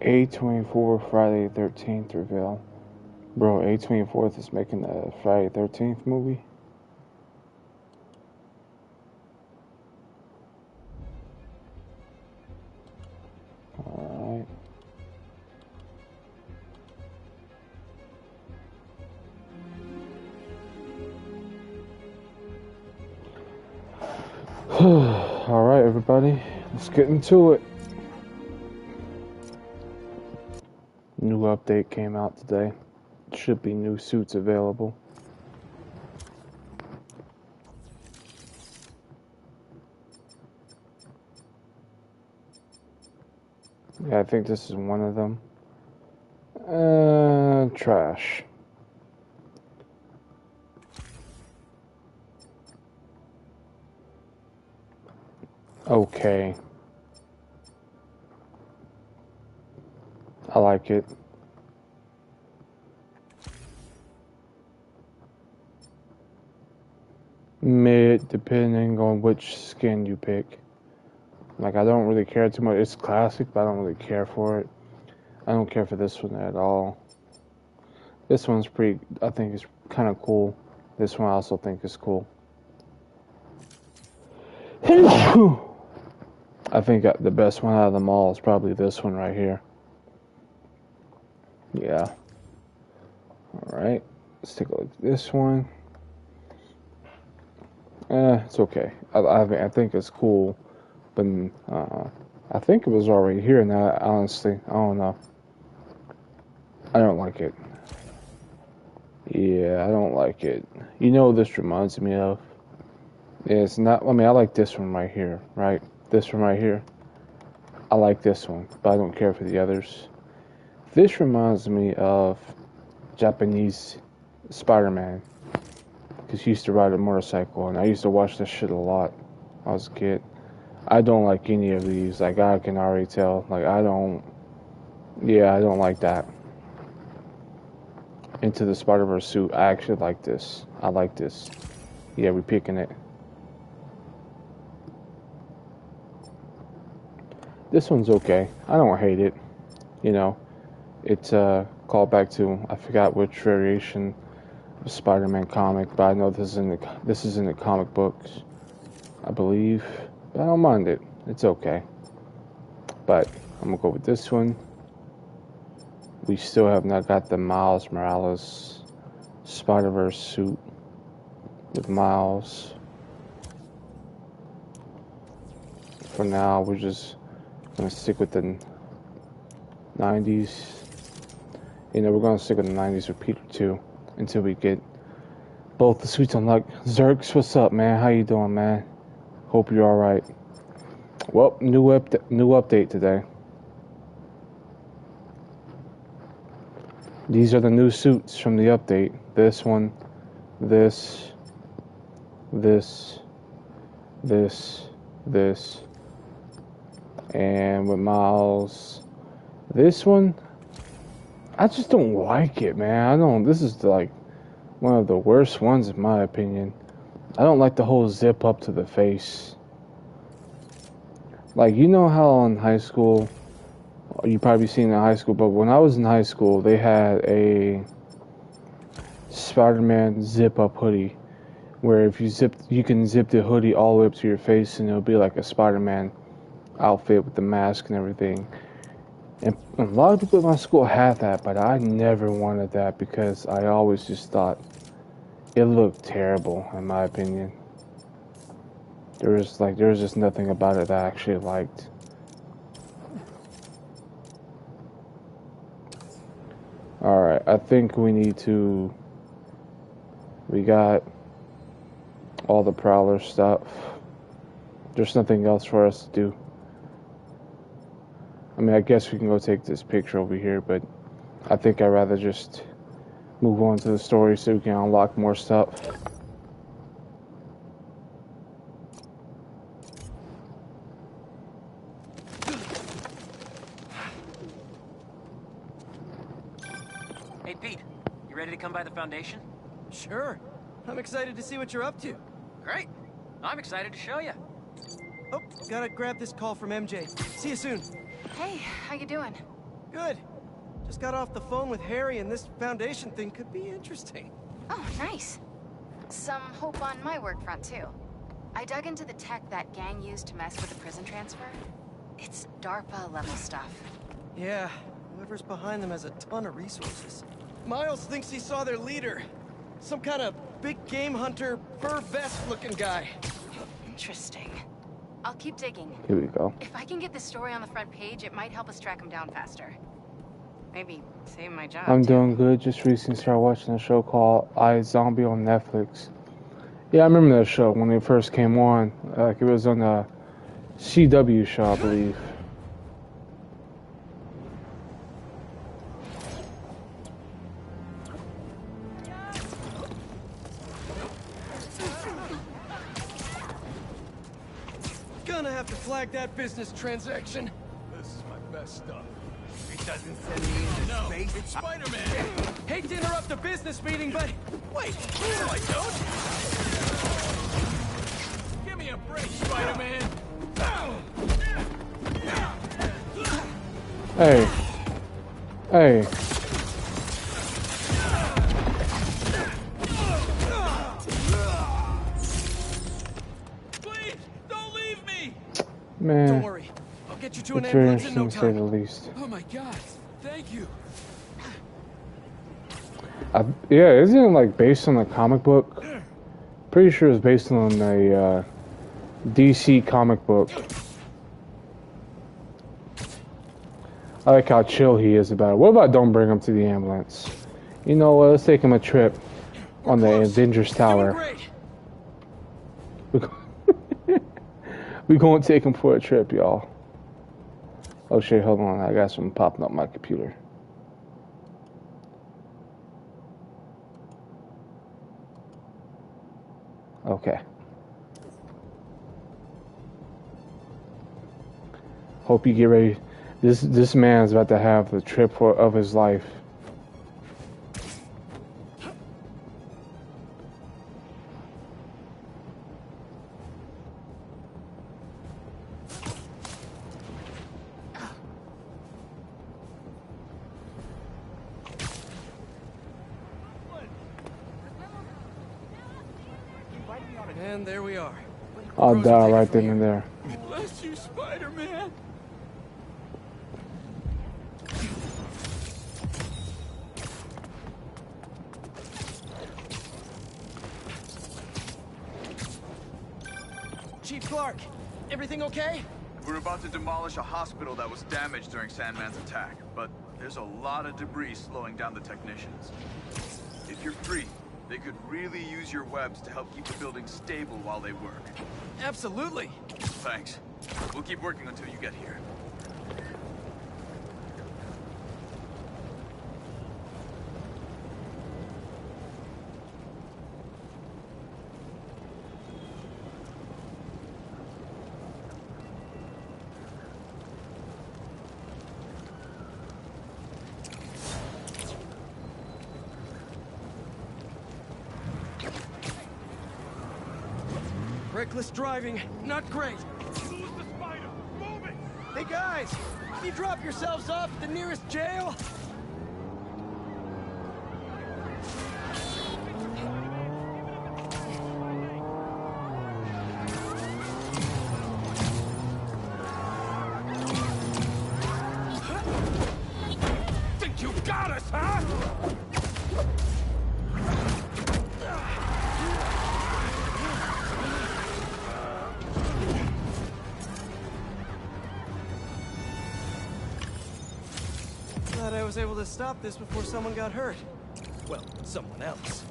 A24 Friday the 13th reveal. Bro, A24 is making a Friday the 13th movie? Alright. Alright, everybody. Let's get into it. New update came out today. Should be new suits available. Yeah, I think this is one of them. Trash. Okay. I like it. Mid, depending on which skin you pick. Like, I don't really care too much. It's classic, but I don't really care for it. I don't care for this one at all. This one's pretty, I think it's kind of cool. This one I also think is cool. I think the best one out of them all is probably this one right here. Yeah. Alright. Let's take a look at this one. It's okay. I think it's cool. But I think it was already here now, honestly. I don't know. I don't like it. Yeah, I don't like it. You know what this reminds me of? It's not, I mean, I like this one right here, right? This one right here. I like this one, but I don't care for the others. This reminds me of Japanese Spider-Man. Because he used to ride a motorcycle, and I used to watch this shit a lot when I was a kid. I don't like any of these. Like, I can already tell. Like, I don't like that. Into the Spider-Verse suit. I actually like this. I like this. Yeah, we're picking it. This one's okay. I don't hate it. You know, it's called back to, I forgot which variation of Spider-Man comic, but I know this is in the comic books, I believe. But I don't mind it. It's okay. But I'm gonna go with this one. We still have not got the Miles Morales Spider-Verse suit with Miles. For now, we're just gonna stick with the 90s. You know, we're gonna stick with the 90s with Peter too, until we get both the suits unlocked. Zerks, what's up, man? How you doing, man? Hope you're alright. Well, new update today. These are the new suits from the update. This one, this, and with Miles. This one, I just don't like it, man. This is like one of the worst ones in my opinion. I don't like the whole zip up to the face. Like, you know how in high school, you probably seen it in high school, but when I was in high school, they had a Spider-Man zip-up hoodie, where if you can zip the hoodie all the way up to your face, and it'll be like a Spider-Man outfit with the mask and everything. And a lot of people in my school had that, but I never wanted that because I always just thought it looked terrible, in my opinion. There was just nothing about it that I actually liked. Alright, I think we got all the Prowler stuff. There's nothing else for us to do. I mean, I guess we can go take this picture over here, but I think I'd rather just move on to the story so we can unlock more stuff. Hey, Pete, you ready to come by the Foundation? Sure. I'm excited to see what you're up to. Great. I'm excited to show you. Oh, gotta grab this call from MJ. See you soon. Hey, how you doing? Good. Just got off the phone with Harry, and this Foundation thing could be interesting. Oh, nice. Some hope on my work front, too. I dug into the tech that gang used to mess with the prison transfer. It's DARPA-level stuff. Yeah, whoever's behind them has a ton of resources. Miles thinks he saw their leader. Some kind of big game hunter, fur vest-looking guy. Interesting. I'll keep digging. Here we go. If I can get this story on the front page, it might help us track him down faster. Maybe save my job, I'm too. doing good. Just recently started watching a show called I, Zombie on Netflix. Yeah, I remember that show when it first came on. Like it was on the CW show, I believe. Gonna have to flag that business transaction. This is my best stuff. It doesn't send me into space. It's Spider-Man! Hate to interrupt the business meeting, but wait, No, I don't! Give me a break, Spider-Man! Hey. Hey. Please, don't leave me! don't Man. worry. I'll get you to an It's very ambulance in no interesting to say the time. least. Oh my god, thank you. Yeah, isn't it like based on a comic book? Pretty sure it's based on a DC comic book. I like how chill he is about it. What about don't bring him to the ambulance? You know what? Let's take him a trip on the Avengers Doing Tower. great. We gonna take him for a trip, y'all. Oh shit! Hold on, I got something popping up my computer. Okay. Hope you get ready. This man's about to have the trip of his life. And there we are. I'll Pros will die take it right from then here. and there. Bless you, Spider-Man! Chief Clark, everything okay? We're about to demolish a hospital that was damaged during Sandman's attack, but there's a lot of debris slowing down the technicians. If you're free, they could really use your webs to help keep the building stable while they work. Absolutely. Thanks. We'll keep working until you get here. Reckless driving, not great. Lose the spider! Move it! Hey guys, can you drop yourselves off at the nearest jail? Think you got us, huh? Glad I was able to stop this before someone got hurt. Well, someone else.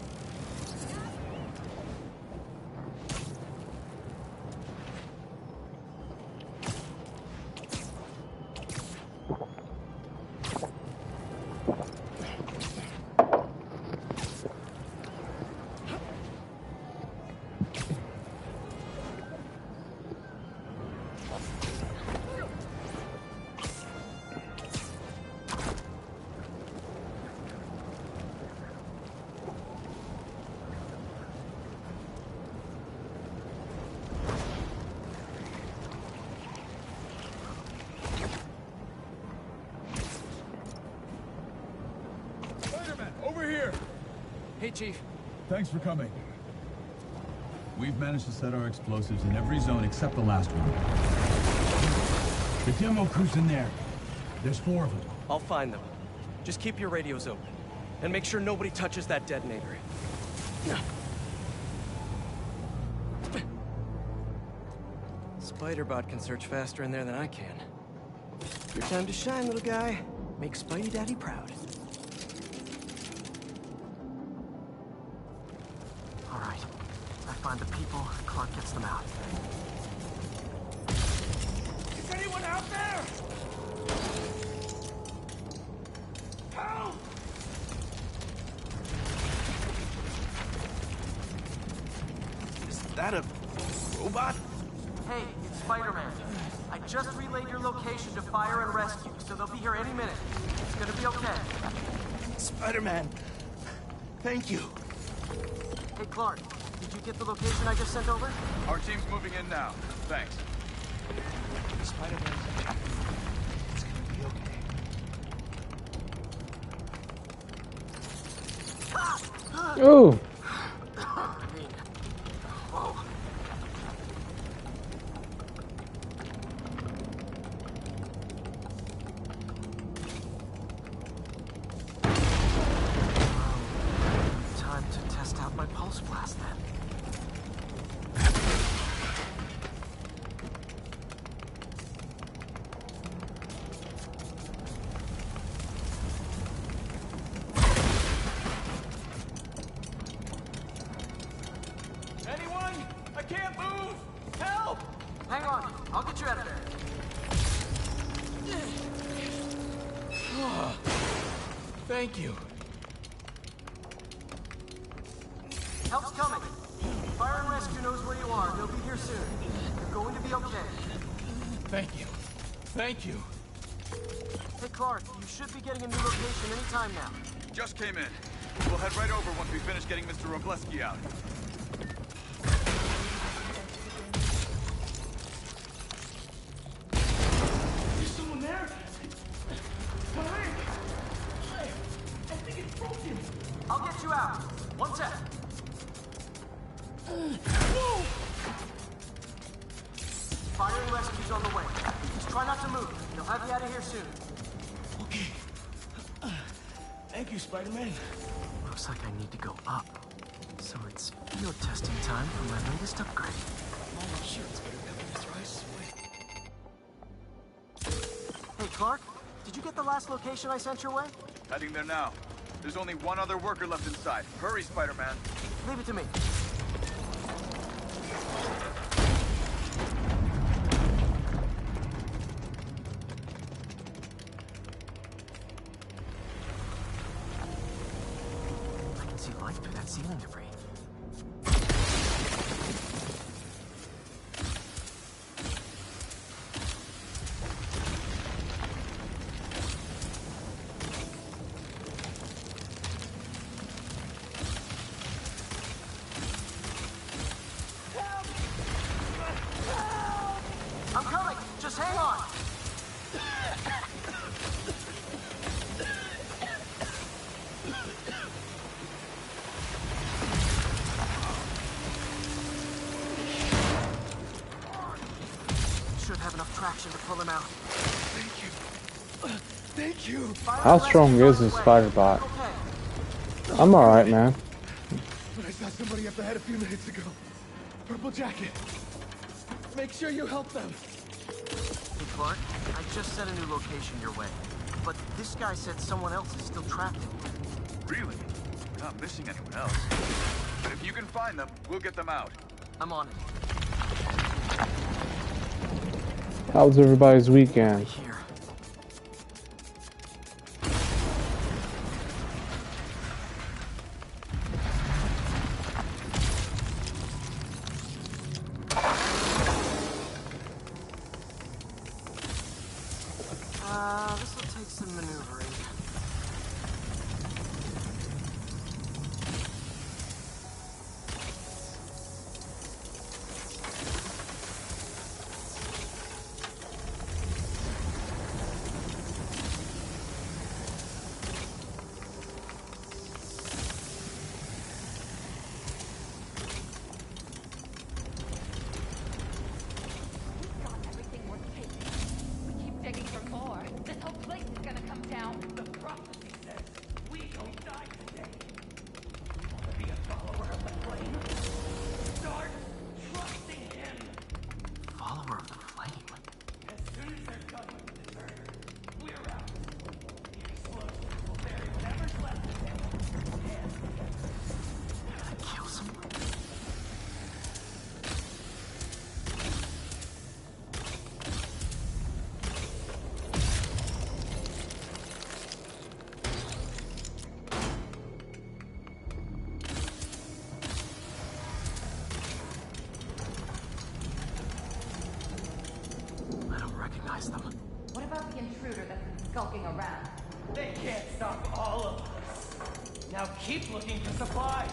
Hey, Chief. Thanks for coming. We've managed to set our explosives in every zone except the last one. The demo crew's in there. There's 4 of them. I'll find them. Just keep your radios open. And make sure nobody touches that detonator. Spider-Bot can search faster in there than I can. Your time to shine, little guy. Make Spidey Daddy proud. All right. I find the people, Clark gets them out. Is anyone out there? Help! Is that a robot? Hey, it's Spider-Man. I just relayed your location to fire and rescue, so they'll be here any minute. It's gonna be okay. Spider-Man. Thank you. Hey, Clark, did you get the location I just sent over? Our team's moving in now. Thanks. Spider-Man. It's gonna be okay. Oh! Time to test out my pulse blast then. Anyone? I can't move! Help! Hang on, I'll get you out of there. Thank you. Help's coming. Fire and rescue knows where you are. They'll be here soon. You're going to be okay. Thank you. Thank you. Hey, Clark, you should be getting a new location any time now. Just came in. We'll head right over once we finish getting Mr. Robleski out. There's someone there? My leg! I think it's broken. I'll get you out. One sec. Whoa! Fire and rescue's on the way. Just try not to move. They'll have you out of here soon. Okay. Thank you, Spider-Man. Looks like I need to go up. So it's field testing time for my latest upgrade. Oh, shit. That's right. Hey, Clark, did you get the last location I sent your way? Heading there now. There's only one other worker left inside. Hurry, Spider-Man. Leave it to me. I can see light through that ceiling debris. I'm coming! Just hang on! Should have enough traction to pull him out. Thank you. Thank you. How strong is this Spider-Bot? Okay. I'm alright, man. But I saw somebody up ahead a few minutes ago. Purple jacket. Make sure you help them. Hey, Clark, I just sent a new location your way. But this guy said someone else is still trapped in here. Really? We're not missing anyone else. But if you can find them, we'll get them out. I'm on it. How was everybody's weekend? Here. This'll take some maneuvering. recognize them. What about the intruder that's been skulking around? They can't stop all of us. Now keep looking for supplies.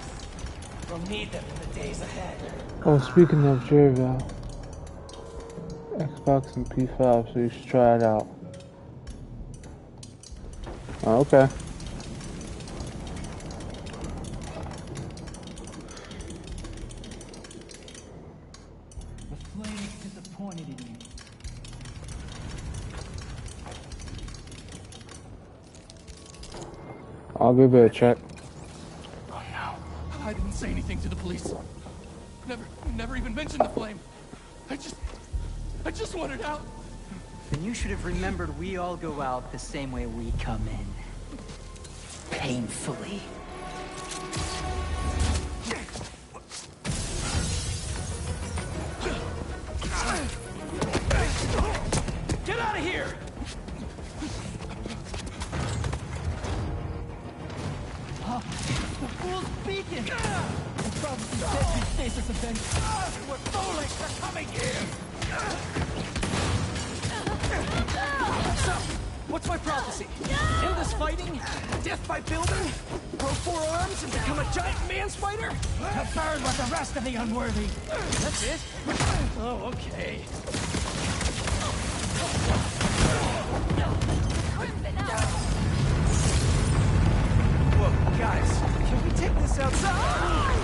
We'll need them in the days ahead. Oh, speaking of Jergunzza, Xbox and P5, so you should try it out. Oh, okay. The flame is disappointed in you. I'll give it a check. Oh no. I didn't say anything to the police. Never even mentioned the flame. I just wanted out. Then you should have remembered we all go out the same way we come in. Painfully. Get out of here! The fool's beacon! The prophecy said you'd stasis event. We're foolish! They're coming here! So, what's my prophecy? End this fighting? Death by building? Grow 4 arms and become a giant man spider? To burn with the rest of the unworthy! That's it? Oh, okay. Whoa, guys, can we take this outside?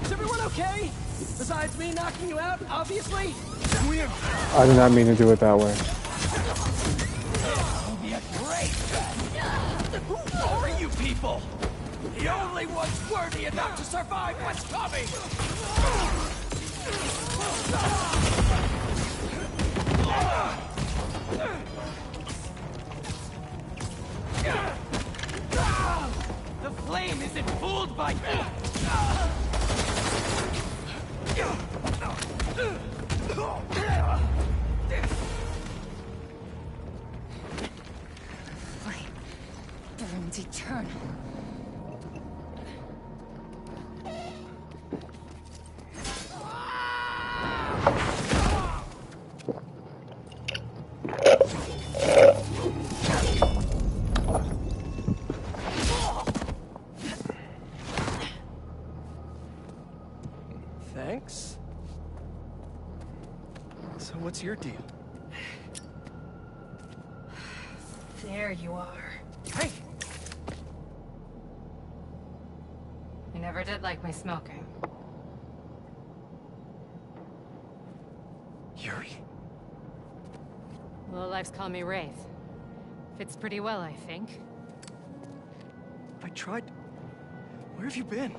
Is everyone okay? Besides me knocking you out, obviously? I did not mean to do it that way. That'll be a great... Who are you people? The only ones worthy enough to survive what's coming! The flame isn't fooled by me! Flame burns eternal. Thanks. So what's your deal? There you are. Hey! You never did like my smoking. Yuri? Lowlifes call me Wraith. Fits pretty well, I think. I tried... Where have you been?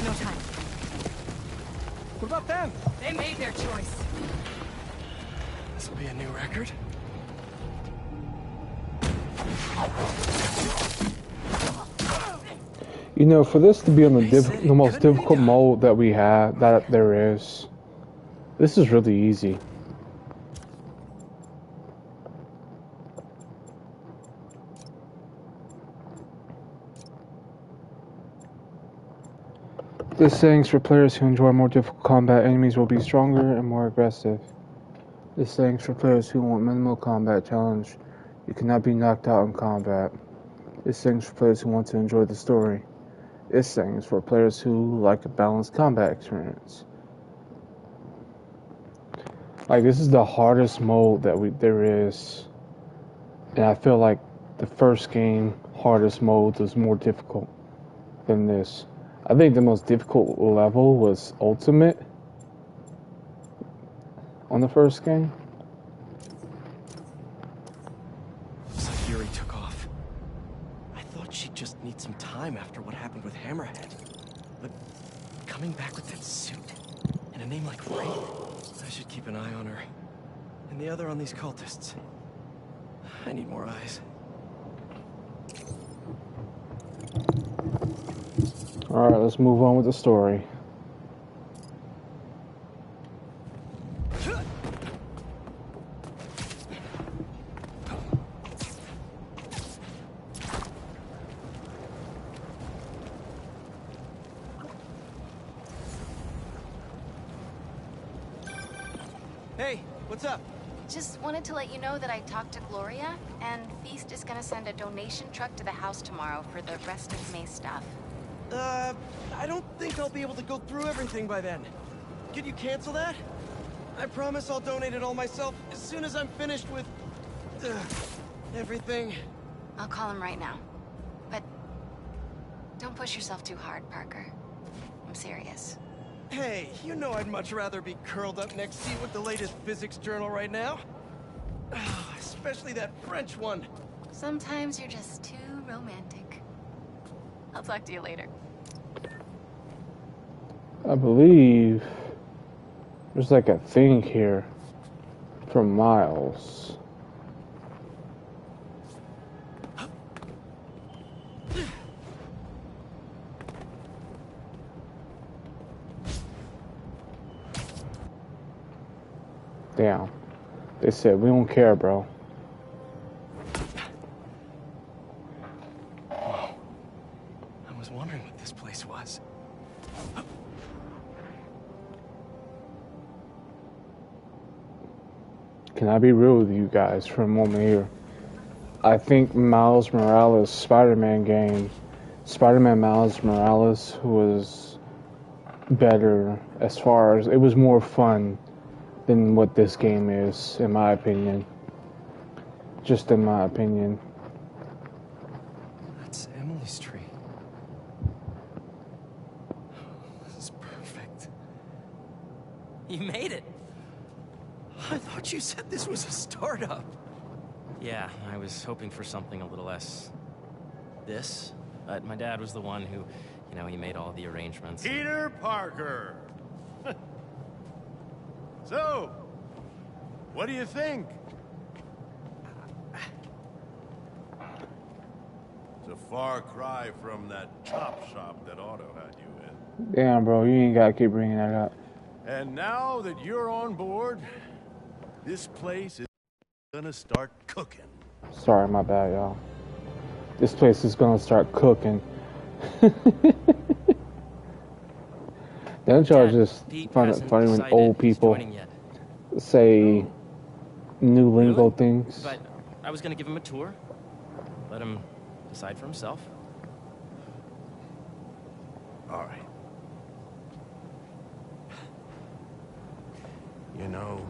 No time. What about them? They made their choice. This'll be a new record. You know, for this to be on the most difficult mode that we have, that there is, this is really easy. This saying's for players who enjoy more difficult combat. Enemies will be stronger and more aggressive. This saying's for players who want minimal combat challenge. You cannot be knocked out in combat. This saying's for players who want to enjoy the story. This saying is for players who like a balanced combat experience. Like, this is the hardest mode that there is. And I feel like the first game, hardest mode, was more difficult than this. I think the most difficult level was Ultimate on the first game. Looks like Yuri took off. I thought she'd just need some time after what happened with Hammerhead. But coming back with that suit and a name like Wraith, I should keep an eye on her. And the other on these cultists. I need more eyes. Alright, let's move on with the story. What's up? Just wanted to let you know that I talked to Gloria, and Feast is gonna send a donation truck to the house tomorrow for the rest of May's stuff. I don't think I'll be able to go through everything by then. Could you cancel that? I promise I'll donate it all myself as soon as I'm finished with... everything. I'll call him right now. But don't push yourself too hard, Parker. I'm serious. Hey, you know I'd much rather be curled up next to you with the latest physics journal right now. Especially that French one. Sometimes you're just too romantic. I'll talk to you later. I believe there's like a thing here from Miles. Damn. They said, we don't care, bro. I was wondering what this place was. Can I be real with you guys for a moment here? I think Miles Morales' Spider-Man game, Spider-Man Miles Morales, was better as far as, it was more fun than what this game is, in my opinion. Just in my opinion. That's Emily's tree. This is perfect. You made it. I thought you said this was a startup. Yeah, I was hoping for something a little less... this. But my dad was the one who, you know, he made all the arrangements. Peter Parker! So, what do you think? It's a far cry from that chop shop that Otto had you in. Damn, bro, you ain't gotta keep bringing that up. And now that you're on board, this place is gonna start cooking. Sorry, my bad, y'all. This place is gonna start cooking. Don't y'all just find it funny when old people say new lingo things? But I was gonna give him a tour. Let him decide for himself. All right. You know,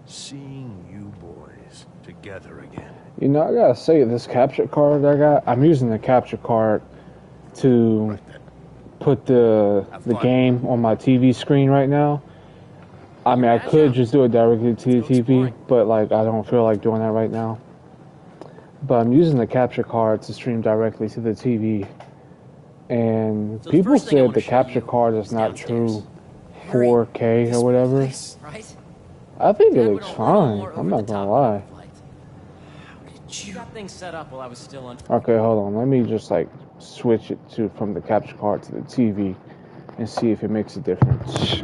seeing you boys together again. You know, I gotta say, this capture card I got, I'm using the capture card to put the game on my TV screen right now. I mean, I could just do it directly to the TV, but like, I don't feel like doing that right now. But I'm using the capture card to stream directly to the TV. And So people first thing I said wanna the show capture you card is is not downstairs. true 4K or whatever. Right? I think it Dad looks went a little fine. more I'm over not the gonna top lie. on the flight. You got things set up while I was still on. Okay, hold on. Let me just like switch it to from the capture card to the TV and see if it makes a difference.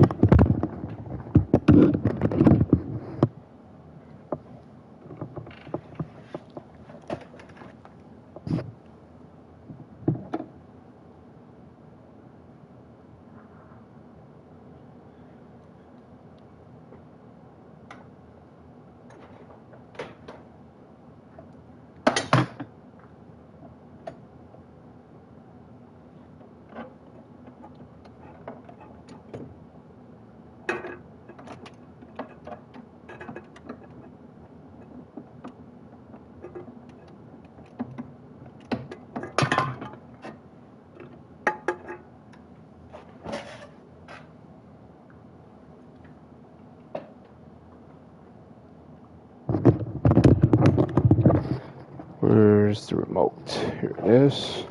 Where's the remote? Here it is.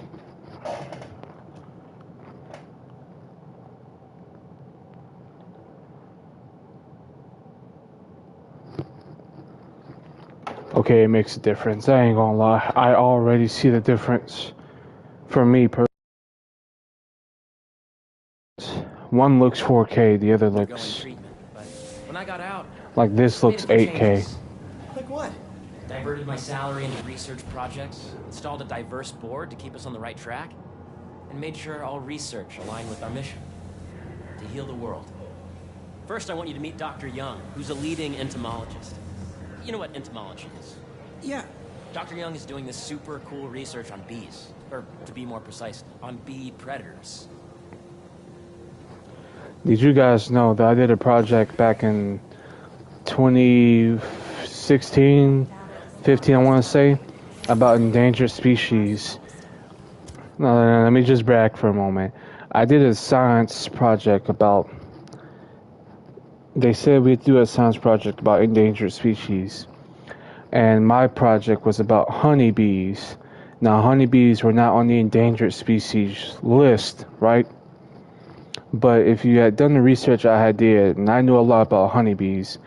Okay, it makes a difference. I ain't gonna lie. I already see the difference. For me, one looks 4K, the other looks But when I got out, like this looks 8K. Like what? Diverted my salary into research projects, installed a diverse board to keep us on the right track, and made sure all research aligned with our mission: to heal the world. First, I want you to meet Dr. Young, who's a leading entomologist. You know what entomology is? Yeah. Dr. Young is doing this super cool research on bees. Or, to be more precise, on bee predators. Did you guys know that I did a project back in 2016, 15, I want to say, about endangered species? No, let me just brag for a moment. I did a science project about... They said we'd do a science project about endangered species. And my project was about honeybees. Now, honeybees were not on the endangered species list, right? But if you had done the research I did, and I knew a lot about honeybees,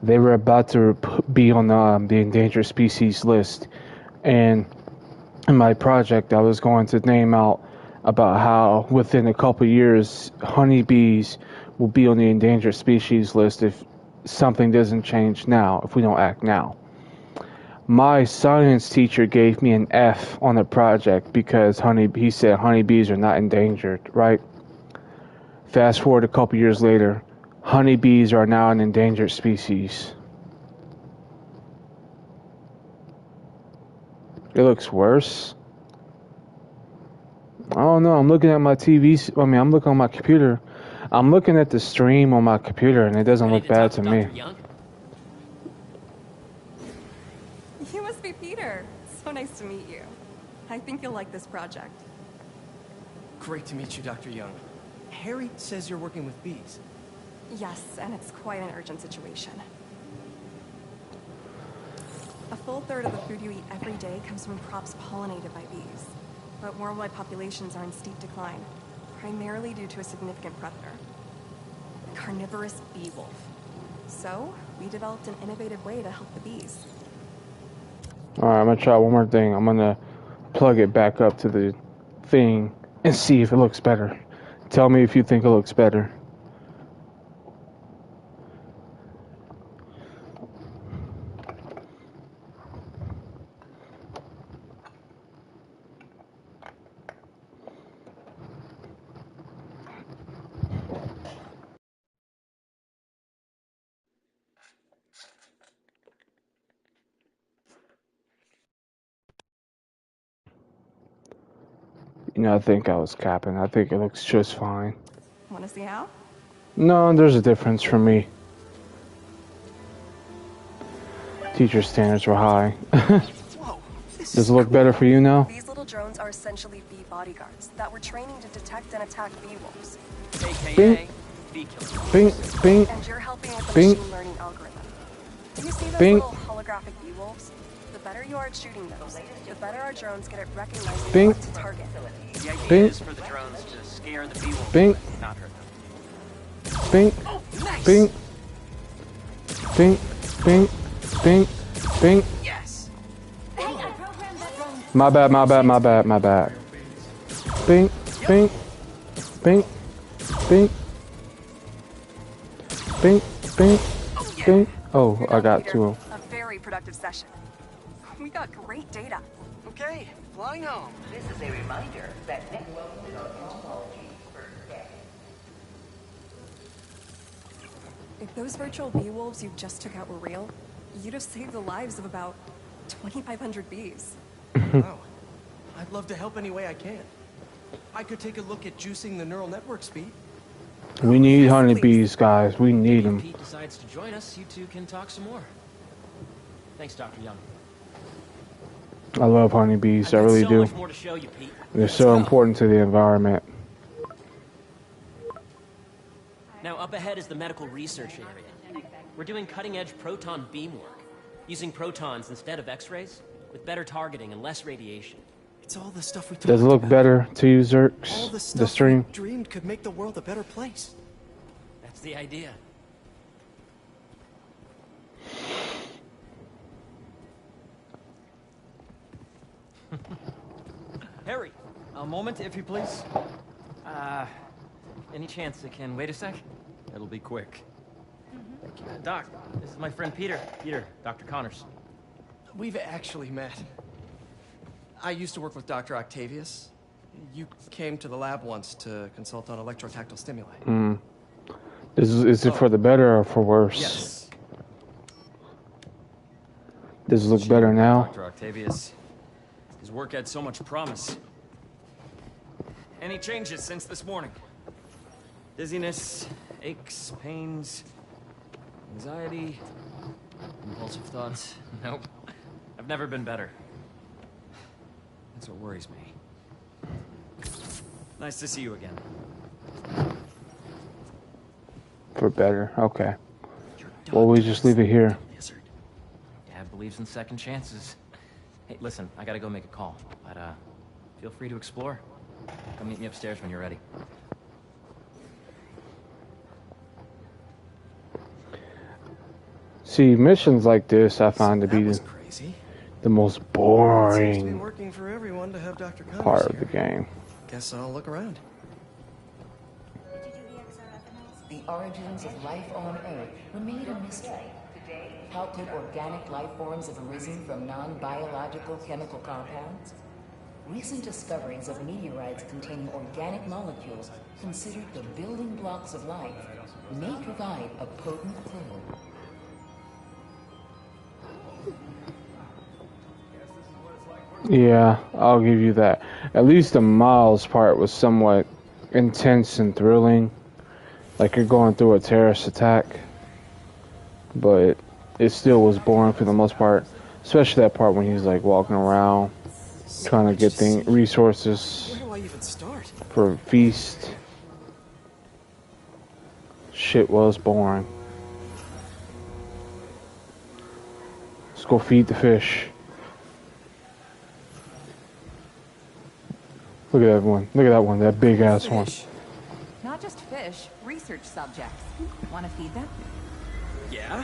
they were about to be on the endangered species list. And in my project, I was going to name out about how within a couple of years, honeybees will be on the endangered species list if something doesn't change now, if we don't act now. My science teacher gave me an F on the project because he said honeybees are not endangered, right? Fast forward a couple years later, honeybees are now an endangered species. It looks worse. I don't know. I'm looking at my I'm looking on my computer. I'm looking at the stream on my computer, and it doesn't look bad to me. You must be Peter. So nice to meet you. I think you'll like this project. Great to meet you, Dr. Young. Harry says you're working with bees. Yes, and it's quite an urgent situation. A full third of the food you eat every day comes from crops pollinated by bees. But worldwide populations are in steep decline, primarily due to a significant predator, the carnivorous bee wolf. So, we developed an innovative way to help the bees. Alright, I'm gonna try one more thing. I'm gonna plug it back up to the thing and see if it looks better. Tell me if you think it looks better. You know, I think I was capping. I think it looks just fine. Want to see how? No, there's a difference for me. Teacher standards were high. Does it look better for you now? These little drones are essentially bee bodyguards that were training to detect and attack bee wolves. Bing. Bing. Bing. And you're helping with the Bing. machine learning algorithm. Do you see those Bing. little holographic bee wolves? The better you are at shooting those, the better our drones get at recognizing Bing. what to target. The idea Bing. is for the drones to scare the bee wolves, Bing. but not hurt them. Bing. Bing. Bing. Bing. Bing. Bing. Yes. My bad. Bing. Bing. Bing. Bing. Bing. Bing. Bing. Oh, I got two. A very productive session. We got great data. Okay, flying home. This is a reminder that network is our technology first step. If those virtual bee wolves you just took out were real, you'd have saved the lives of about 2,500 bees. Wow. I'd love to help any way I can. I could take a look at juicing the neural network speed. We need honeybees, guys. We need them. If Pete decides to join us, you two can talk some more. Thanks, Dr. Young. I love honeybees. I really do. Much more to show you, Pete. They're so important to the environment. Now, up ahead is the medical research area. We're doing cutting-edge proton beam work, using protons instead of X-rays, with better targeting and less radiation. It's all the stuff we talked Does it look about. better to you, All Zerks? the stuff The stream? we dreamed could make the world a better place. That's the idea. Harry, a moment, if you please. Any chance it can wait a sec? It'll be quick. Doc, this is my friend Peter. Peter, Dr. Connors. We've actually met. I used to work with Dr. Octavius. You came to the lab once to consult on electrotactile stimuli. Is it for the better or for worse? Yes. Does it look better now? Dr. Octavius. His work had so much promise. Any changes since this morning? Dizziness, aches, pains, anxiety, impulsive thoughts? Nope. I've never been better. That's what worries me. Nice to see you again. For better, okay. Well, we just leave it here. Dad believes in second chances. Hey, listen, I gotta go make a call, but feel free to explore. Come meet me upstairs when you're ready. See, missions like this I find to be the most boring Seems to be working for everyone to have Dr. Connors part of here. the game. Guess I'll look around. The origins of life on Earth remain a mystery. How could organic life forms have arisen from non-biological chemical compounds? Recent discoveries of meteorites containing organic molecules considered the building blocks of life may provide a potent clue. Yeah, I'll give you that. At least the Miles part was somewhat intense and thrilling. Like you're going through a terrorist attack. But it still was boring for the most part. Especially that part when he's like walking around trying to get resources Where do I even start? for a feast. Shit was boring. Let's go feed the fish. Look at that one. Look at that one. That big ass one. Not just fish, research subjects. Want to feed them? Yeah?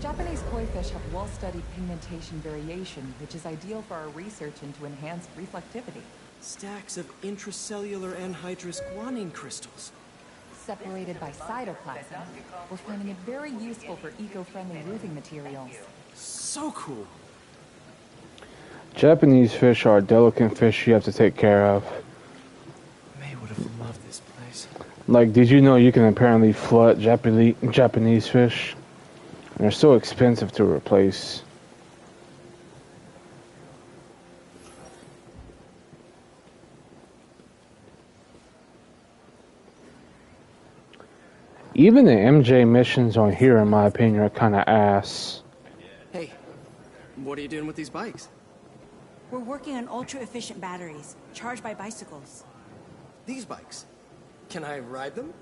Japanese koi fish have well-studied pigmentation variation, which is ideal for our research into enhanced reflectivity. Stacks of intracellular anhydrous guanine crystals. Separated by cytoplasm, we're finding it very useful for eco-friendly roofing materials. So cool. Japanese fish are a delicate fish you have to take care of. May would have loved this place. Like, did you know you can apparently flood Japanese fish? And they're so expensive to replace. Even the MJ missions on here, in my opinion, are kind of ass. Hey, what are you doing with these bikes? We're working on ultra-efficient batteries, charged by bicycles. These bikes? Can I ride them?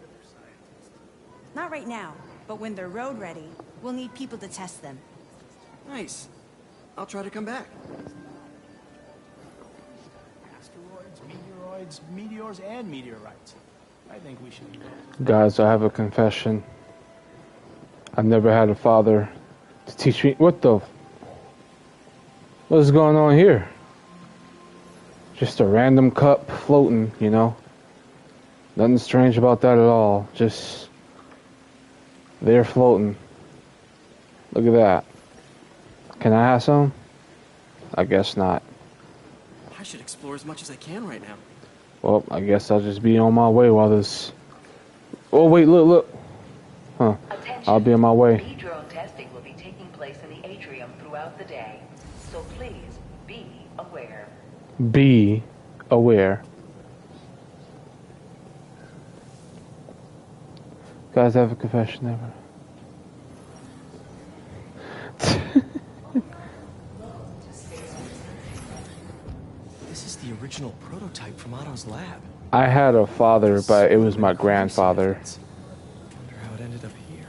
Not right now, but when they're road ready, we'll need people to test them. Nice. I'll try to come back. Asteroids, meteoroids, meteors, and meteorites. I think we should... Guys, I have a confession. I've never had a father to teach me... What is going on here? Just a random cup floating, you know? Nothing strange about that at all. Just... they're floating. Look at that. Can I have some? I guess not. I should explore as much as I can right now. Well, I guess I'll just be on my way while this... Oh, wait, look. Huh. I'll be on my way. Speed drone testing will be taking place in the atrium throughout the day, so please be aware. Be aware. Guys, I have a confession ever. This is the original prototype from Otto's lab. I had a father, but it was my grandfather. Wonder how it ended up here.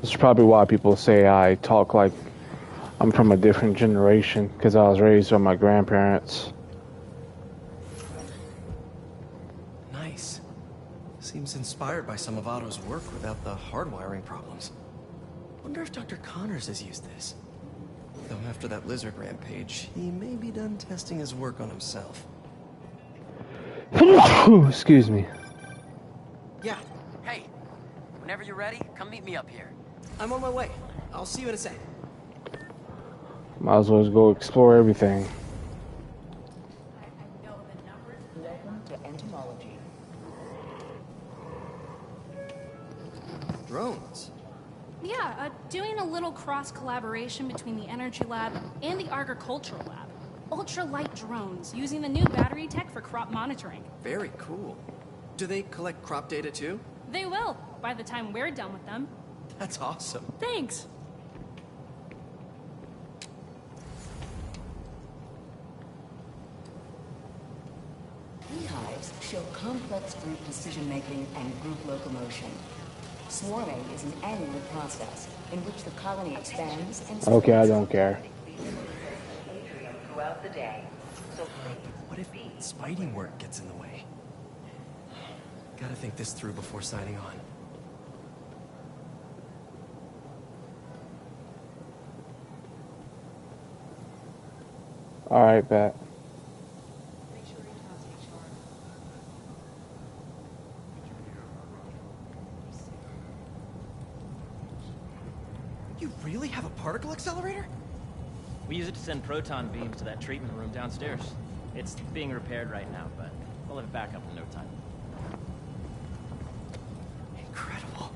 This is probably why people say I talk like I'm from a different generation, because I was raised by my grandparents. Nice. Seems inspired by some of Otto's work without the hardwiring problems. Wonder if Dr. Connors has used this. Though after that lizard rampage, he may be done testing his work on himself. Excuse me. Yeah. Hey, whenever you're ready, come meet me up here. I'm on my way. I'll see you in a sec. Might as well go explore everything. Yeah, doing a little cross-collaboration between the Energy Lab and the Agricultural Lab. Ultralight drones, using the new battery tech for crop monitoring. Very cool. Do they collect crop data too? They will, by the time we're done with them. That's awesome. Thanks. Beehives show complex group decision-making and group locomotion. Swarming is an annual process in which the colony expands and Okay, I don't care. throughout the day. So What if Spidey work gets in the way? Gotta think this through before signing on. Alright, bet. You really have a particle accelerator? We use it to send proton beams to that treatment room downstairs. It's being repaired right now, but we'll have it back up in no time. Incredible.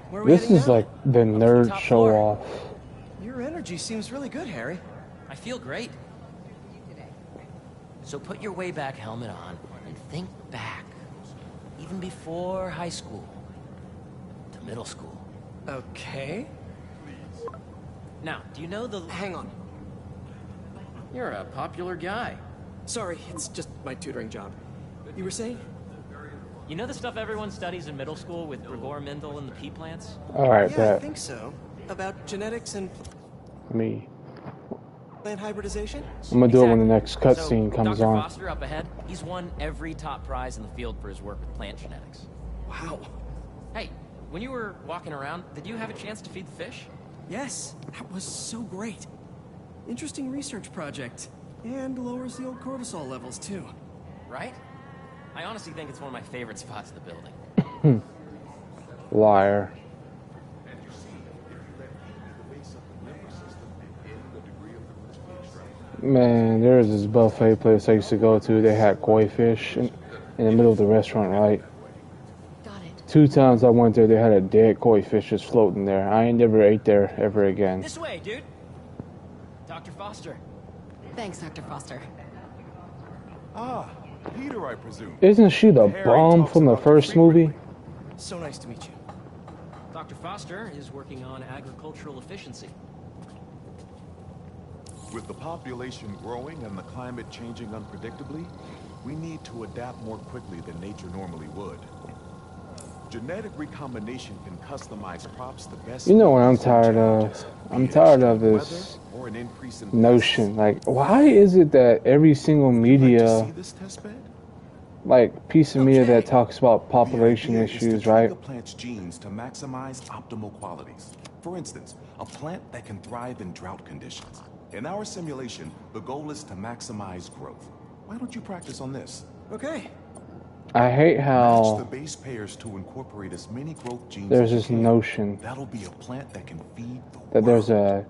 Where are we This heading is now? like the nerd top show floor. off. Your energy seems really good, Harry. I feel great. So put your way back helmet on and think back. Even before high school. To middle school. Okay. Now, do you know the... Hang on. You're a popular guy. Sorry, it's just my tutoring job. You were saying? You know the stuff everyone studies in middle school with Gregor Mendel and the pea plants? Alright, Yeah, I bet. think so. About genetics and Me. plant hybridization? I'm gonna do it when the next cutscene So, comes Dr. on. Foster up ahead, he's won every top prize in the field for his work with plant genetics. Wow. Hey, when you were walking around, did you have a chance to feed the fish? Yes, that was so great. Interesting research project. And lowers the old cortisol levels, too. Right? I honestly think it's one of my favorite spots in the building. Liar. Man, there was this buffet place I used to go to. They had koi fish in the middle of the restaurant, right? Got it. 2 times I went there, they had a dead koi fish just floating there. I ain't never ate there ever again. This way, dude. Dr. Foster. Thanks, Dr. Foster. Ah, Peter, I presume. Isn't she the Harry bomb talks from the about first movie? So nice to meet you. Dr. Foster is working on agricultural efficiency. With the population growing and the climate changing unpredictably, we need to adapt more quickly than nature normally would. Genetic recombination can customize crops the best. You know what I'm tired of? I'm tired of this or an increase in notion. Like, why is it that every single media, see this test bed? like, piece of media that talks about population The idea is to issues, train right? the plant's genes to maximize optimal qualities. For instance, a plant that can thrive in drought conditions. In our simulation, the goal is to maximize growth. Why don't you practice on this? Okay. I hate Match the how base pairs to incorporate as many growth genes there's as you this can. notion That'll be a plant that can feed the that there's a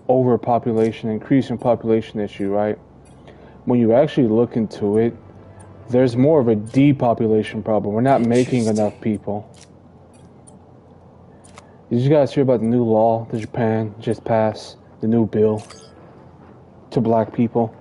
overpopulation, increasing population issue, right? When you actually look into it, there's more of a depopulation problem. We're not making enough people. Did you guys hear about the new law that Japan just passed? The new bill to black people?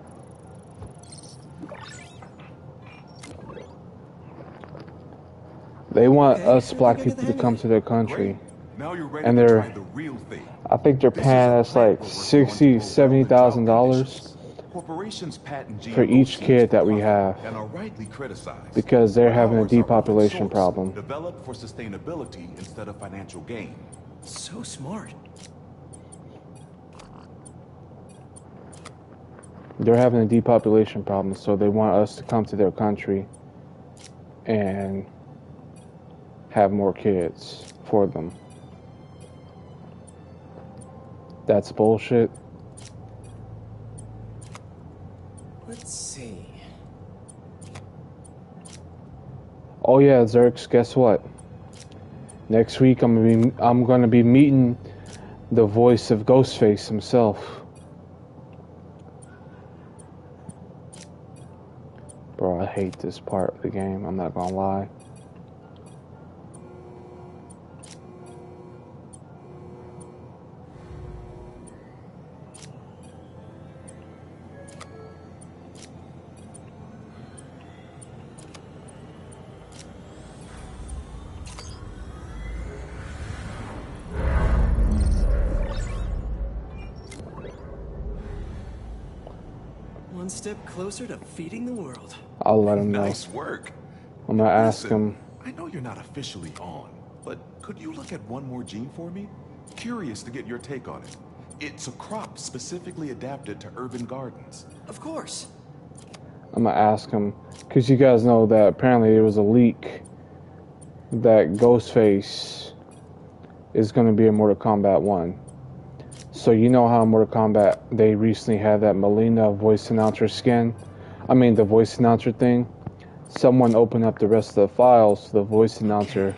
They want us black people to come to their country. Now you're ready And to they're, try the real thing. I think they're paying us like $60,000-$70,000 Corporations patent for each kid that we have, and are rightly criticized. because they're having a Ours are open depopulation source, problem. Developed for sustainability instead of financial gain. So smart. They're having a depopulation problem, so they want us to come to their country and have more kids for them. That's bullshit. Let's see. Oh yeah, Zerks, guess what? Next week I'm gonna be meeting the voice of Ghostface himself. Bro, I hate this part of the game, I'm not gonna lie. One step closer to feeding the world. I'll let him know. Nice work. I'm gonna ask Listen, him. I know you're not officially on, but could you look at one more gene for me? Curious to get your take on it. It's a crop specifically adapted to urban gardens. Of course. I'm gonna ask him, because you guys know that apparently there was a leak that Ghostface is gonna be in Mortal Kombat 1. So you know how in Mortal Kombat they recently had that Melina voice announcer skin? I mean the voice announcer thing. Someone opened up the rest of the files to the voice announcer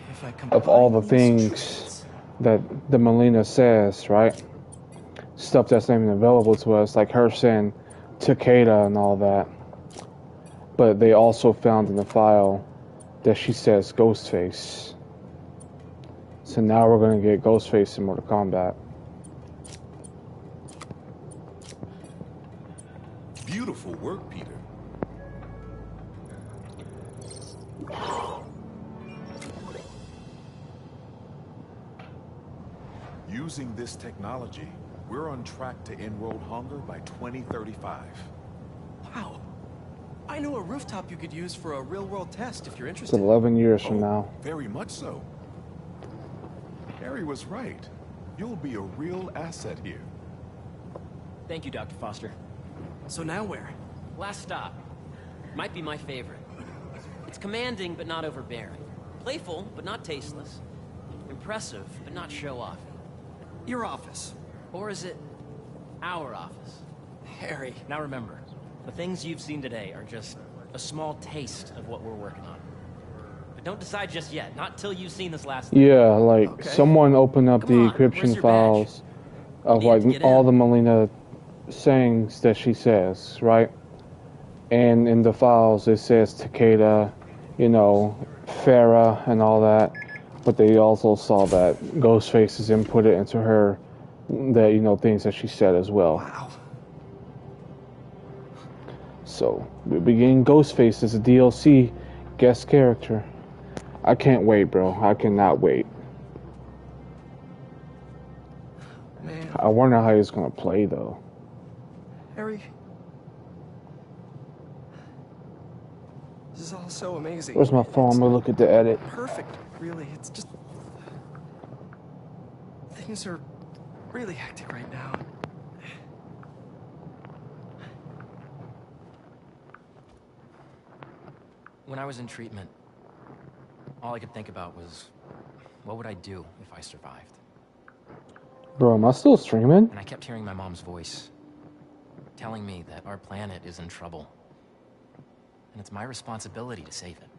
of all the things that the Melina says, right? Stuff that's not even available to us, like her saying Takeda and all that. But they also found in the file that she says Ghostface. So now we're gonna get Ghostface in Mortal Kombat. Beautiful work, Peter. Using this technology, we're on track to end world hunger by 2035. Wow. I know a rooftop you could use for a real-world test if you're It's interested. 11 years from now. Very much so. Harry was right. You'll be a real asset here. Thank you, Dr. Foster. So now where? Last stop. Might be my favorite. It's commanding, but not overbearing. Playful, but not tasteless. Impressive, but not show-off. Your office. Or is it our office? Harry. Now remember, the things you've seen today are just a small taste of what we're working on. But don't decide just yet, not till you've seen this last thing. Yeah, like someone opened up the encryption files of like all the Melina sayings that she says, right? And in the files it says Takeda, you know, Farah and all that. But they also saw that Ghostface has inputted into her that, you know, things that she said as well. Wow. So we're beginning Ghostface as a DLC guest character. I can't wait, bro. I cannot wait. Man. I wonder how he's gonna play though. Harry. This is all so amazing. Where's my phone? I'm gonna look at the edit. Perfect, really. It's just... things are really hectic right now. When I was in treatment, all I could think about was, what would I do if I survived? Bro, am I still streaming? And I kept hearing my mom's voice, telling me that our planet is in trouble. And it's my responsibility to save it.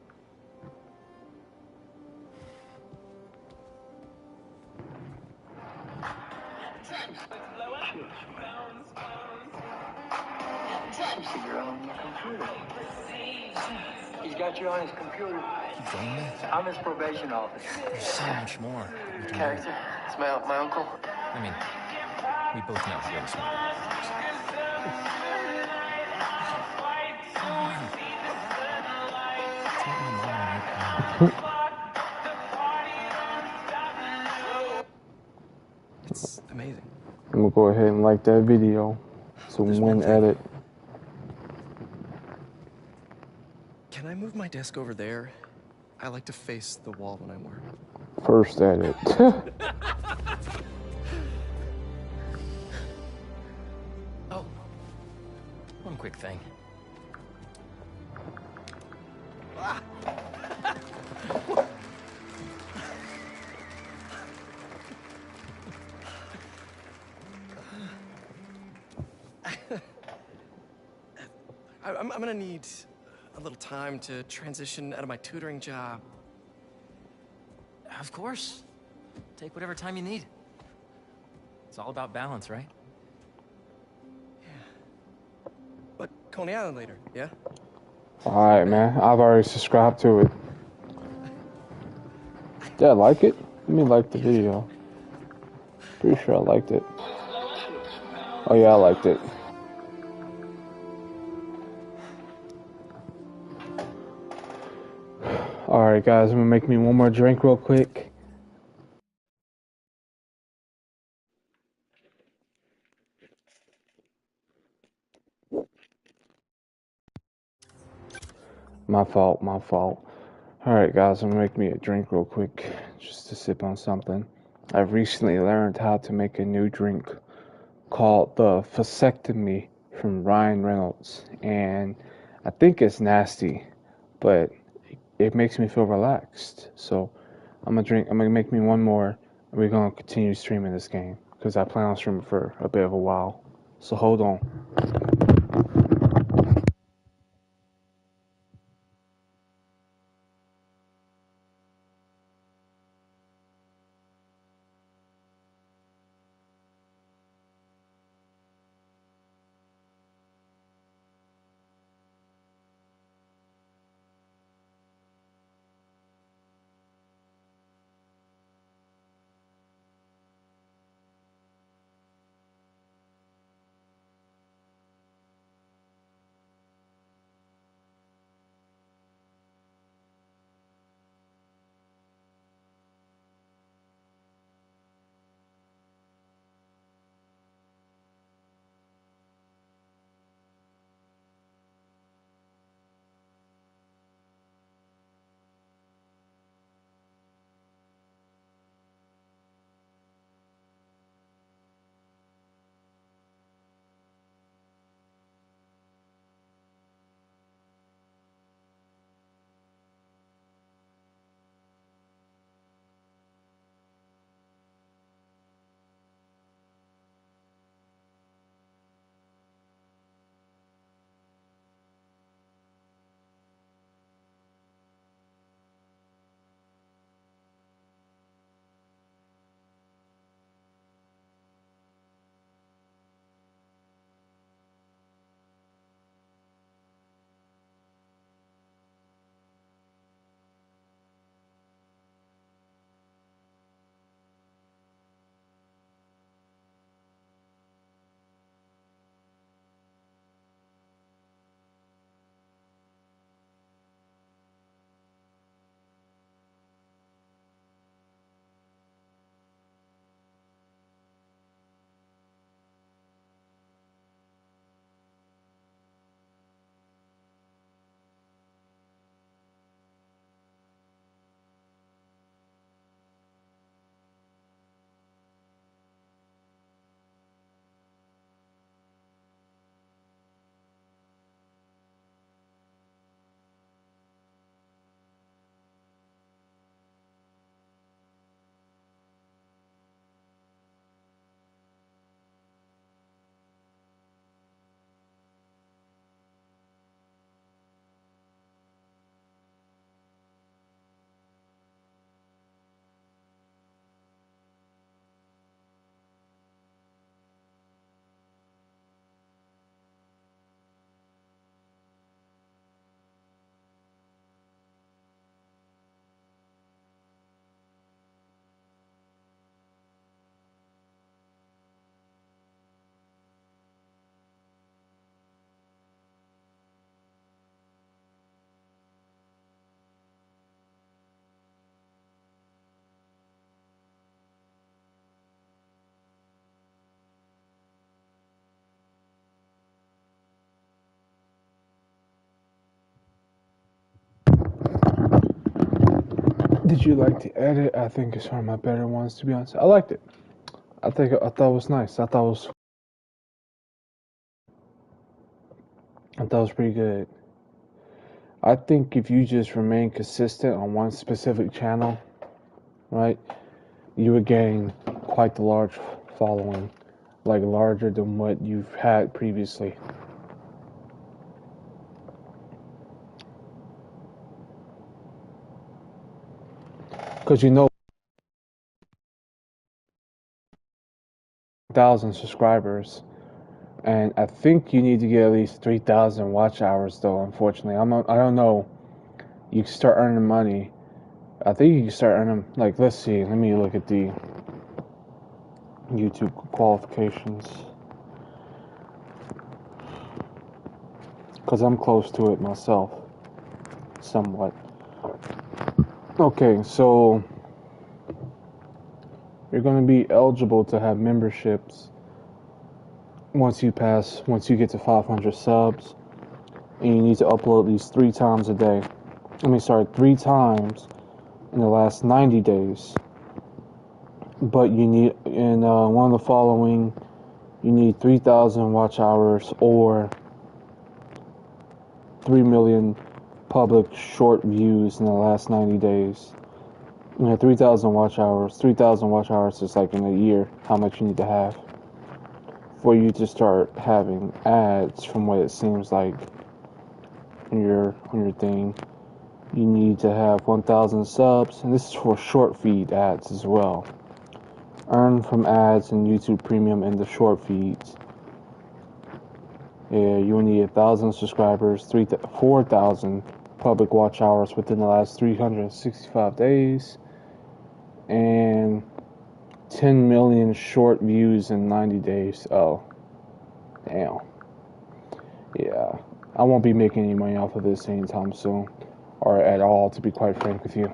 He's got you on his computer. I'm his probation officer. There's so much more. Character? It's my uncle. I mean, we both know you're smart. It's amazing. I'm gonna go ahead and like that video. So when edit. Can I move my desk over there? I like to face the wall when I work. First edit. Oh, one quick thing. I'm gonna need a little time to transition out of my tutoring job. Of course. Take whatever time you need. It's all about balance, right? But Coney Island later, yeah? Alright, man. I've already subscribed to it. Did I like it? Let me like the video. Pretty sure I liked it. Oh yeah, I liked it. Alright guys, I'm gonna make me one more drink real quick. My fault, my fault. Alright guys, I'm gonna make me a drink real quick, just to sip on something. I've recently learned how to make a new drink called the vasectomy from Ryan Reynolds, and I think it's nasty, but it makes me feel relaxed. So I'm gonna make me one more, and we're gonna continue streaming this game, because I plan on streaming for a bit of a while. So hold on. Did you like the edit? I think it's one of my better ones, to be honest. I liked it. I thought it was nice. I thought it was pretty good. I think if you just remain consistent on one specific channel, right, you would gain quite the large following, like larger than what you've had previously. Because 1,000 subscribers, And I think you need to get at least 3,000 watch hours, though. Unfortunately, I don't know. You can start earning money. I think you can start earning. Like, let's see. Let me look at the YouTube qualifications, because I'm close to it myself, somewhat. Okay, so you're going to be eligible to have memberships once you get to 500 subs, and you need to upload at least 3 times a day. 3 times in the last 90 days. But you need, in one of the following, you need 3,000 watch hours or 3 million public short views in the last 90 days. 3,000 watch hours. 3,000 watch hours is like in a year how much you need to have for you to start having ads. From what it seems like on your thing, you need to have 1,000 subs, and this is for short feed ads as well. Earn from ads and YouTube Premium in the short feeds. Yeah, you will need 1,000 subscribers, 4,000 public watch hours within the last 365 days, and 10 million short views in 90 days. Oh, damn. Yeah, I won't be making any money off of this anytime soon, or at all, to be quite frank with you.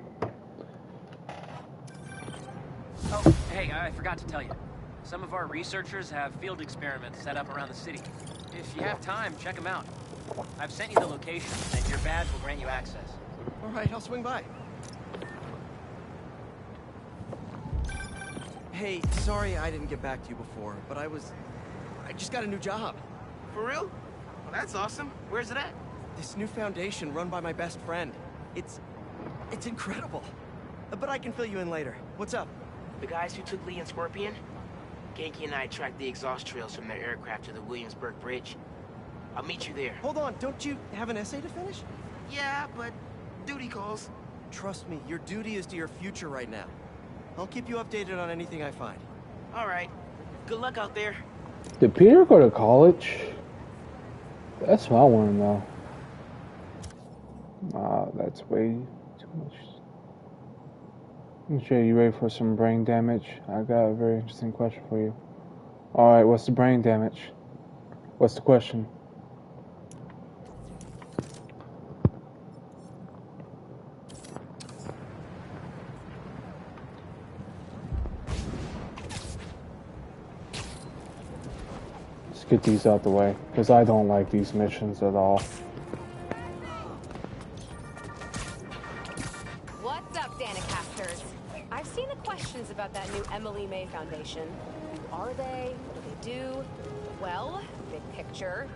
Oh, hey, I forgot to tell you. Some of our researchers have field experiments set up around the city. If you have time, check them out. I've sent you the location, and your badge will grant you access. All right, I'll swing by. Hey, sorry I didn't get back to you before, but I just got a new job. For real? Well, that's awesome. Where's it at? This new foundation run by my best friend. It's incredible. But I can fill you in later. What's up? The guys who took Lee and Scorpion? Genki and I tracked the exhaust trails from their aircraft to the Williamsburg Bridge. I'll meet you there. Hold on, don't you have an essay to finish? Yeah, but duty calls. Trust me, your duty is to your future right now. I'll keep you updated on anything I find. All right. Good luck out there. Did Peter go to college? That's what I want to know. That's way too much. I'm sure you ready for some brain damage. I got a very interesting question for you. Alright, what's the brain damage? What's the question? Let's get these out the way, because I don't like these missions at all. What's up, Danicasters? I've seen the questions about that new Emily May Foundation. Who are they? What do they do? Well, big picture,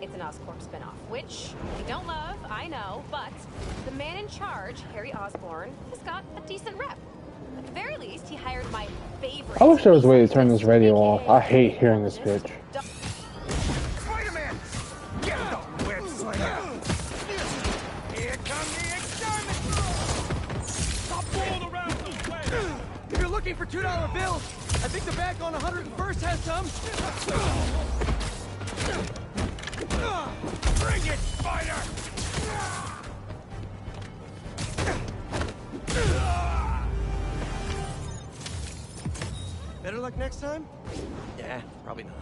it's an Oscorp spinoff, which we don't love, I know, but the man in charge, Harry Osborn, has got a decent rep. At the very least, he hired my favorite. I wish there was a way to turn this radio off. I hate hearing this bitch. Spider-Man! Get the web slinger! Here come the exterminators! Stop rolling around this way! If you're looking for $2 bills, I think the back on 101st has some. Bring it, Spider! Better luck next time? Yeah, probably not.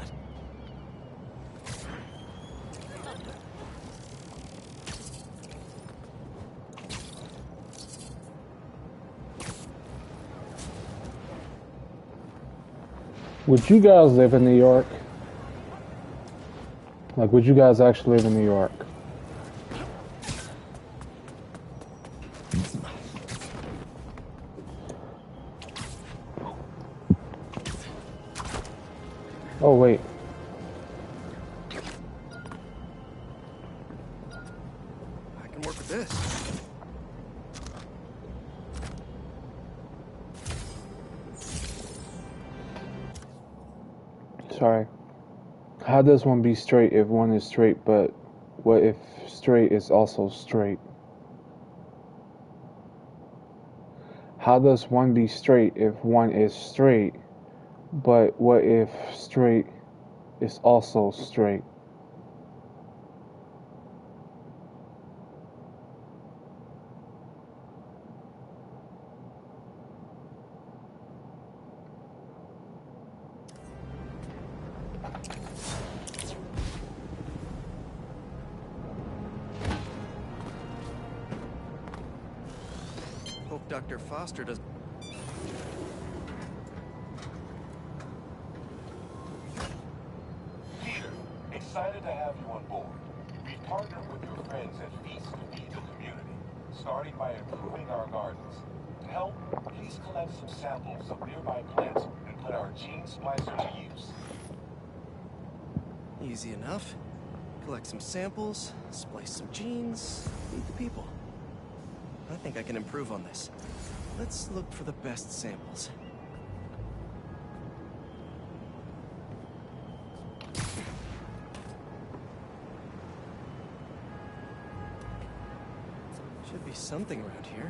Would you guys live in New York? Like, would you guys actually live in New York? Oh, wait. I can work with this. Sorry. How does one be straight if one is straight, but what if straight is also straight? How does one be straight if one is straight, but what if straight is also straight. Hope Dr. Foster does. Peter, excited to have you on board. We've partnered with your friends at Feast to Feed the Community, starting by improving our gardens. To help, please collect some samples of nearby plants and put our gene splicer to use. Easy enough. Collect some samples, splice some genes, feed the people. I think I can improve on this. Let's look for the best samples. Should be something around here.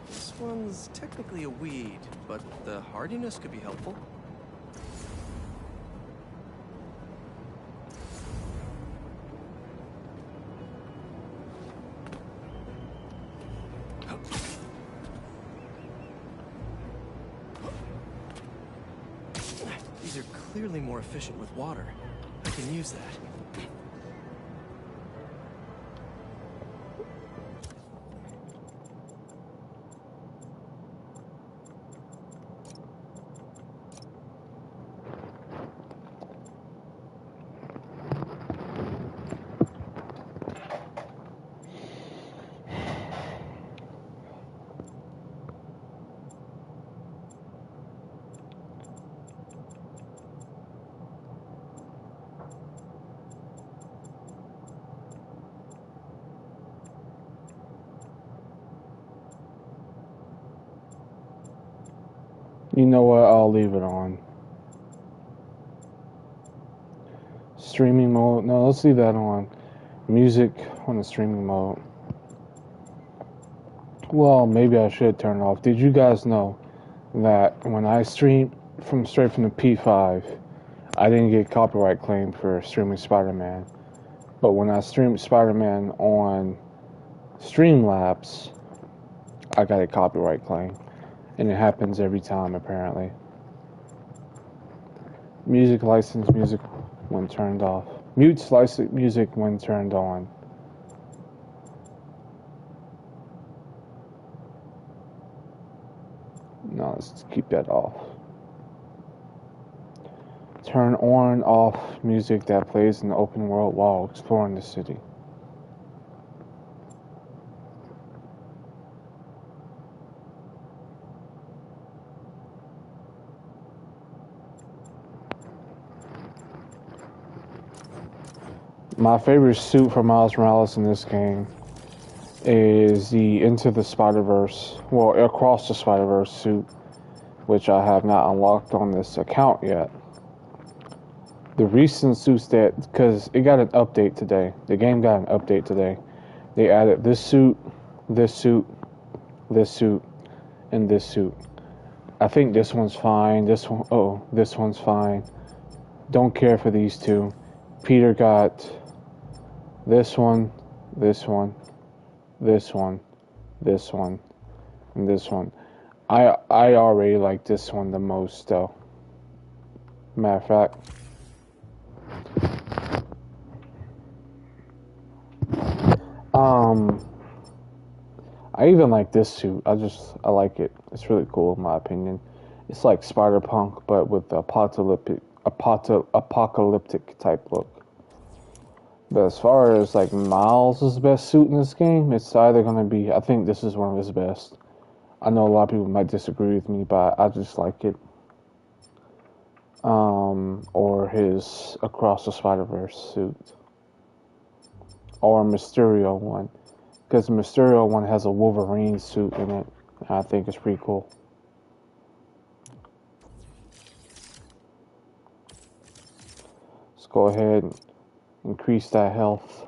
This one's technically a weed, but the hardiness could be helpful. These are clearly more efficient with water. I can use that. You know what? I'll leave it on. Streaming mode? No, let's leave that on. Music on the streaming mode. Well, maybe I should turn it off. Did you guys know that when I stream straight from the P5, I didn't get copyright claim for streaming Spider-Man. But when I streamed Spider-Man on Streamlabs, I got a copyright claim. And it happens every time, apparently. Music license music when turned off. Mute license music when turned on. No, let's keep that off. Turn on off music that plays in the open world while exploring the city. My favorite suit for Miles Morales in this game is the Into the Spider-Verse, well, Across the Spider-Verse suit, which I have not unlocked on this account yet. The recent suits that, because it got an update today, the game got an update today. They added this suit, this suit, this suit, and this suit. I think this one's fine, this one's fine. Don't care for these two. Peter got this one, this one, this one, this one, and this one. I already like this one the most, though. Matter of fact, I even like this suit. I like it. It's really cool in my opinion. It's like Spider-Punk, but with the apocalyptic type look. But as far as like Miles' best suit in this game, it's either gonna be, I think this is one of his best. I know a lot of people might disagree with me, but I just like it. Or his Across the Spider-Verse suit. Or a Mysterio one. Because the Mysterio one has a Wolverine suit in it. I think it's pretty cool. Let's go ahead and increase that health.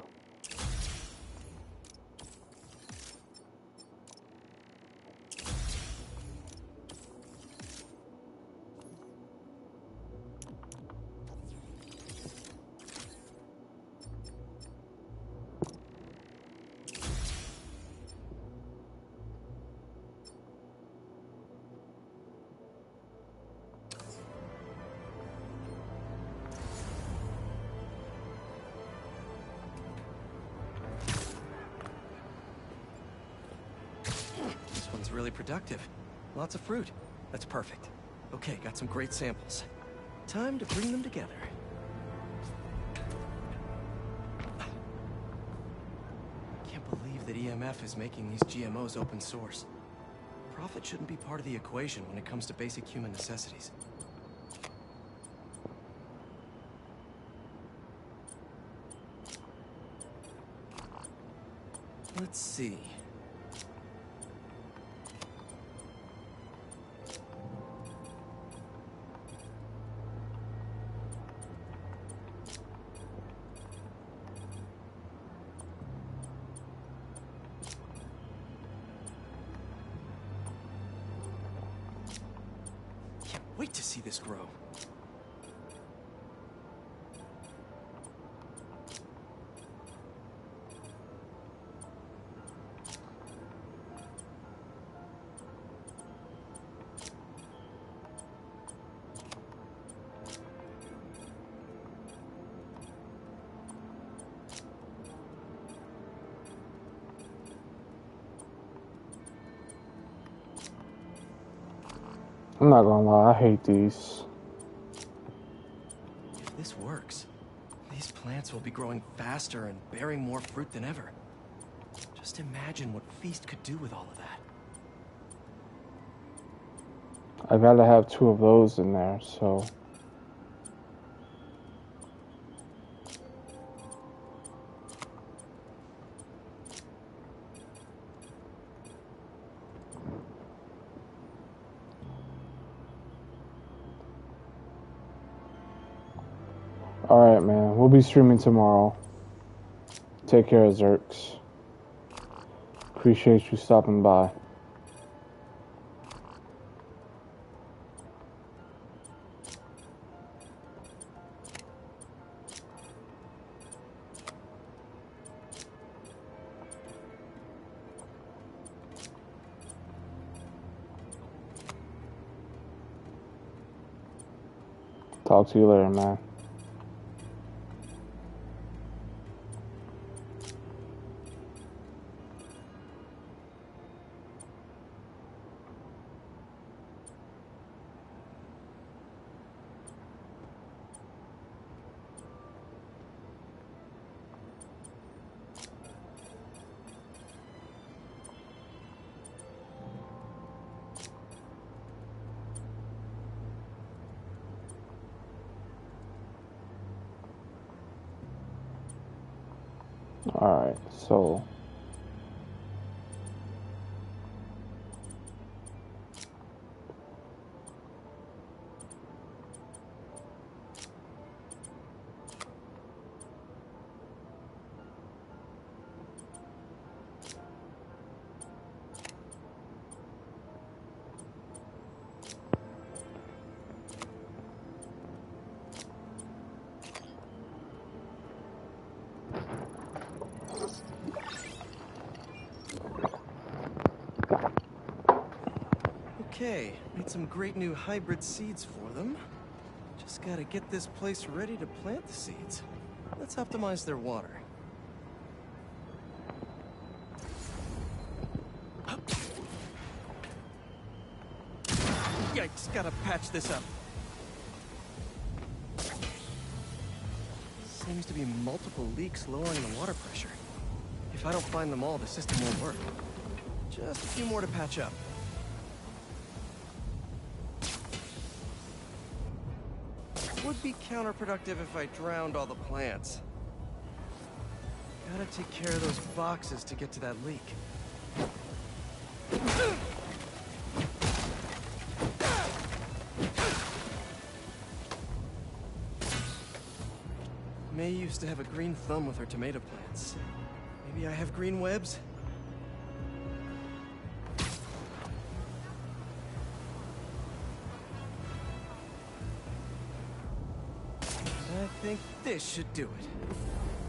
really productive. Lots of fruit. That's perfect. Okay, got some great samples. Time to bring them together. Can't believe that EMF is making these GMOs open source. Profit shouldn't be part of the equation when it comes to basic human necessities. Let's see. Can't wait to see this grow. I'm not gonna lie, I hate these. If this works, these plants will be growing faster and bearing more fruit than ever. Just imagine what Feast could do with all of that. I gotta have 2 of those in there, so... Alright, man. We'll be streaming tomorrow. Take care, Zerks. Appreciate you stopping by. Talk to you later, man. Alright, so... Okay, made some great new hybrid seeds for them. Just gotta get this place ready to plant the seeds. Let's optimize their water. Yikes, gotta patch this up. Seems to be multiple leaks lowering the water pressure. If I don't find them all, the system won't work. Just a few more to patch up. Would be counterproductive if I drowned all the plants. Gotta take care of those boxes to get to that leak. May used to have a green thumb with her tomato plants. Maybe I have green webs? I think this should do it.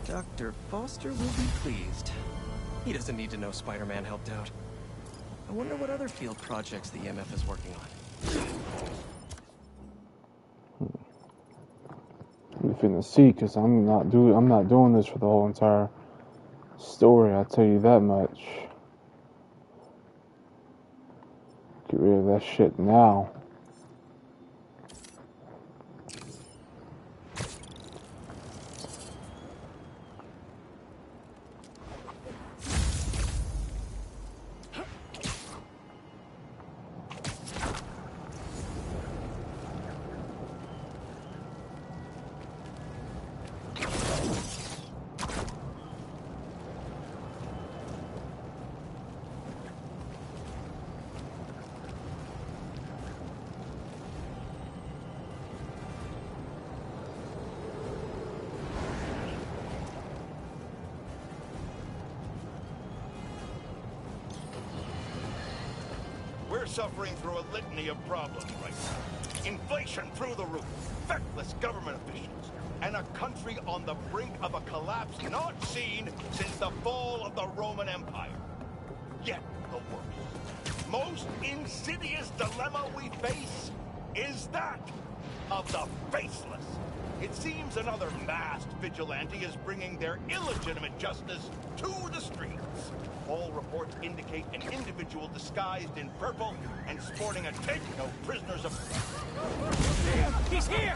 Dr. Foster will be pleased. He doesn't need to know Spider-Man helped out. I wonder what other field projects the EMF is working on. We finna see, cause I'm not doing this for the whole entire story. I'll tell you that much. Get rid of that shit now. We're suffering through a litany of problems right now. Inflation through the roof, feckless government officials, and a country on the brink of a collapse not seen since the fall of the Roman Empire. Yet the worst, most insidious dilemma we face is that of the faceless. It seems another masked vigilante is bringing their illegitimate justice to the streets. All reports indicate an individual disguised in purple and sporting a take no prisoners of... Damn, he's here!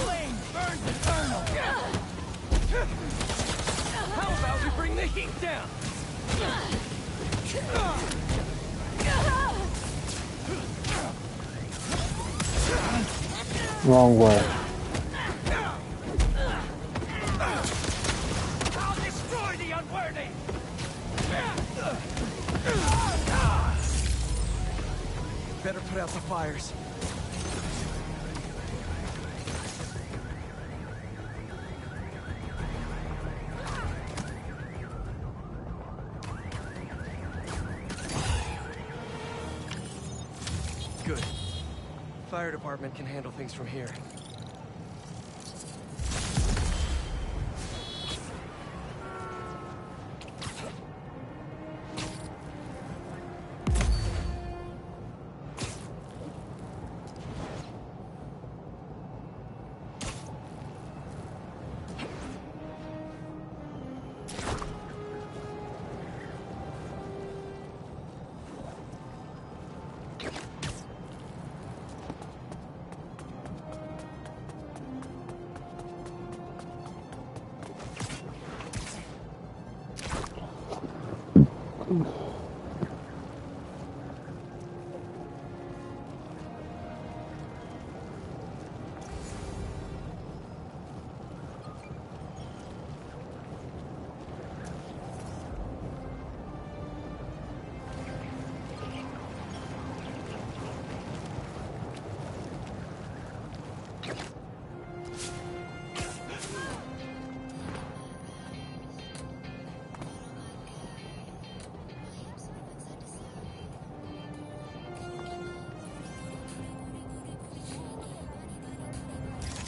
Flame burns eternal! How about we bring the heat down? Wrong way. I'll destroy the unworthy! Better put out the fires. Good. Fire department can handle things from here.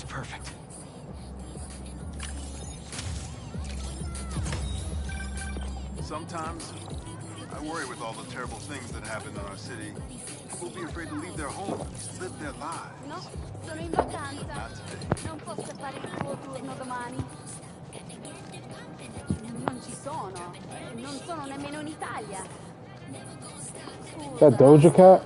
Perfect. Sometimes, I worry with all the terrible things that happen in our city. People will be afraid to leave their homes, live their lives. No, sono in vacanza. Not today. Non posso fare il tuo turno domani. Non ci sono. Non sono nemmeno in Italia. That Doja Cat?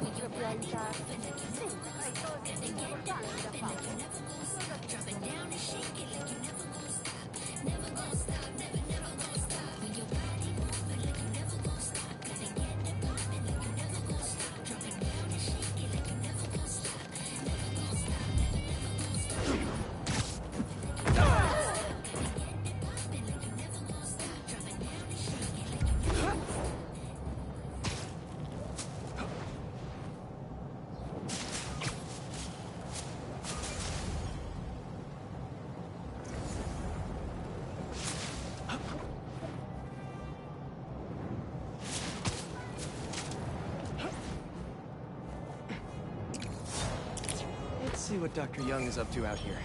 Let's see what Dr. Young is up to out here.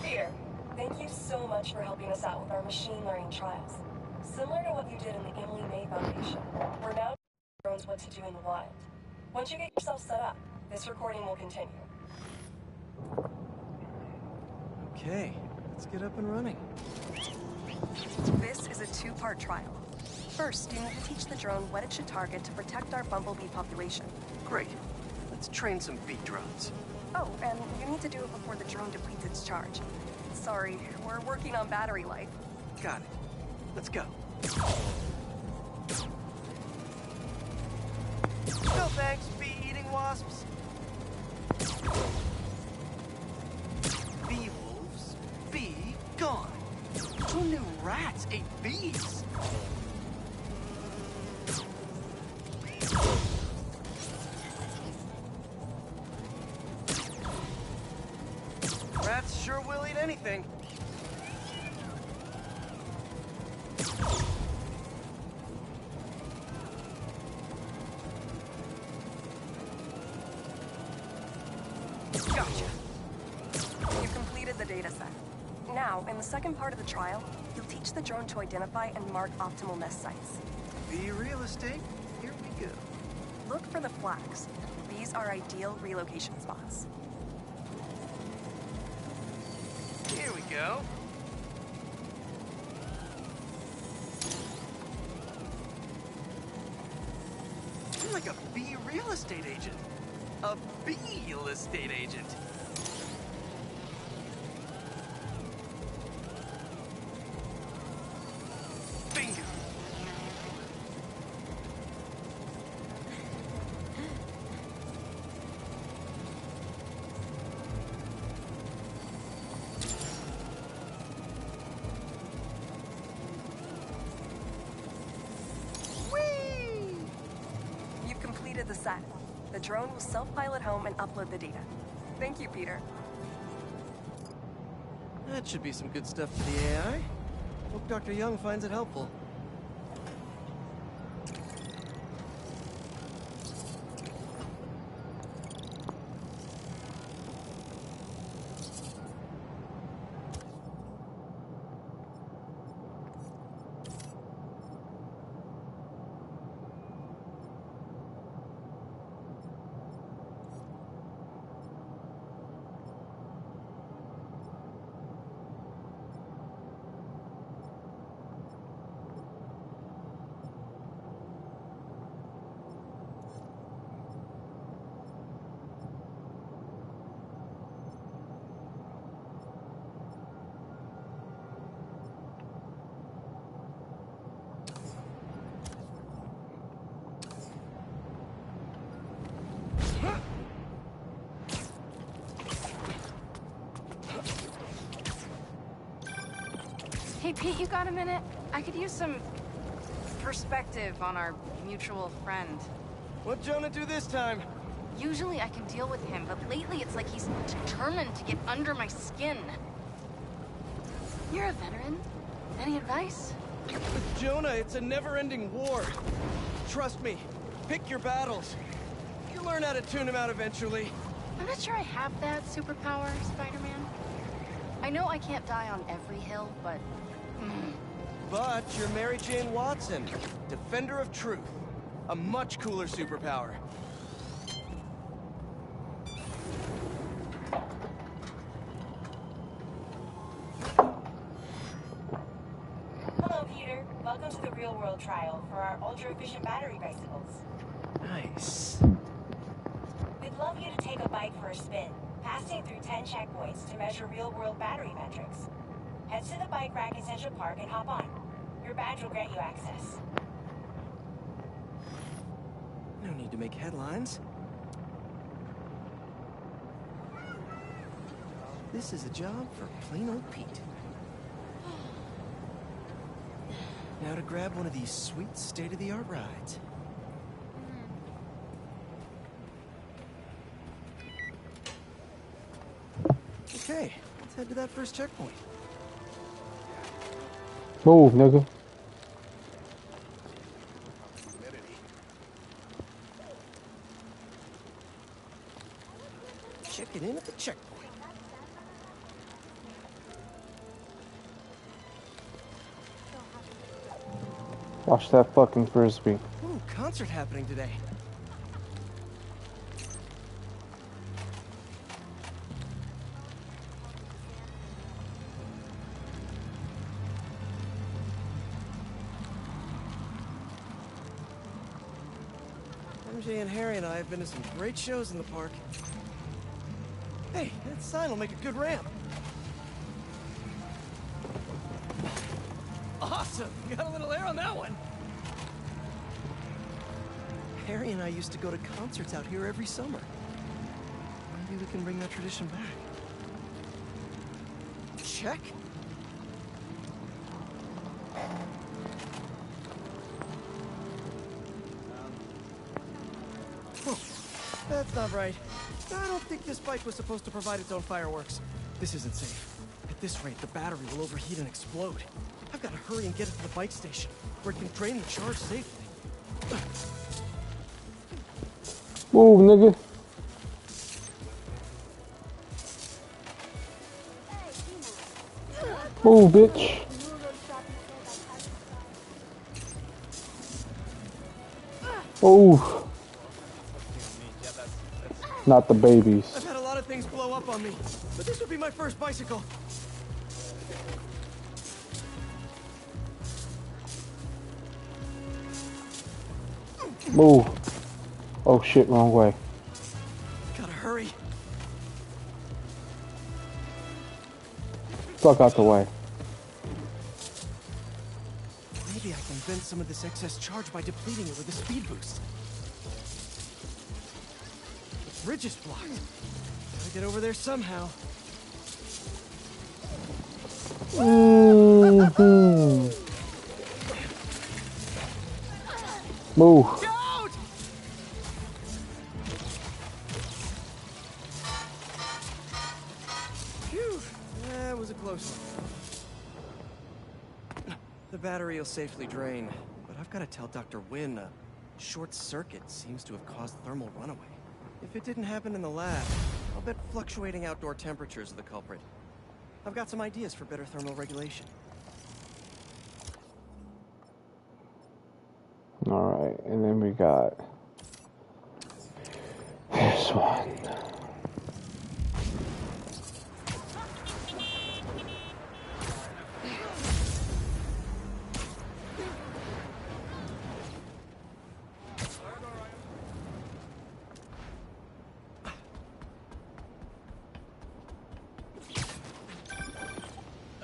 Peter, thank you so much for helping us out with our machine learning trials. Similar to what you did in the Emily May Foundation, we're now teaching drones what to do in the wild. Once you get yourself set up, this recording will continue. Okay, let's get up and running. This is a two-part trial. First, you need to teach the drone what it should target to protect our bumblebee population. Great. Let's train some bee drones. Oh, and you need to do it before the drone depletes its charge. Sorry, we're working on battery life. Got it. Let's go. No thanks, bee-eating wasps. Bee wolves, bee gone. Who knew rats ate bees? Rats sure will eat anything. Gotcha. You completed the data set. Now, in the second part of the trial, you'll teach the drone to identify and mark optimal nest sites. Bee real estate, here we go. Look for the flags. These are ideal relocation spots. Here we go. I'm like a bee real estate agent. A bee real estate agent. Bingo. You've completed the set. The drone will self-pilot home and upload the data. Thank you, Peter. That should be some good stuff for the AI. Hope Dr. Young finds it helpful. Hey, Pete, you got a minute? I could use some perspective on our mutual friend. What'd Jonah do this time? Usually I can deal with him, but lately it's like he's determined to get under my skin. You're a veteran. Any advice? With Jonah, it's a never-ending war. Trust me. Pick your battles. You'll learn how to tune him out eventually. I'm not sure I have that superpower, Spider-Man. I know I can't die on every hill, but... But you're Mary Jane Watson, Defender of Truth. A much cooler superpower. Hello, Peter. Welcome to the real-world trial for our ultra-efficient battery bicycles. Nice. We'd love you to take a bike for a spin, passing through 10 checkpoints to measure real-world battery metrics. Head to the bike rack in Central Park and hop on. Your badge will grant you access. No need to make headlines. This is a job for plain old Pete. Now to grab one of these sweet state-of-the-art rides. Okay, let's head to that first checkpoint. Move, nigga. Check it in at the checkpoint. Watch that fucking frisbee. Ooh, concert happening today. MJ and Harry and I have been to some great shows in the park. Hey, that sign will make a good ramp. Awesome! Got a little air on that one. Harry and I used to go to concerts out here every summer. Maybe we can bring that tradition back. Check. Oh, that's not right. I don't think this bike was supposed to provide its own fireworks. This isn't safe. At this rate, the battery will overheat and explode. I've got to hurry and get it to the bike station, where it can drain the charge safely. Move, nigga. Move, bitch. Oh. Not the babies. I've had a lot of things blow up on me, but this would be my first bicycle. Move. Oh shit, wrong way. Gotta hurry. Fuck out the way. Maybe I can vent some of this excess charge by depleting it with a speed boost. The bridge is blocked. Gotta get over there somehow. Move. Phew, that was a close one. The battery will safely drain, but I've got to tell Dr. Wynn a short circuit seems to have caused thermal runaway. If it didn't happen in the lab, I'll bet fluctuating outdoor temperatures are the culprit. I've got some ideas for better thermal regulation. Alright, and then we got this one.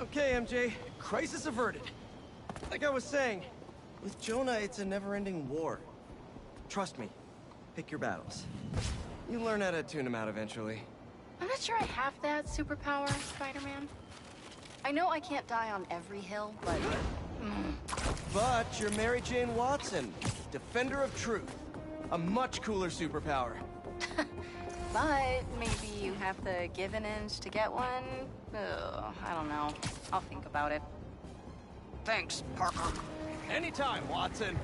Okay, MJ, crisis averted. Like I was saying, with Jonah, it's a never-ending war. Trust me, pick your battles. You learn how to tune them out eventually. I'm not sure I have that superpower, Spider-Man. I know I can't die on every hill, but... But you're Mary Jane Watson, defender of truth. A much cooler superpower. But maybe you have to give an inch to get one? Ugh, I don't know. I'll think about it. Thanks, Parker. Anytime, Watson.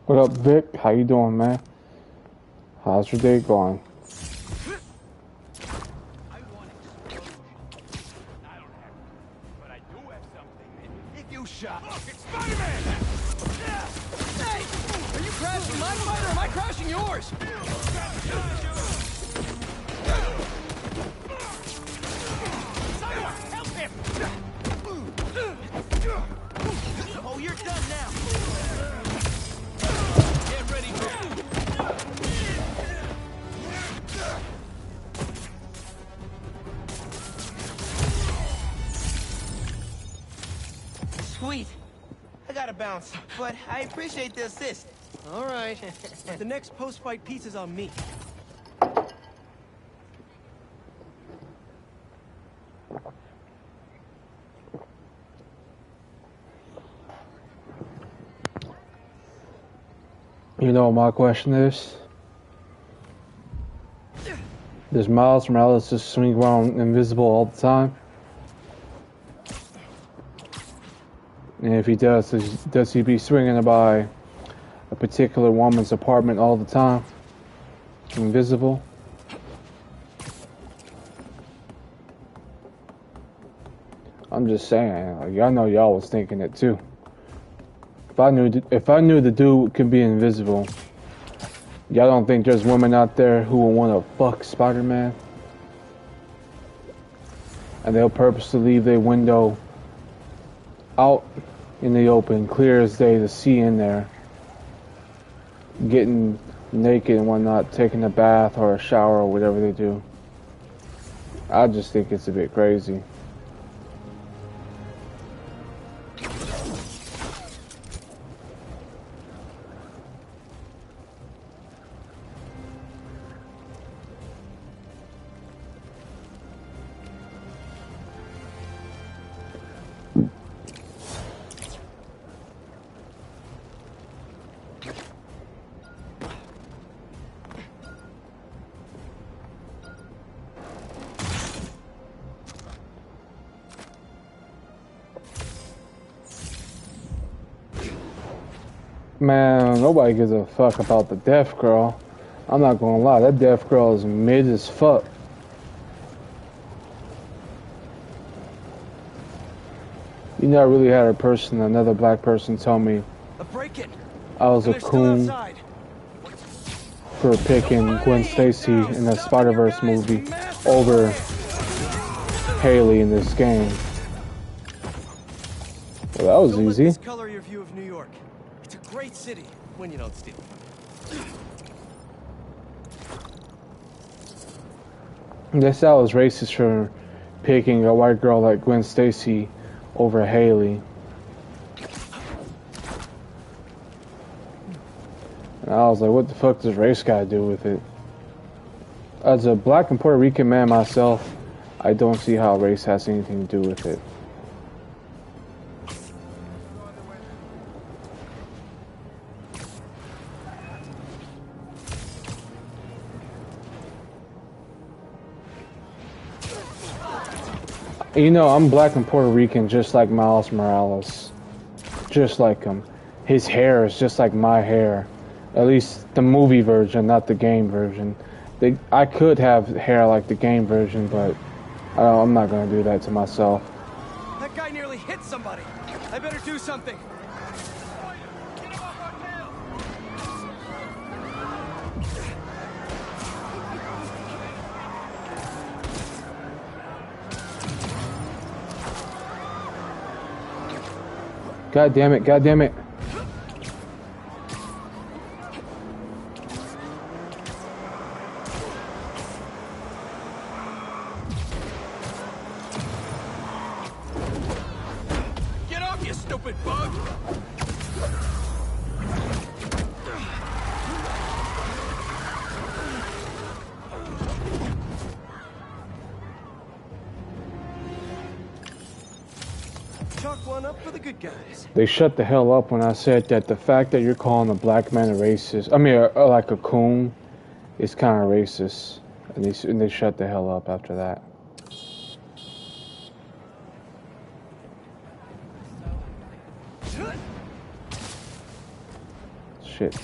What up, Vic? How you doing, man? How's your day going? If you shot, look, it's Spider-Man! Hey! Are you crashing my fight or am I crashing yours? Someone help him! Oh, you're done now. Get ready for... Sweet. I gotta bounce, but I appreciate the assist. All right. But the next post-fight piece is on me. You know what my question is? Does Miles Morales just swing around invisible all the time? And if he does he be swinging by a particular woman's apartment all the time? Invisible? I'm just saying, like, y'all know y'all was thinking it too. If I knew the dude could be invisible, y'all don't think there's women out there who will want to fuck Spider-Man? and they'll purposely leave their window out in the open, clear as day, to see in there, getting naked and whatnot, taking a bath or a shower or whatever they do. I just think it's a bit crazy. Man, nobody gives a fuck about the deaf girl. I'm not gonna lie, that deaf girl is mid as fuck. You know, I really had a person, another black person, tell me I was a coon for picking Gwen Stacy in the Spider-Verse movie over Haley in this game. Well, that was easy. Color your view of New York. It's a great city when you don't steal. This I was racist for picking a white girl like Gwen Stacy over Haley. And I was like, what the fuck does race got to do with it? As a black and Puerto Rican man myself, I don't see how race has anything to do with it. You know, I'm black and Puerto Rican just like Miles Morales. Just like him. His hair is just like my hair. At least the movie version, not the game version. I could have hair like the game version, but I'm not going to do that to myself. That guy nearly hit somebody. I better do something. God damn it, God damn it. Get off, you stupid bug! Chalk one up for the good guys. They shut the hell up when I said that the fact that you're calling a black man a racist, I mean, like a coon, is kind of racist. And they shut the hell up after that. Shit.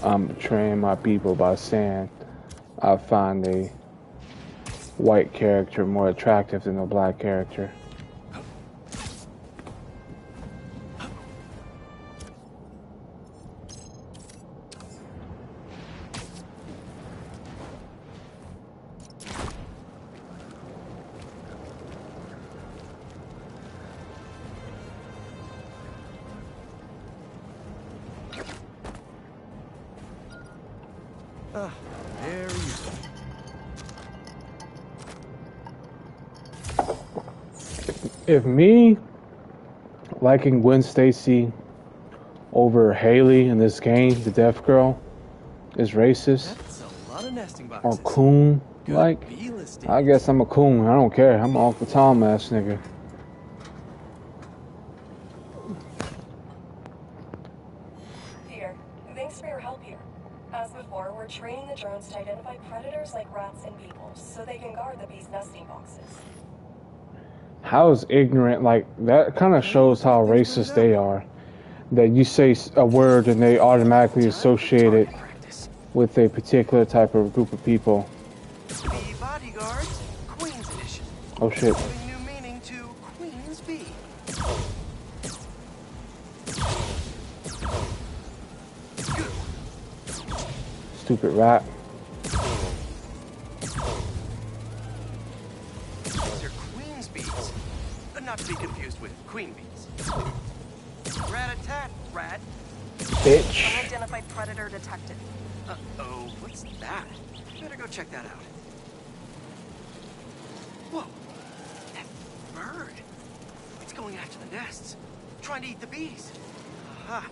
I'm betraying my people by saying I find a white character more attractive than a black character. There you go. If me liking Gwen Stacy over Haley in this game, the deaf girl, is racist or coon, like, I guess I'm a coon. I don't care. I'm an Uncle Tom ass nigga. Peter, thanks for your help here. As before, we're training the drones to identify predators like rats and people, so they can guard the bees' nesting boxes. How is ignorant, like, that kind of shows how racist they are. That you say a word and they automatically associate it with a particular type of group of people. Bee bodyguards, Queen's Edition. Oh shit. Giving new meaning to Queen's Bee. Stupid rat. These are queen's bees. Not to be confused with queen bees. Rat-a-tat, rat. Bitch. Unidentified predator detected. Uh-oh, what's that? Better go check that out. Whoa, that bird. It's going after the nests, trying to eat the bees. Aha,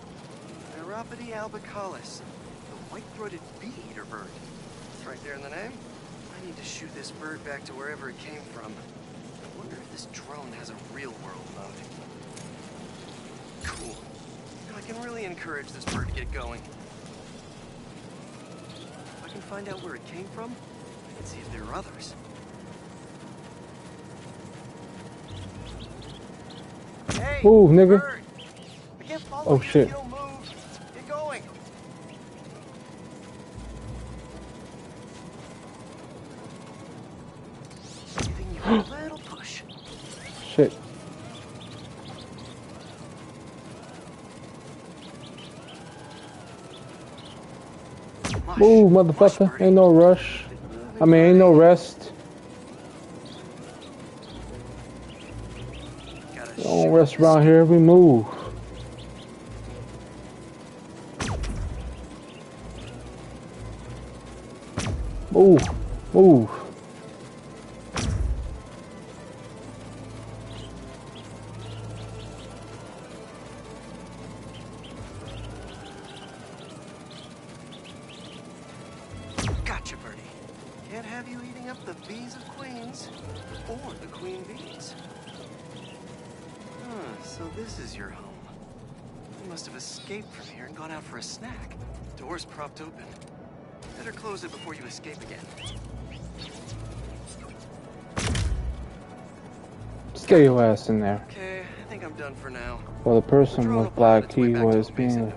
Neuropody albicollis, the white-throated bee-eater bird. It's right there in the name. I need to shoot this bird back to wherever it came from. I wonder if this drone has a real-world mode. Cool. Now I can really encourage this bird to get going. If I can find out where it came from, I can see if there are others. Hey, Ooh, nigga. bird. I can't follow Oh you shit. if you don't move. Get going. Giving you a little push. Shit. Ooh, motherfucker. Ain't no rush. I mean, ain't no rest. We don't rest around here. We move. Move. Move. Gotcha, birdie. Can't have you eating up the bees of queens or the queen bees. So this is your home. You must have escaped from here and gone out for a snack. Door's propped open. Better close it before you escape again. Stay your ass in there. Okay, I think I'm done for now. Well, the person with black key was being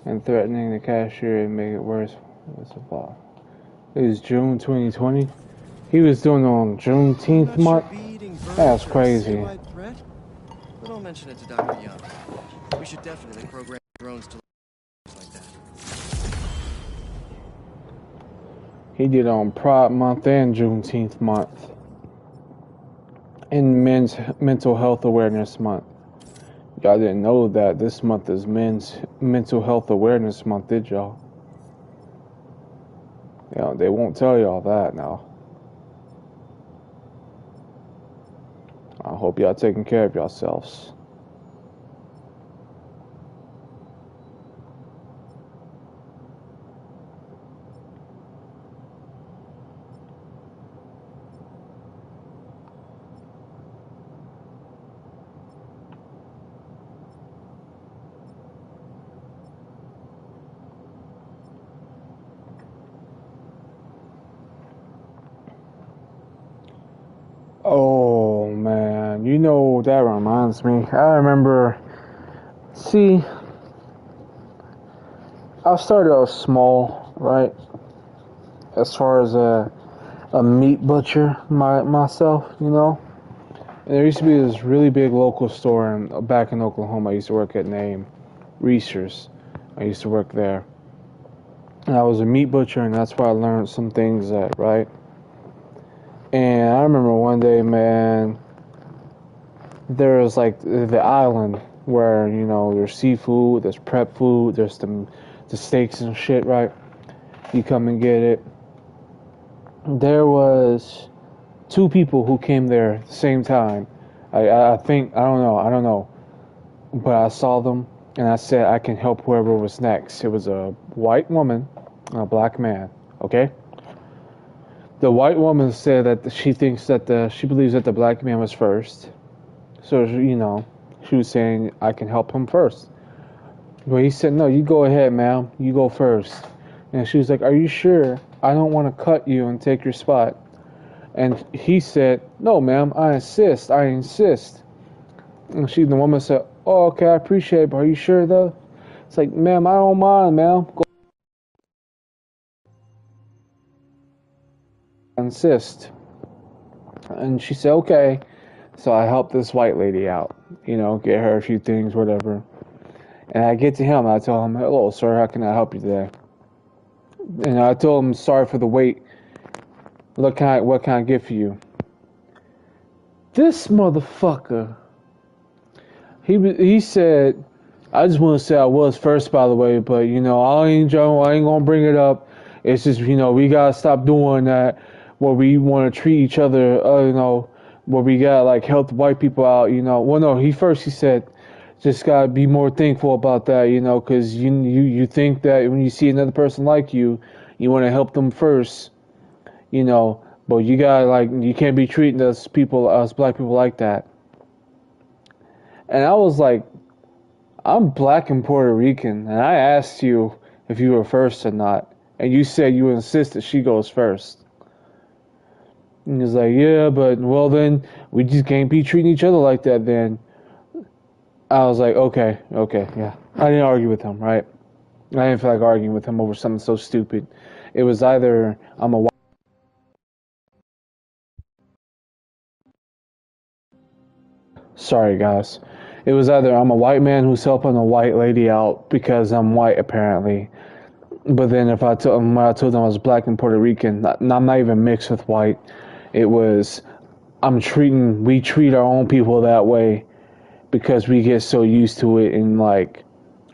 and threatening the cashier and make it worse. What's the ball? It was June 2020. He was doing it on Juneteenth month. That's crazy. But I'll mention it to Dr. Young. We should definitely program drones to like that. He did it on Pride Month and Juneteenth month. And Men's Mental Health Awareness Month. Y'all didn't know that this month is Men's Mental Health Awareness Month, did y'all? You know, they won't tell y'all that now. I hope y'all taking care of yourselves. Oh man, you know that reminds me. I remember, see, I started off small, right? As far as a meat butcher myself, you know. And there used to be this really big local store back in Oklahoma. I used to work at named Reese's. I used to work there. And I was a meat butcher, and that's where I learned some things at, right? And I remember one day, man, there was like the island where, you know, there's seafood, there's prep food, there's the steaks and shit, right? You come and get it. There was 2 people who came there at the same time. I think, I don't know. But I saw them, and I said I can help whoever was next. It was a white woman and a black man, okay? The white woman said that she thinks that she believes that the black man was first. So, you know, she was saying I can help him first. But he said, no, you go ahead, ma'am. You go first. And she was like, are you sure? I don't want to cut you and take your spot. And he said, no, ma'am, I insist. And the woman said, oh, okay, I appreciate it, but are you sure, though? It's like, ma'am, I don't mind, ma'am. Go insist. And she said, okay. So I helped this white lady out, you know, get her a few things, whatever. And I get to him, I tell him, hello, sir, how can I help you today? And I told him, sorry for the wait. What can I get for you? This motherfucker. He said, I just want to say I was first, by the way, but you know, I ain't gonna bring it up. It's just, you know, we gotta stop doing that where we want to treat each other, you know, where we gotta like help the white people out, you know. Well, no, he said, just gotta be more thankful about that, you know, because you think that when you see another person like you want to help them first, you know, but you gotta like, you can't be treating us black people like that. And I was like, I'm black and Puerto Rican, and I asked you if you were first or not, and you said you insist that she goes first. And he's like, yeah, but well then, we just can't be treating each other like that then. I was like, okay, yeah. I didn't argue with him, right? I didn't feel like arguing with him over something so stupid. It was either I'm a Sorry, guys. It was either I'm a white man who's helping a white lady out because I'm white, apparently. But then when I told them I was black and Puerto Rican, I'm not even mixed with white. It was, we treat our own people that way because we get so used to it, and like,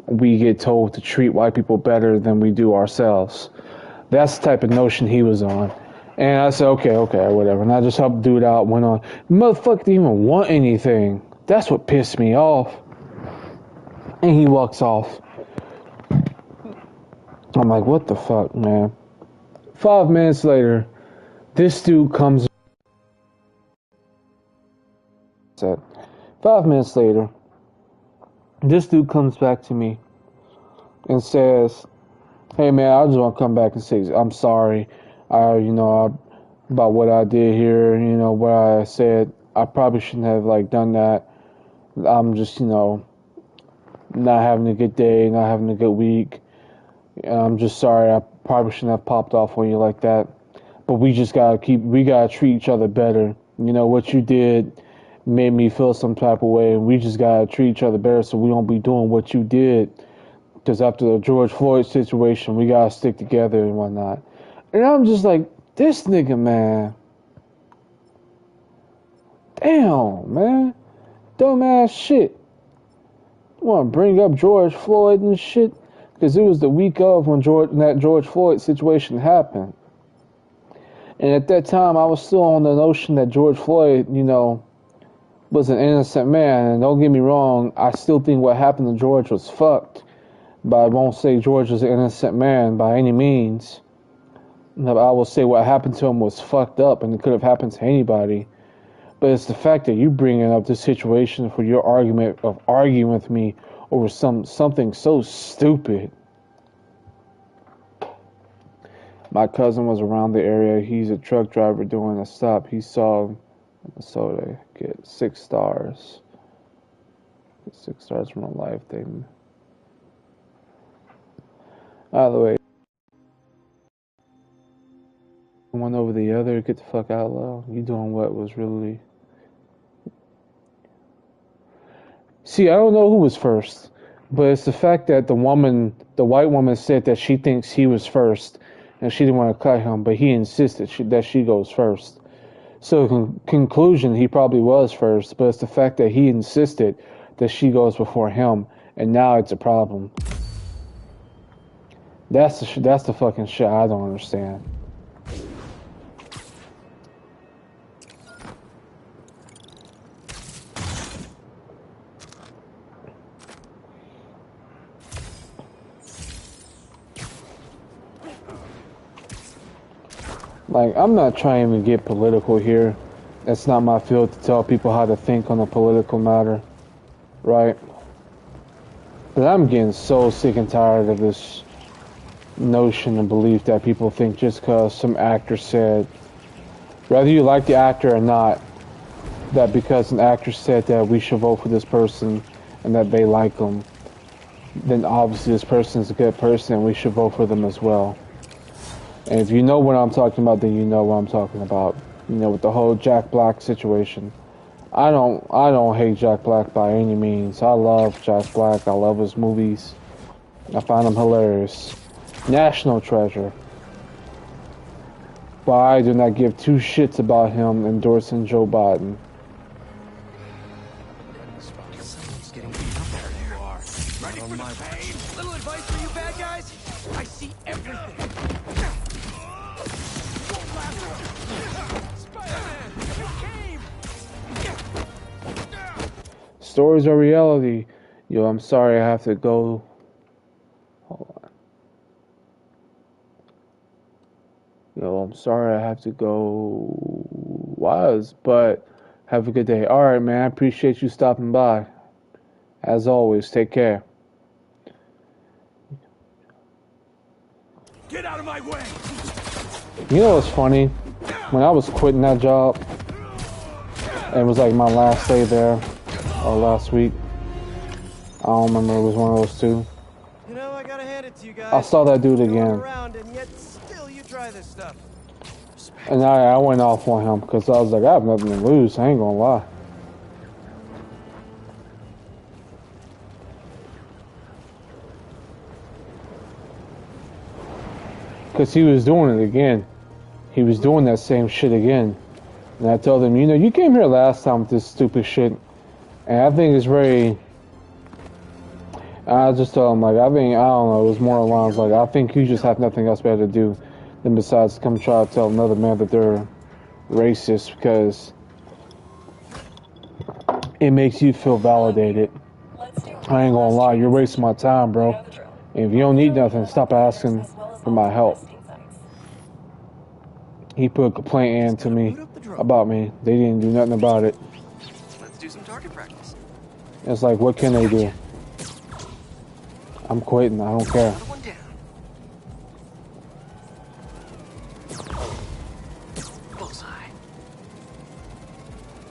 we get told to treat white people better than we do ourselves. That's the type of notion he was on. And I said, okay, whatever. And I just helped the dude out, went on. Motherfucker didn't even want anything. That's what pissed me off. And he walks off. I'm like, what the fuck, man? 5 minutes later, this dude comes. 5 minutes later, this dude comes back to me and says, hey man, I just want to come back and say I'm sorry. About what I did here, you know, what I said. I probably shouldn't have like done that. I'm just, you know, not having a good day, not having a good week. I'm just sorry. I probably shouldn't have popped off on you like that. But we gotta treat each other better. You know, what you did made me feel some type of way, and we just gotta treat each other better so we don't be doing what you did. Because after the George Floyd situation, we gotta stick together and whatnot. And I'm just like, this nigga, man. Damn, man. Dumbass shit. You want to bring up George Floyd and shit? Because it was the week of when that George Floyd situation happened. And at that time, I was still on the notion that George Floyd, you know, was an innocent man. And don't get me wrong, I still think what happened to George was fucked. But I won't say George was an innocent man by any means. I will say what happened to him was fucked up, and it could have happened to anybody. But it's the fact that you bringing up this situation for your argument of arguing with me over something so stupid. My cousin was around the area. He's a truck driver doing a stop. He saw Minnesota get 6 stars. 6 stars from a life thing. By the way, one over the other, get the fuck out loud. You doing what was really... See, I don't know who was first, but it's the fact that the white woman said that she thinks he was first, and she didn't want to cut him, but he insisted that she goes first. So, conclusion, he probably was first, but it's the fact that he insisted that she goes before him, and now it's a problem. That's the fucking shit I don't understand. Like, I'm not trying to get political here. It's not my field to tell people how to think on a political matter, right? But I'm getting so sick and tired of this notion and belief that people think just because some actor said, whether you like the actor or not, that because an actor said that we should vote for this person and that they like them, then obviously this person is a good person and we should vote for them as well. And if you know what I'm talking about, then you know what I'm talking about. You know, with the whole Jack Black situation. I don't hate Jack Black by any means. I love Jack Black. I love his movies. I find him hilarious. National treasure. But I do not give two shits about him endorsing Joe Biden. Someone's getting beat up out there. You are. Ready for the pain? Little advice for you bad guys? I see everything. Spider-Man, it came! Stories are reality. Yo, I'm sorry I have to go. Hold on. Yo, I'm sorry I have to go. But have a good day. Alright, man. I appreciate you stopping by. As always, take care. Get out of my way! You know what's funny? When I was quitting that job, it was like my last day there, or last week. I don't remember, it was one of those two. You know, I gotta hand it to you guys. I saw that dude again. Around and yet still you try this stuff. And I went off on him because I was like, I have nothing to lose, I ain't gonna lie. Because he was doing it again. He was doing that same shit again. And I told him, you know, you came here last time with this stupid shit. And I think it's very... I just told him, like, I don't know, it was more along lines like, I think you just have nothing else better to do than besides come try to tell another man that they're racist because it makes you feel validated. I ain't gonna lie, you're wasting my time, bro. And if you don't need nothing, stop asking for my help. He put a complaint in to me about me. They didn't do nothing about it. Let's do some target practice. It's like, what can they do? I'm quitting. I don't care.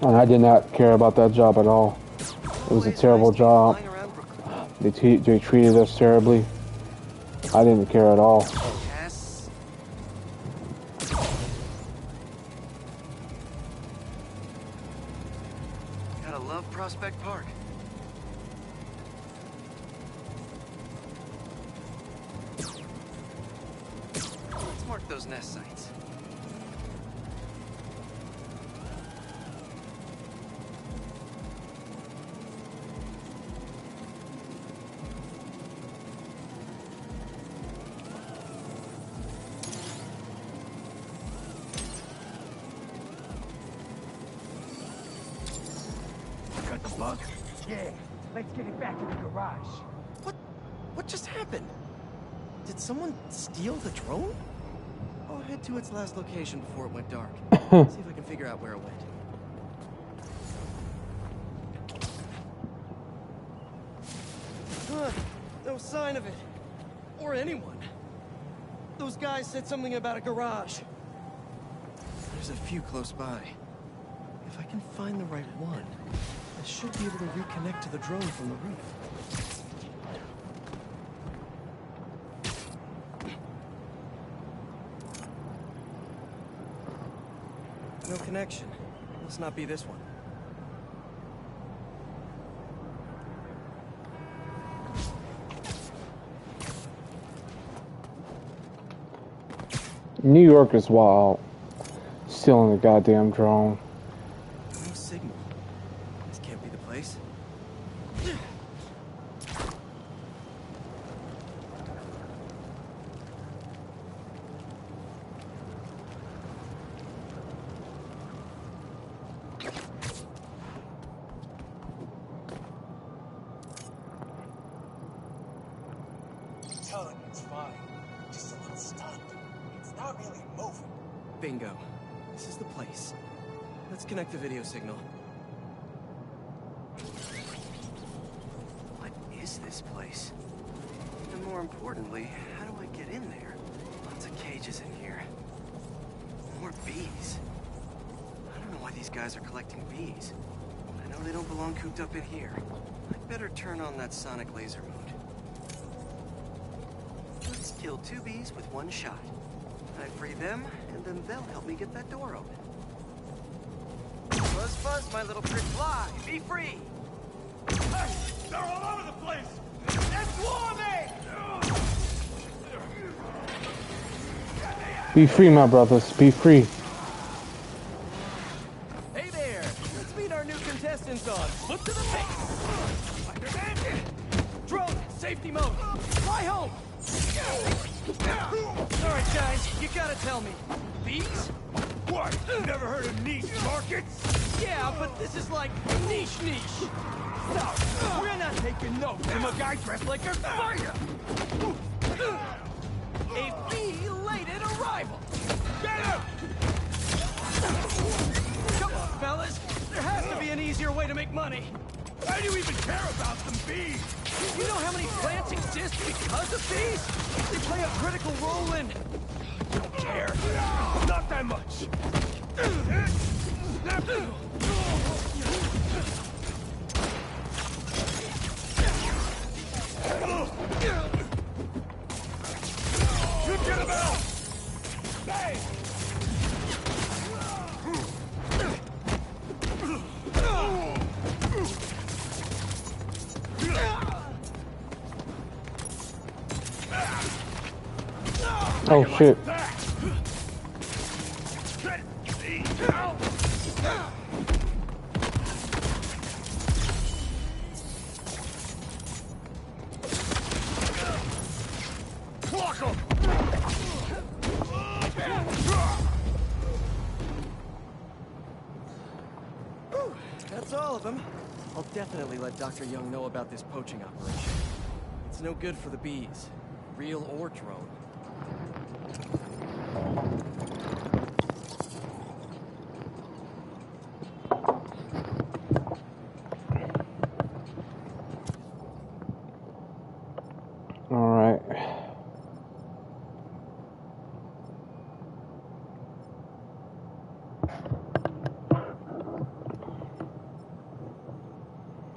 And I did not care about that job at all. It was a terrible job. They treated us terribly. I didn't care at all. Gotta love Prospect Park. Let's mark those nest sites. Got the bug? Yeah. Let's get it back in the garage. What just happened? Did someone steal the drone? I'll head to its last location before it went dark. See if I can figure out where it went. No sign of it. Or anyone. Those guys said something about a garage. There's a few close by. If I can find the right one, I should be able to reconnect to the drone from the roof. No connection. Must not be this one. New York is wild. Stealing the goddamn drone. No signal. This can't be the place. Tell him it's fine. Just a little stunned. It's not really moving. Bingo. This is the place. Let's connect the video signal. What is this place? And more importantly, how do I get in there? Lots of cages in here. More bees. I don't know why these guys are collecting bees. I know they don't belong cooped up in here. I'd better turn on that sonic laser mode. Let's kill 2 bees with 1 shot. I free them, and then they'll help me get that door open. Buzz, buzz, my little pretty fly. Be free! Hey, they're all over the place! It's swarming! Be free, my brothers. Be free. Hey there! Let's meet our new contestants on Foot to the Face! Spider-Man! Drone, safety mode! Fly home! Alright guys, you gotta tell me. These? What? Never heard of niche markets? Yeah, but this is like niche. No, we're not taking notes from a guy dressed like a spider! A belated arrival! Get him! Come on, fellas. There has to be an easier way to make money. Why do you even care about them bees? You know how many plants exist because of bees? They play a critical role in... You don't care. Not that much. Get him out! Bang! Oh shit. Block him! That's all of them. I'll definitely let Dr. Young know about this poaching operation. It's no good for the bees, real or drone. All right.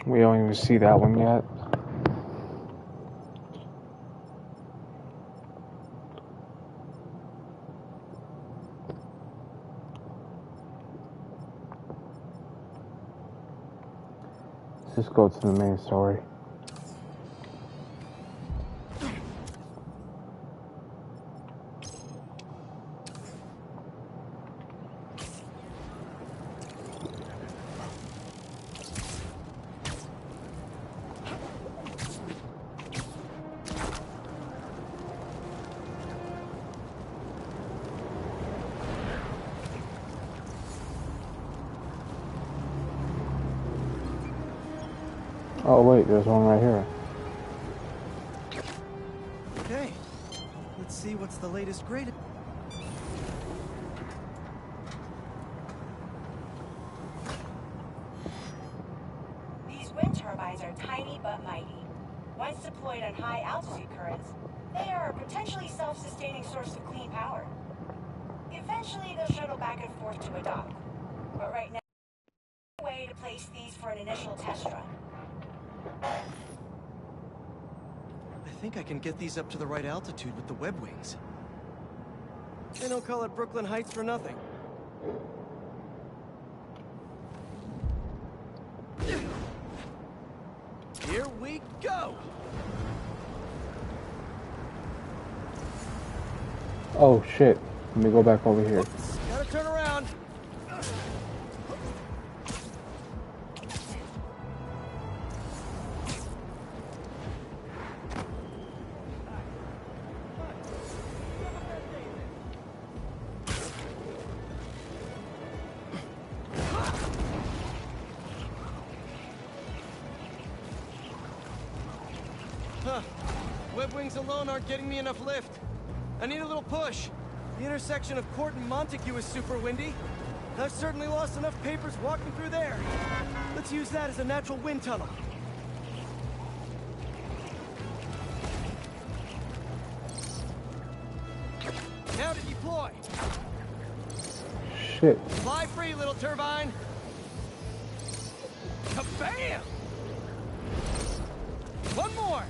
We don't even see that one yet. Let's just go to the main story. Oh wait, there's one right here. Okay, let's see what's the latest greatest. These wind turbines are tiny but mighty. Once deployed on high altitude currents, they are a potentially self-sustaining source of clean power. Eventually, they'll shuttle back and forth to a dock. But right now, there's no way to place these for an initial test run. I think I can get these up to the right altitude with the web wings. They don't call it Brooklyn Heights for nothing. Here we go! Oh shit. Let me go back over here. Oops, gotta turn around. Huh. Web wings alone aren't getting me enough lift. I need a little push. The intersection of Court and Montague is super windy. I've certainly lost enough papers walking through there. Let's use that as a natural wind tunnel. Now to deploy. Shit. Fly free, little turbine. Kabam! One more.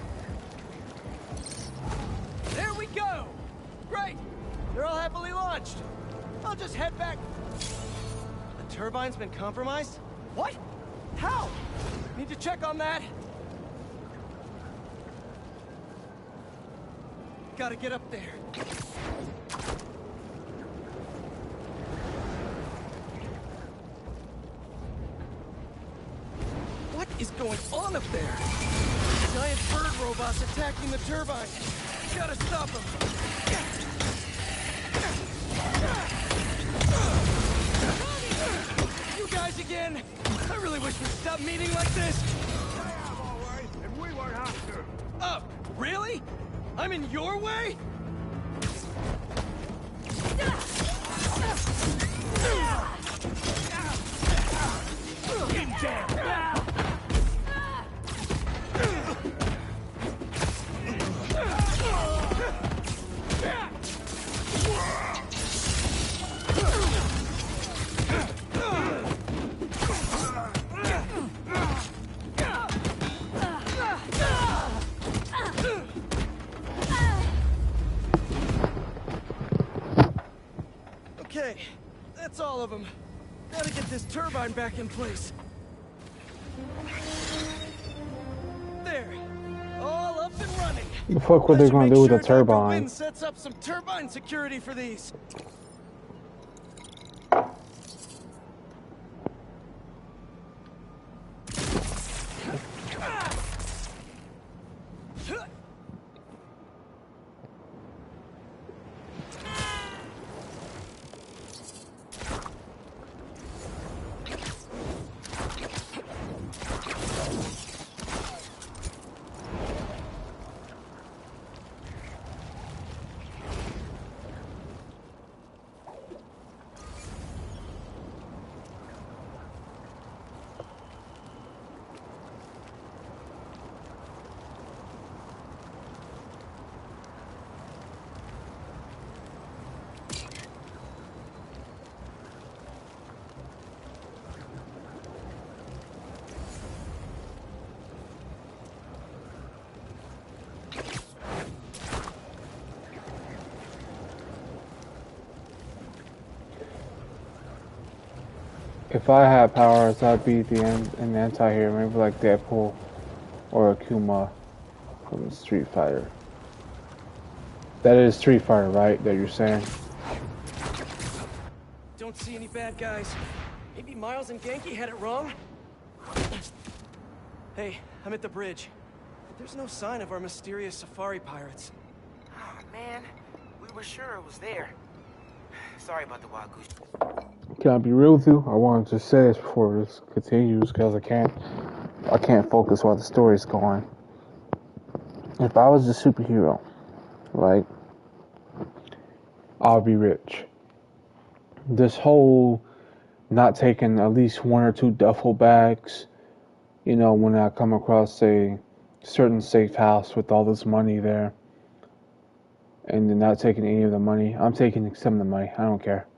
There we go. Great. They're all happily launched. I'll just head back. The turbine's been compromised? What? How? Need to check on that. Gotta get up there. is going on up there? Giant bird robots attacking the turbine. Gotta stop them. You guys again? I really wish we'd stop meeting like this. I have always, and we won't have to. Up? Really? I'm in your way? Okay, that's all of them. Gotta get this turbine back in place. There, all up and running. The fuck what they're gonna do with the turbine? Dr. Wynn sets up some turbine security for these. If I had powers, I'd be an anti-hero, maybe like Deadpool or Akuma from Street Fighter. That is Street Fighter, right? That you're saying? Don't see any bad guys. Maybe Miles and Genki had it wrong? Hey, I'm at the bridge. There's no sign of our mysterious safari pirates. Oh, man. We were sure it was there. Sorry about the wild goose. Can I be real with you? I wanted to say this before this continues because I can't focus while the story's going. If I was a superhero, right, I'll be rich. This whole not taking at least one or two duffel bags, you know, when I come across a certain safe house with all this money there, and then not taking any of the money, I'm taking some of the money. I don't care.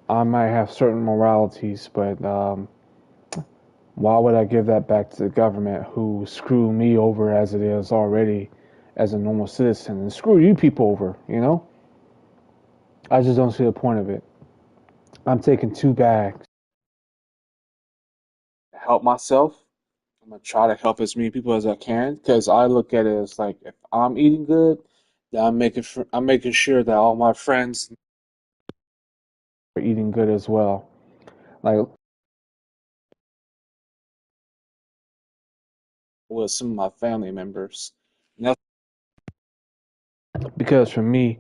I might have certain moralities, but why would I give that back to the government who screw me over as it is already as a normal citizen and screw you people over, you know? I just don't see the point of it. I'm taking 2 bags to help myself. I'm going to try to help as many people as I can because I look at it as like if I'm eating good, then I'm making sure that all my friends are eating good as well. Like with some of my family members. Because for me,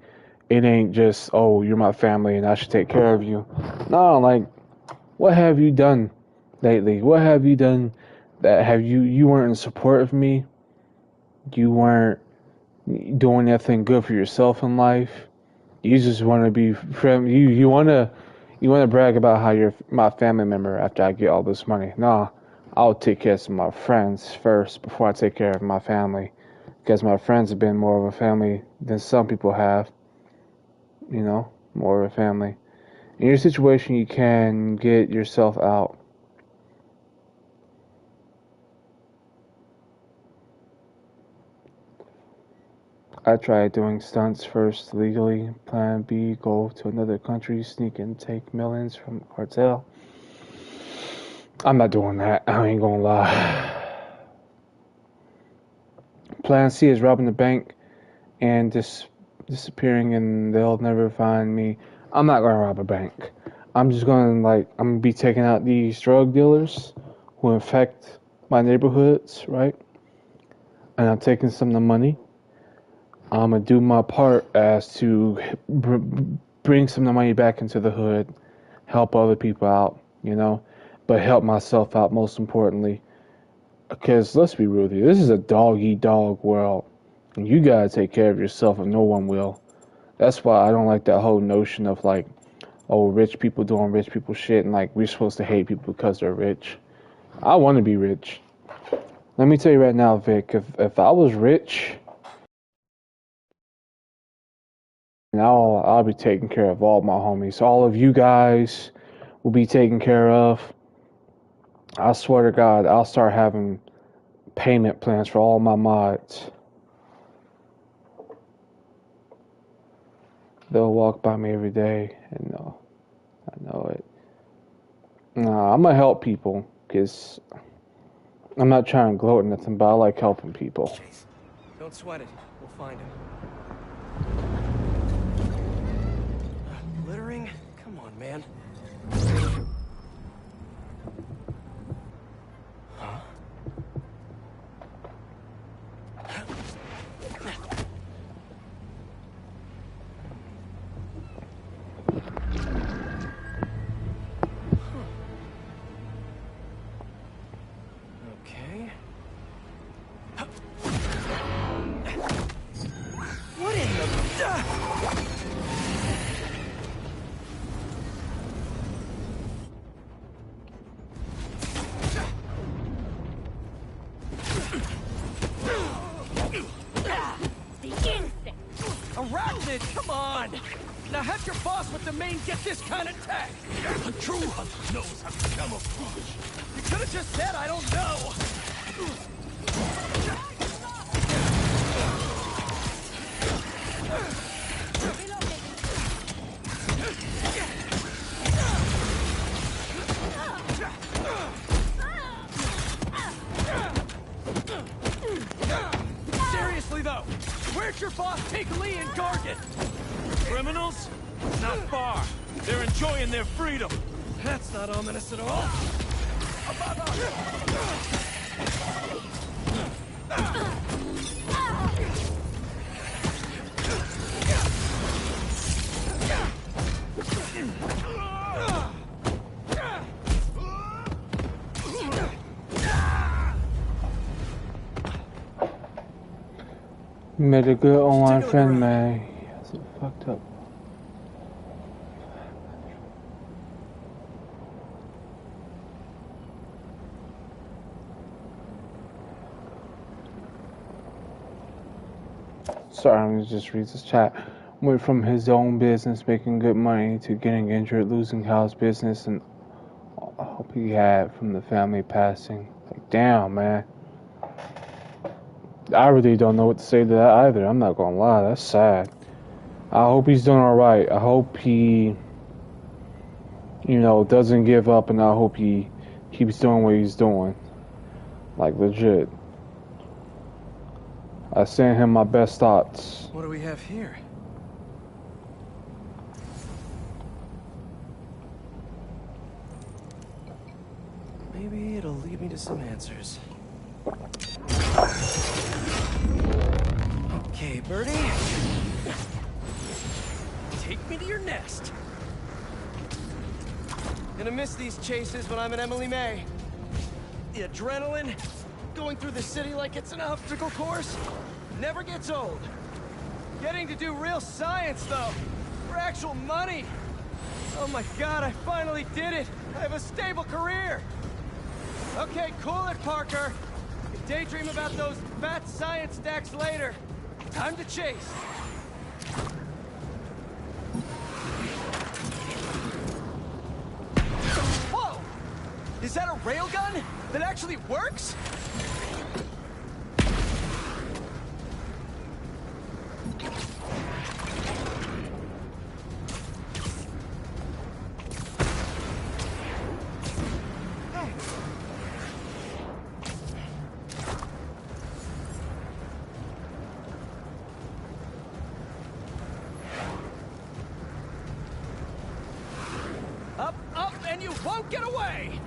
it ain't just, oh, you're my family and I should take care of you. No, like, what have you done lately? What have you done that you weren't in support of me? You weren't doing anything good for yourself in life. You just want to be friend. You want to brag about how you're my family member after I get all this money. Nah, I'll take care of my friends first before I take care of my family. Because my friends have been more of a family than some people have. You know, more of a family. In your situation, you can get yourself out. I tried doing stunts first legally. Plan B, go to another country, sneak and take millions from the cartel. I'm not doing that. I ain't gonna lie. Plan C is robbing the bank and disappearing, and they'll never find me. I'm not gonna rob a bank. I'm just gonna I'm gonna be taking out these drug dealers who infect my neighborhoods, right? And I'm taking some of the money. I'm gonna do my part as to bring some of the money back into the hood, help other people out, you know, but help myself out most importantly. Because let's be real here, this is a dog-eat-dog world. And you gotta take care of yourself and no one will. That's why I don't like that whole notion of like, oh, rich people doing rich people shit and like we're supposed to hate people because they're rich. I want to be rich. Let me tell you right now, Vic, if I was rich, I'll be taking care of all my homies. All of you guys will be taken care of. I swear to God, I'll start having payment plans for all my mods. They'll walk by me every day and know. I know it. Nah, I'm gonna help people because I'm not trying to gloat or nothing, but I like helping people. Don't sweat it. We'll find him. Littering? Come on, man. Huh? Okay. What in the... Arachnid, come on! Now have your boss with the main get this kind of tech! A true hunter knows how to camouflage! You could have just said I don't know! Seriously though, where'd your boss take Lee and Gargan? Criminals? Not far. They're enjoying their freedom. That's not ominous at all. Made a good online friend, man. That's fucked up. Sorry, I'm gonna just read this chat. Went from his own business making good money to getting injured, losing house business, and all the hope he had from the family passing. Like, damn, man. I really don't know what to say to that either. I'm not gonna lie, that's sad. I hope he's doing alright. I hope he, you know, doesn't give up, and I hope he keeps doing what he's doing. Like, legit. I send him my best thoughts. What do we have here? Maybe it'll lead me to some answers. Okay, Birdie. Take me to your nest. Gonna miss these chases when I'm at Emily May. The adrenaline, going through the city like it's an obstacle course, never gets old. Getting to do real science, though, for actual money. Oh my God, I finally did it. I have a stable career. Okay, cool it, Parker. You can daydream about those fat science stacks later. Time to chase. Whoa! Is that a railgun that actually works? Up, up, and you won't get away!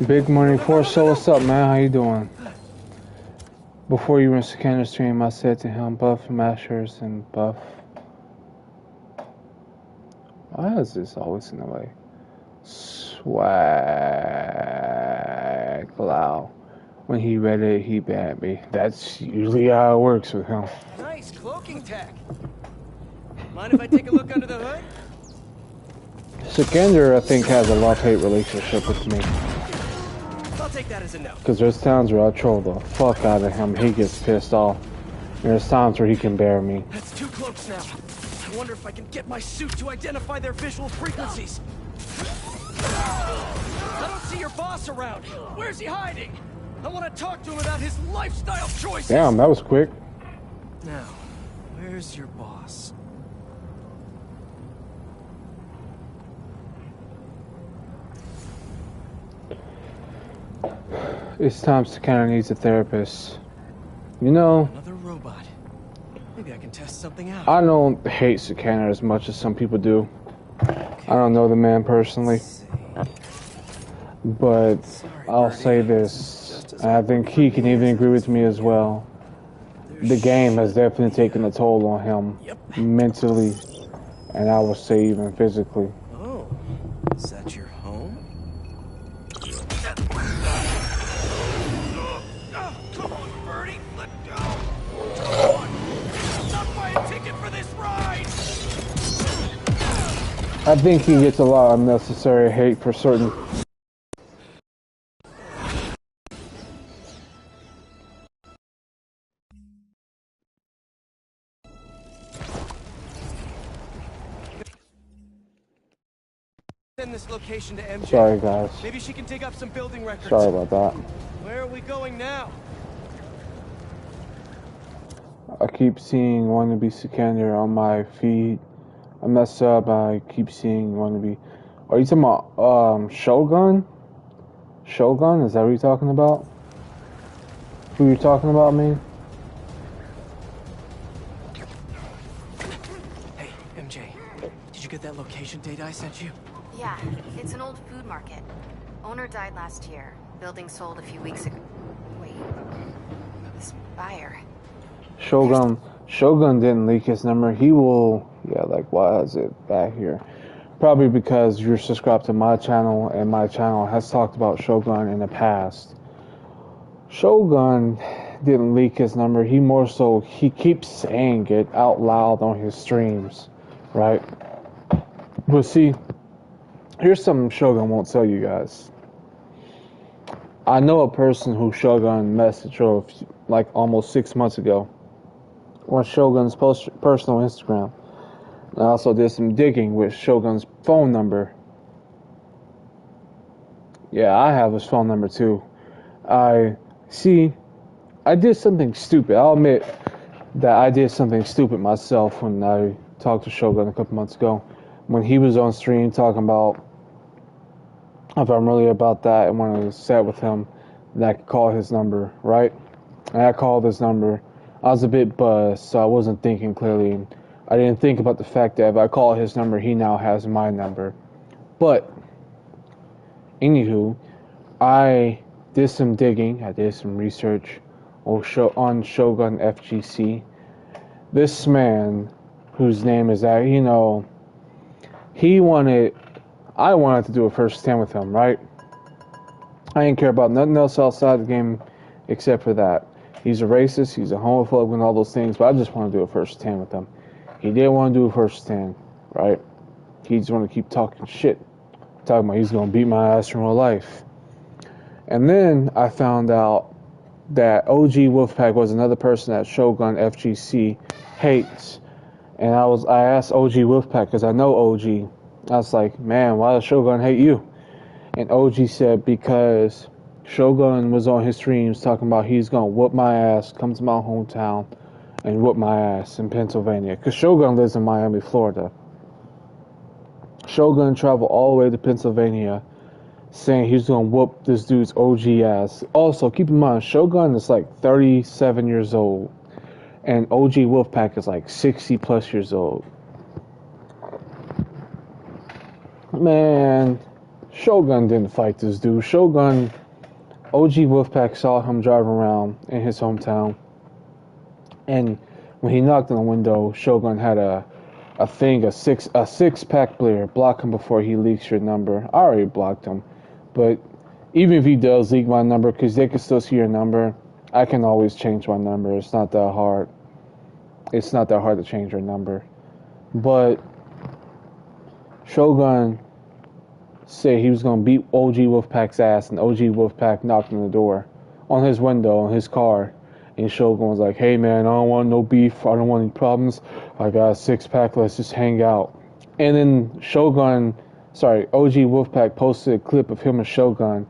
Big Money Force, so what's up, man? How you doing? Before you went to Scanner stream, I said to him, Buff Mashers and Buff. Why is this always in the way? Swag. Wow. When he read it, he banned me. That's usually how it works with him. Nice cloaking tech. Mind if I take a look under the hood? Sikander, I think, has a love-hate relationship with me. I'll take that as a no. Because there's times where I troll the fuck out of him. He gets pissed off. And there's times where he can bear me. That's 2 cloaks now. I wonder if I can get my suit to identify their visual frequencies. I don't see your boss around. Where's he hiding? I want to talk to him about his lifestyle choices. Damn, that was quick. Now, where's your boss? It's time Sikander needs a therapist. You know, another robot. Maybe I can test something out. I don't hate Sikander as much as some people do. I don't know the man personally. But I'll say this, and I think he can even agree with me as well. The game has definitely taken a toll on him, mentally, and I would say even physically. Oh, is that your home? Come on, Birdie, let go! Come on! Stop buying a ticket for this ride! I think he gets a lot of unnecessary hate for certain. Send this location to MJ. Sorry, guys. Maybe she can dig up some building records. Sorry about that. Where are we going now? I keep seeing wannabe Sikander on my feed. I mess up. I keep seeing wannabe. Are you talking about Shogun? Shogun? Is that what you're talking about? Who you talking about, man? Hey, MJ. Did you get that location data I sent you? Yeah, it's an old food market. Owner died last year. Building sold a few weeks ago. Wait, this buyer. Shogun didn't leak his number. He will, yeah, like, why is it back here? Probably because you're subscribed to my channel, and my channel has talked about Shogun in the past. Shogun didn't leak his number. He more so, he keeps saying it out loud on his streams, right? But see, here's something Shogun won't tell you guys. I know a person who Shogun messaged like almost 6 months ago on Shogun's personal Instagram. I also did some digging with Shogun's phone number. Yeah, I have his phone number too. I did something stupid. I'll admit that I did something stupid myself when I talked to Shogun a couple months ago. When he was on stream talking about if I'm really about that and when I was set with him, that I could call his number, right? And I called his number. I was a bit buzzed, so I wasn't thinking clearly. I didn't think about the fact that if I call his number, he now has my number. But, anywho, I did some digging. I did some research on Shogun FGC. This man, whose name is that, you know, I wanted to do a first 10 with him, right? I didn't care about nothing else outside the game except for that. He's a racist, he's a homophobe and all those things, but I just want to do a first 10 with him. He didn't want to do a first 10, right? He just wanted to keep talking shit. Talking about he's going to beat my ass in real life. And then I found out that OG Wolfpack was another person that Shogun FGC hates. And I asked OG Wolfpack, because I know OG. I was like, man, why does Shogun hate you? And OG said, because Shogun was on his streams talking about he's going to whoop my ass, come to my hometown, and whoop my ass in Pennsylvania. Because Shogun lives in Miami, Florida. Shogun traveled all the way to Pennsylvania saying he's going to whoop this dude's OG ass. Also, keep in mind, Shogun is like 37 years old. And OG Wolfpack is like 60 plus years old. Man, Shogun didn't fight this dude. Shogun, OG Wolfpack saw him driving around in his hometown, and when he knocked on the window, Shogun had a six pack player block him before he leaks your number. I already blocked him, but even if he does leak my number, because they can still see your number, I can always change my number. It's not that hard. It's not that hard to change your number. But Shogun said he was going to beat OG Wolfpack's ass, and OG Wolfpack knocked on the door, on his window, on his car. And Shogun was like, hey man, I don't want no beef. I don't want any problems. I got a 6-pack. Let's just hang out. And then OG Wolfpack posted a clip of him and Shogun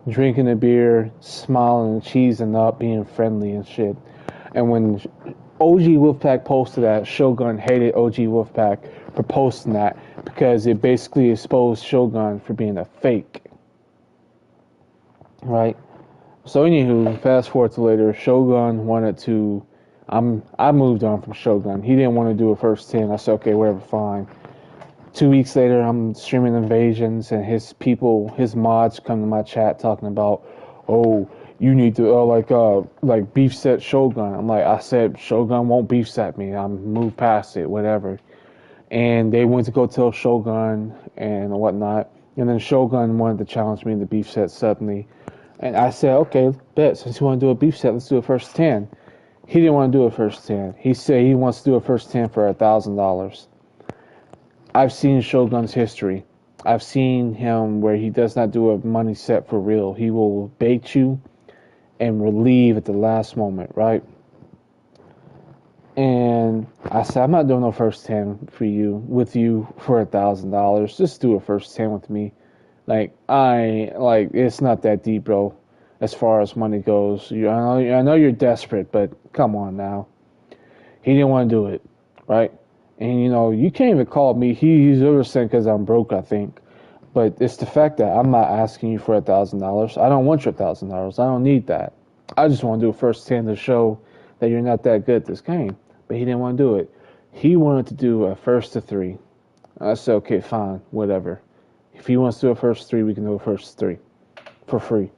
drinking a beer, smiling and cheesing up, being friendly and shit. And when OG Wolfpack posted that, Shogun hated OG Wolfpack for posting that because it basically exposed Shogun for being a fake. Right? So anywho, fast forward to later, Shogun wanted to, I moved on from Shogun. He didn't want to do a first 10. I said, okay, whatever, fine. 2 weeks later, I'm streaming Invasions, and his mods come to my chat talking about, oh, you need to, beef set Shogun. I'm like, I said, Shogun won't beef set me. I'm moved past it, whatever. And they went to go tell Shogun and whatnot. And then Shogun wanted to challenge me in the beef set suddenly. And I said, okay, bet, since you want to do a beef set, let's do a first 10. He didn't want to do a first 10. He said he wants to do a first 10 for $1,000. I've seen Shogun's history. I've seen him where he does not do a money set for real. He will bait you and relieve at the last moment, right? And I said, I'm not doing no first 10 with you for $1,000. Just do a first 10 with me. It's not that deep, bro, as far as money goes. I know you're desperate, but come on now. He didn't want to do it, right? And, you can't even call me. He's oversent because I'm broke, I think. But it's the fact that I'm not asking you for $1,000. I don't want your $1,000. I don't need that. I just want to do a first 10 to show that you're not that good at this game. But he didn't want to do it. He wanted to do a first to 3. I said, okay, fine, whatever. If he wants to do a first 3, we can do a first 3 for free.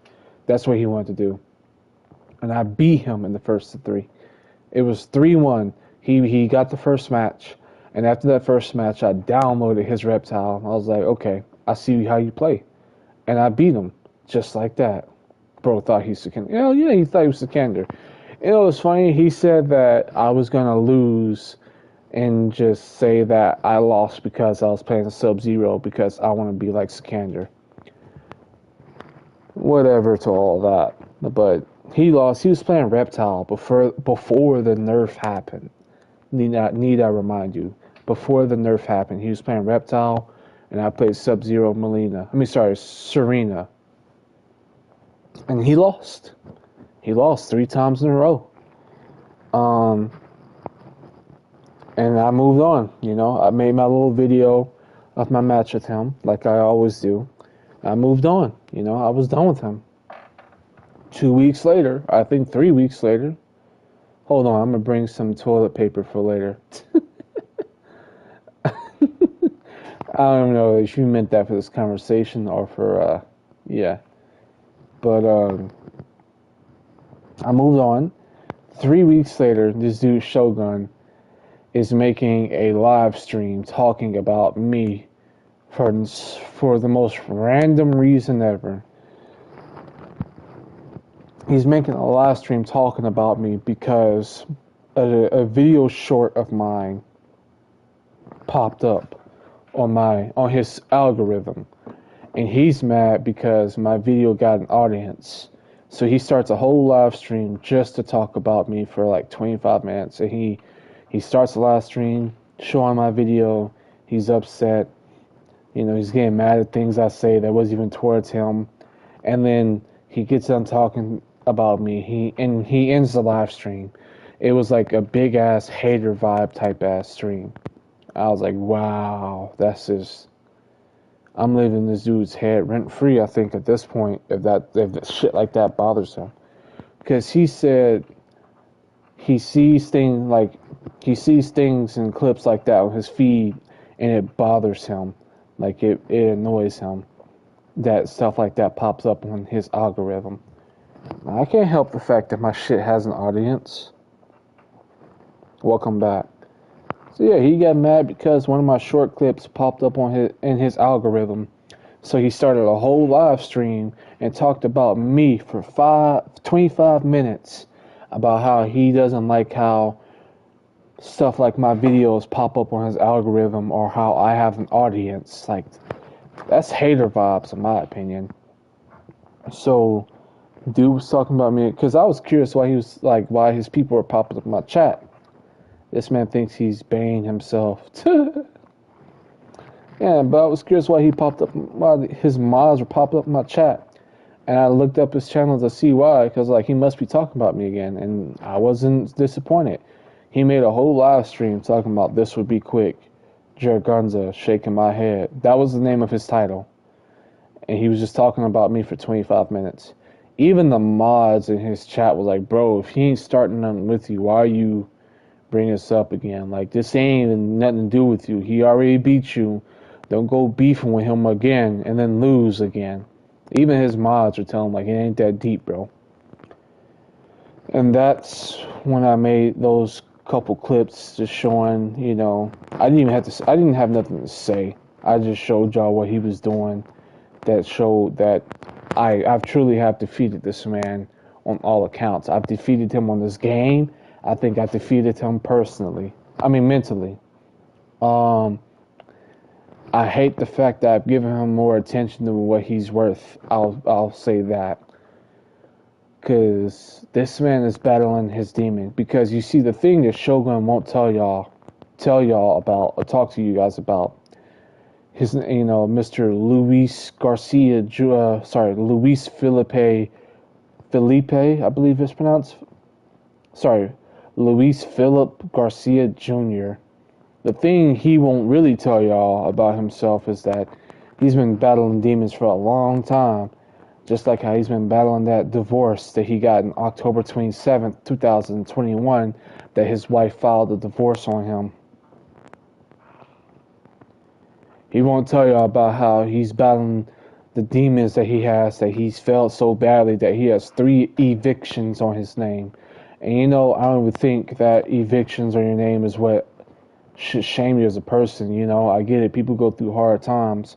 That's what he wanted to do. And I beat him in the first to 3. It was 3-1. He got the first match. And after that first match, I downloaded his reptile. I was like, okay, I see how you play. And I beat him just like that. Bro thought he's Sikander. Yeah, he thought he was Sikander. It was funny. He said that I was going to lose and just say that I lost because I was playing Sub-Zero because I want to be like Sikander. Whatever to all that. But he lost. He was playing Reptile before the nerf happened. Need I remind you? Before the nerf happened, he was playing Reptile, and I played Sub-Zero Serena. And he lost. He lost 3 times in a row. And I moved on, I made my little video of my match with him, like I always do. I moved on, I was done with him. 2 weeks later, I think 3 weeks later. Hold on, I'm going to bring some toilet paper for later. I don't know if you meant that for this conversation or for, yeah. But, I moved on. 3 weeks later, this dude, Shogun, is making a live stream talking about me for the most random reason ever. He's making a live stream talking about me because a video short of mine popped up on his algorithm, and he's mad because my video got an audience. So he starts a whole live stream just to talk about me for like 25 minutes, and he starts the live stream showing my video. He's upset. He's getting mad at things I say that wasn't even towards him. And then he gets done talking about me. He ends the live stream. It was like a big ass hater vibe type ass stream. I was like, wow, that's just, I'm living this dude's head rent free, I think, at this point, if shit like that bothers him. Because he said he sees things and clips like that on his feed, and it bothers him. Like, it annoys him. that stuff like that pops up on his algorithm. Now, I can't help the fact that my shit has an audience. Welcome back. So yeah, he got mad because one of my short clips popped up on his algorithm. So he started a whole live stream and talked about me for 25 minutes about how he doesn't like how stuff like my videos pop up on his algorithm or how I have an audience. Like, that's hater vibes in my opinion. So dude was talking about me because I was curious why his people were popping up in my chat. This man thinks he's banging himself. Yeah, but I was curious why his mods were popping up in my chat. And I looked up his channel to see why, because like he must be talking about me again, and I wasn't disappointed. He made a whole live stream talking about this would be quick. Jergunzza, shaking my head. That was the name of his title. And he was just talking about me for 25 minutes. Even the mods in his chat was like, bro, if he ain't starting nothing with you, why are you bringing this up again? Like, this ain't even nothing to do with you. He already beat you. Don't go beefing with him again and then lose again. Even his mods are telling him, like, it ain't that deep, bro. And that's when I made those couple clips just showing, you know, I didn't have nothing to say. I just showed y'all what he was doing that showed that I've truly have defeated this man on all accounts. I've defeated him on this game. I think I defeated him mentally. I hate the fact that I've given him more attention than what he's worth. I'll say that. Because this man is battling his demon. Because you see, the thing that Shogun won't tell y'all about, or talk to you guys about, his, you know, Mr. Luis Felipe, I believe it's pronounced. Luis Philip Garcia Jr. The thing he won't really tell y'all about himself is that he's been battling demons for a long time. Just like how he's been battling that divorce that he got in October 27th, 2021, that his wife filed a divorce on him. He won't tell y'all about how he's battling the demons that he has, that he's failed so badly that he has 3 evictions on his name. And you know, I don't even think that evictions on your name is what should shame you as a person. You know, I get it, people go through hard times.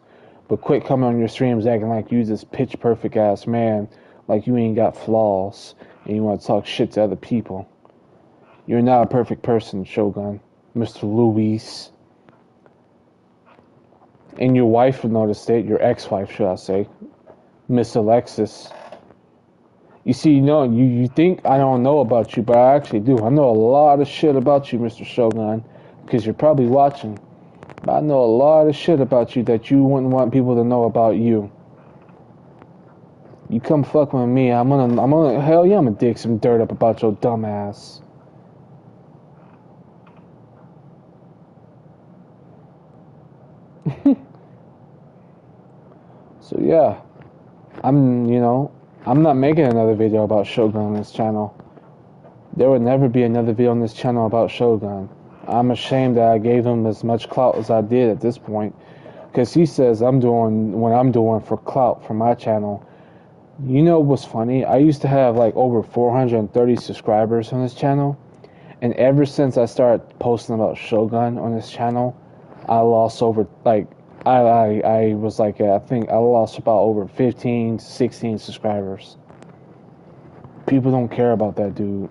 But quit coming on your streams acting like you this pitch perfect ass man, like you ain't got flaws, and you want to talk shit to other people. You're not a perfect person, Shogun. Mr. Luis. And your wife would notice it, your ex-wife, should I say. Miss Alexis. You see, you think I don't know about you, but I actually do. I know a lot of shit about you, Mr. Shogun, because you're probably watching. I know a lot of shit about you that you wouldn't want people to know about you. You come fuck with me, I'm gonna dig some dirt up about your dumb ass. So yeah, I'm not making another video about Shogun on this channel. There would never be another video on this channel about Shogun. I'm ashamed that I gave him as much clout as I did at this point, because he says I'm doing what I'm doing for clout for my channel. You know what's funny? I used to have like over 430 subscribers on this channel, and ever since I started posting about Shogun on this channel, I lost over I lost about over 15 to 16 subscribers. People don't care about that dude,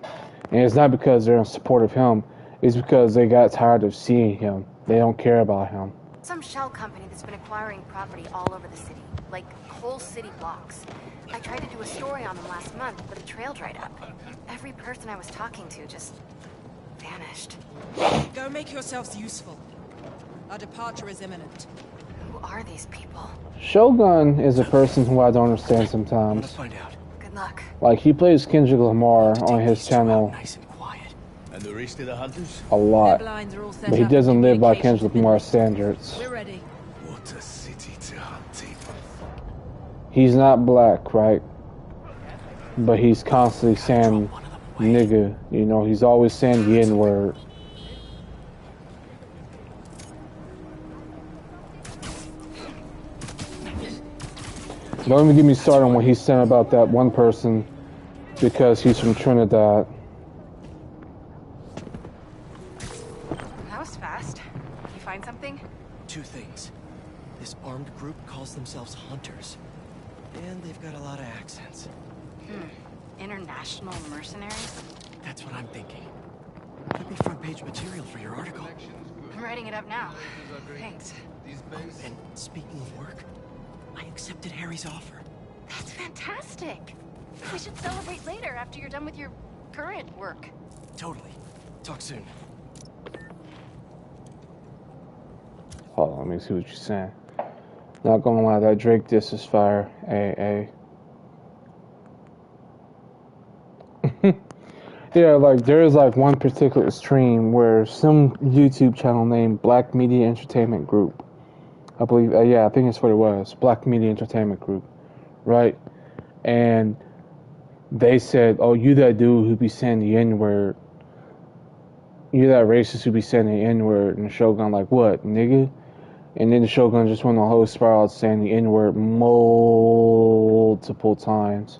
and it's not because they're in support of him. It's because they got tired of seeing him. They don't care about him. Some shell company that's been acquiring property all over the city, like whole city blocks. I tried to do a story on them last month, but the trail dried up. Every person I was talking to just vanished. Go make yourselves useful. Our departure is imminent. Who are these people? Shogun is a person who I don't understand sometimes. Let's find out. Good luck. Like, he plays Kendrick Lamar on his channel And the rest of the hunters? a lot, but he doesn't live by Kendrick Lamar's standards. We're ready. What a city to hunt in. He's not black, right? But he's constantly saying nigga. You know, he's always saying the N-word. Don't even get me started on what he's saying about that one person because he's from Trinidad. That was fast. You find something? 2 things. This armed group calls themselves Hunters. And they've got a lot of accents. International mercenaries? That's what I'm thinking. Could be front-page material for your article. I'm writing it up now. Thanks. Oh, and speaking of work, I accepted Harry's offer. That's fantastic. We should celebrate later after you're done with your current work. Totally. Talk soon. Hold on, let me see what you're saying. Not gonna lie, that Drake diss is fire. AA. Yeah, like there is like one particular stream where some YouTube channel named Black Media Entertainment Group, I believe, yeah, I think that's what it was, Black Media Entertainment Group, right? And they said, oh, you that dude who be saying the N-word, you that racist who be saying the N-word, and Shogun like, what, nigga? And then the Shogun just went on a whole spiral saying the N-word multiple times.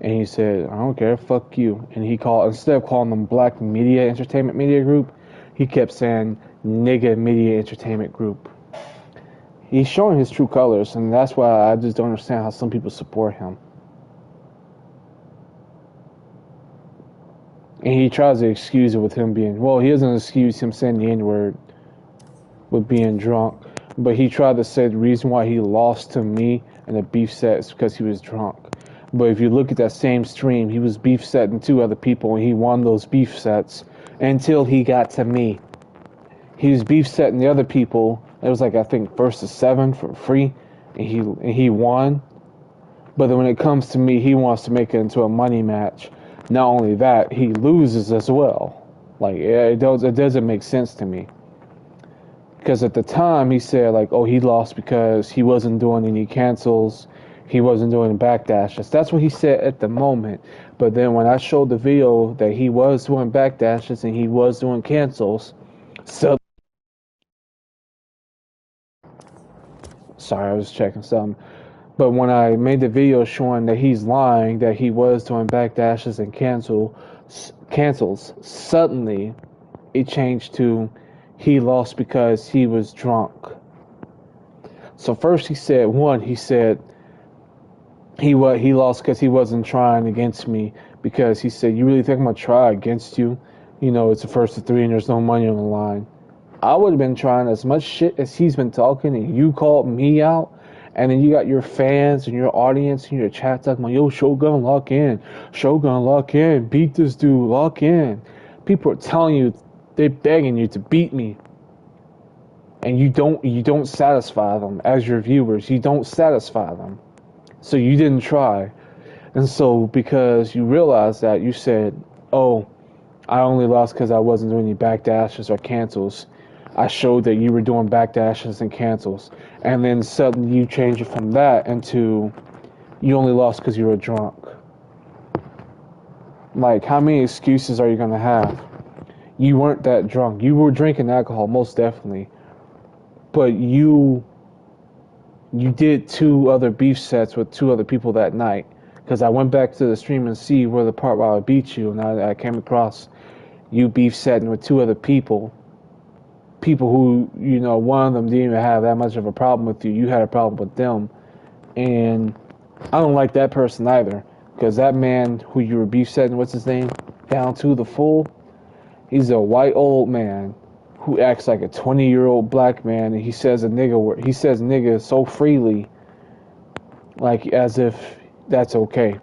And he said, I don't care, fuck you. And he called, instead of calling them Black Media Entertainment Media Group, he kept saying Nigga Media Entertainment Group. He's showing his true colors, and that's why I just don't understand how some people support him. And he tries to excuse it with him being, well, he doesn't excuse him saying the N-word with being drunk. But he tried to say the reason why he lost to me in the beef set is because he was drunk. But if you look at that same stream, he was beef setting 2 other people, and he won those beef sets until he got to me. He was beef setting the other people. It was like, I think, versus 7 for free, and he won. But then when it comes to me, he wants to make it into a money match. Not only that, he loses as well. Like, it doesn't make sense to me. Because at the time, he said, like, oh, he lost because he wasn't doing any cancels. He wasn't doing backdashes. That's what he said at the moment. But then when I showed the video that he was doing backdashes and he was doing cancels, sorry, I was checking something. But when I made the video showing that he's lying, that he was doing backdashes and cancels, suddenly it changed to he lost because he was drunk. So first he said he lost because he wasn't trying against me, because he said, you really think I'm going to try against you? You know, it's the first of 3 and there's no money on the line. I would have been trying as much shit as he's been talking, and you called me out, and then you got your fans and your audience and your chat talking about, yo, Shogun, lock in. Shogun, lock in. Beat this dude, lock in. People are telling you, they're begging you to beat me. And you don't satisfy them as your viewers. You don't satisfy them. So you didn't try. And so because you realized that, you said, oh, I only lost because I wasn't doing any backdashes or cancels. I showed that you were doing backdashes and cancels. And then suddenly you change it from that into you only lost because you were drunk. Like, how many excuses are you going to have? You weren't that drunk. You were drinking alcohol, most definitely. But you did 2 other beef sets with 2 other people that night. Because I went back to the stream and see where the part where I beat you, and I came across you beef setting with 2 other people. People who, you know, one of them didn't even have that much of a problem with you. You had a problem with them. And I don't like that person either. Because that man who you were beef setting, what's his name? Down to the Fool. He's a white old man who acts like a 20-year-old black man, and he says nigga so freely, like as if that's okay.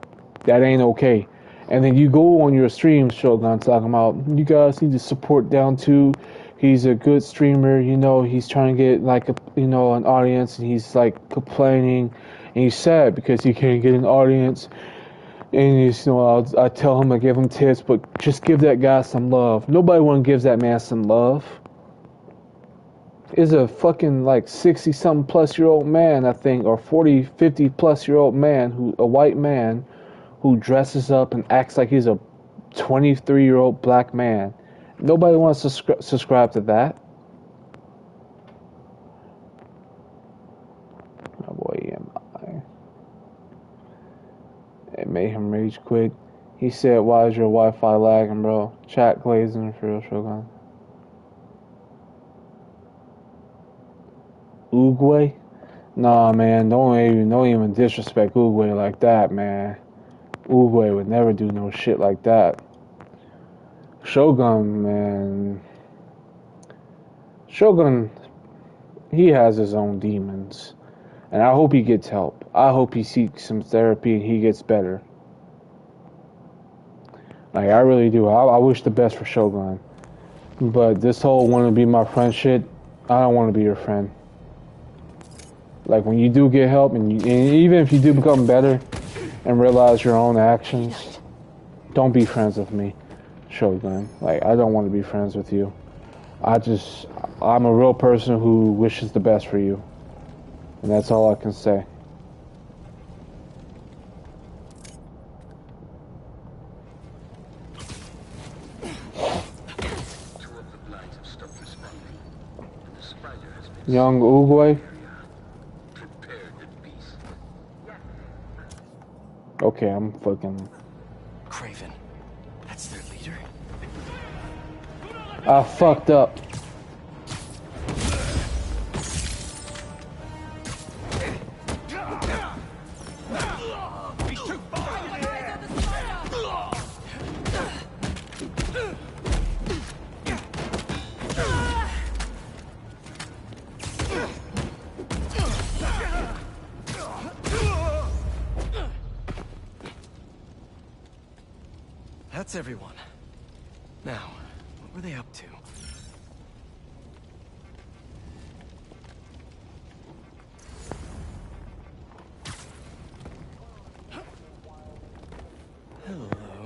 That ain't okay. And then you go on your stream, Shogun, talking about, you guys need to support Down 2. He's a good streamer, you know, he's trying to get like an audience, and he's like complaining, and he's sad because he can't get an audience. And he's, I tell him I give him tips, but just give that guy some love. Nobody one gives that man some love. Is a fucking like 60-something plus year old man, I think, or 40, 50 plus year old man, a white man who dresses up and acts like he's a 23-year-old black man. Nobody wants to subscribe to that. Oh boy, am I. quick. He said, "Why is your Wi-Fi lagging, bro?" Chat glazing for real, Shogun. Uruguay? Nah, man, don't even disrespect Uruguay like that, man. Uruguay would never do no shit like that. Shogun, man. Shogun, he has his own demons. And I hope he gets help. I hope he seeks some therapy and he gets better. Like, I really do. I wish the best for Shogun. But this whole want to be my friend shit, I don't want to be your friend. Like, when you do get help, and even if you do become better and realize your own actions, don't be friends with me, Shogun. Like, I don't want to be friends with you. I'm a real person who wishes the best for you. And that's all I can say. Young Uruguay? Okay, I'm fucking... Craven. That's their leader? I fucked up. That's everyone. Now, what were they up to?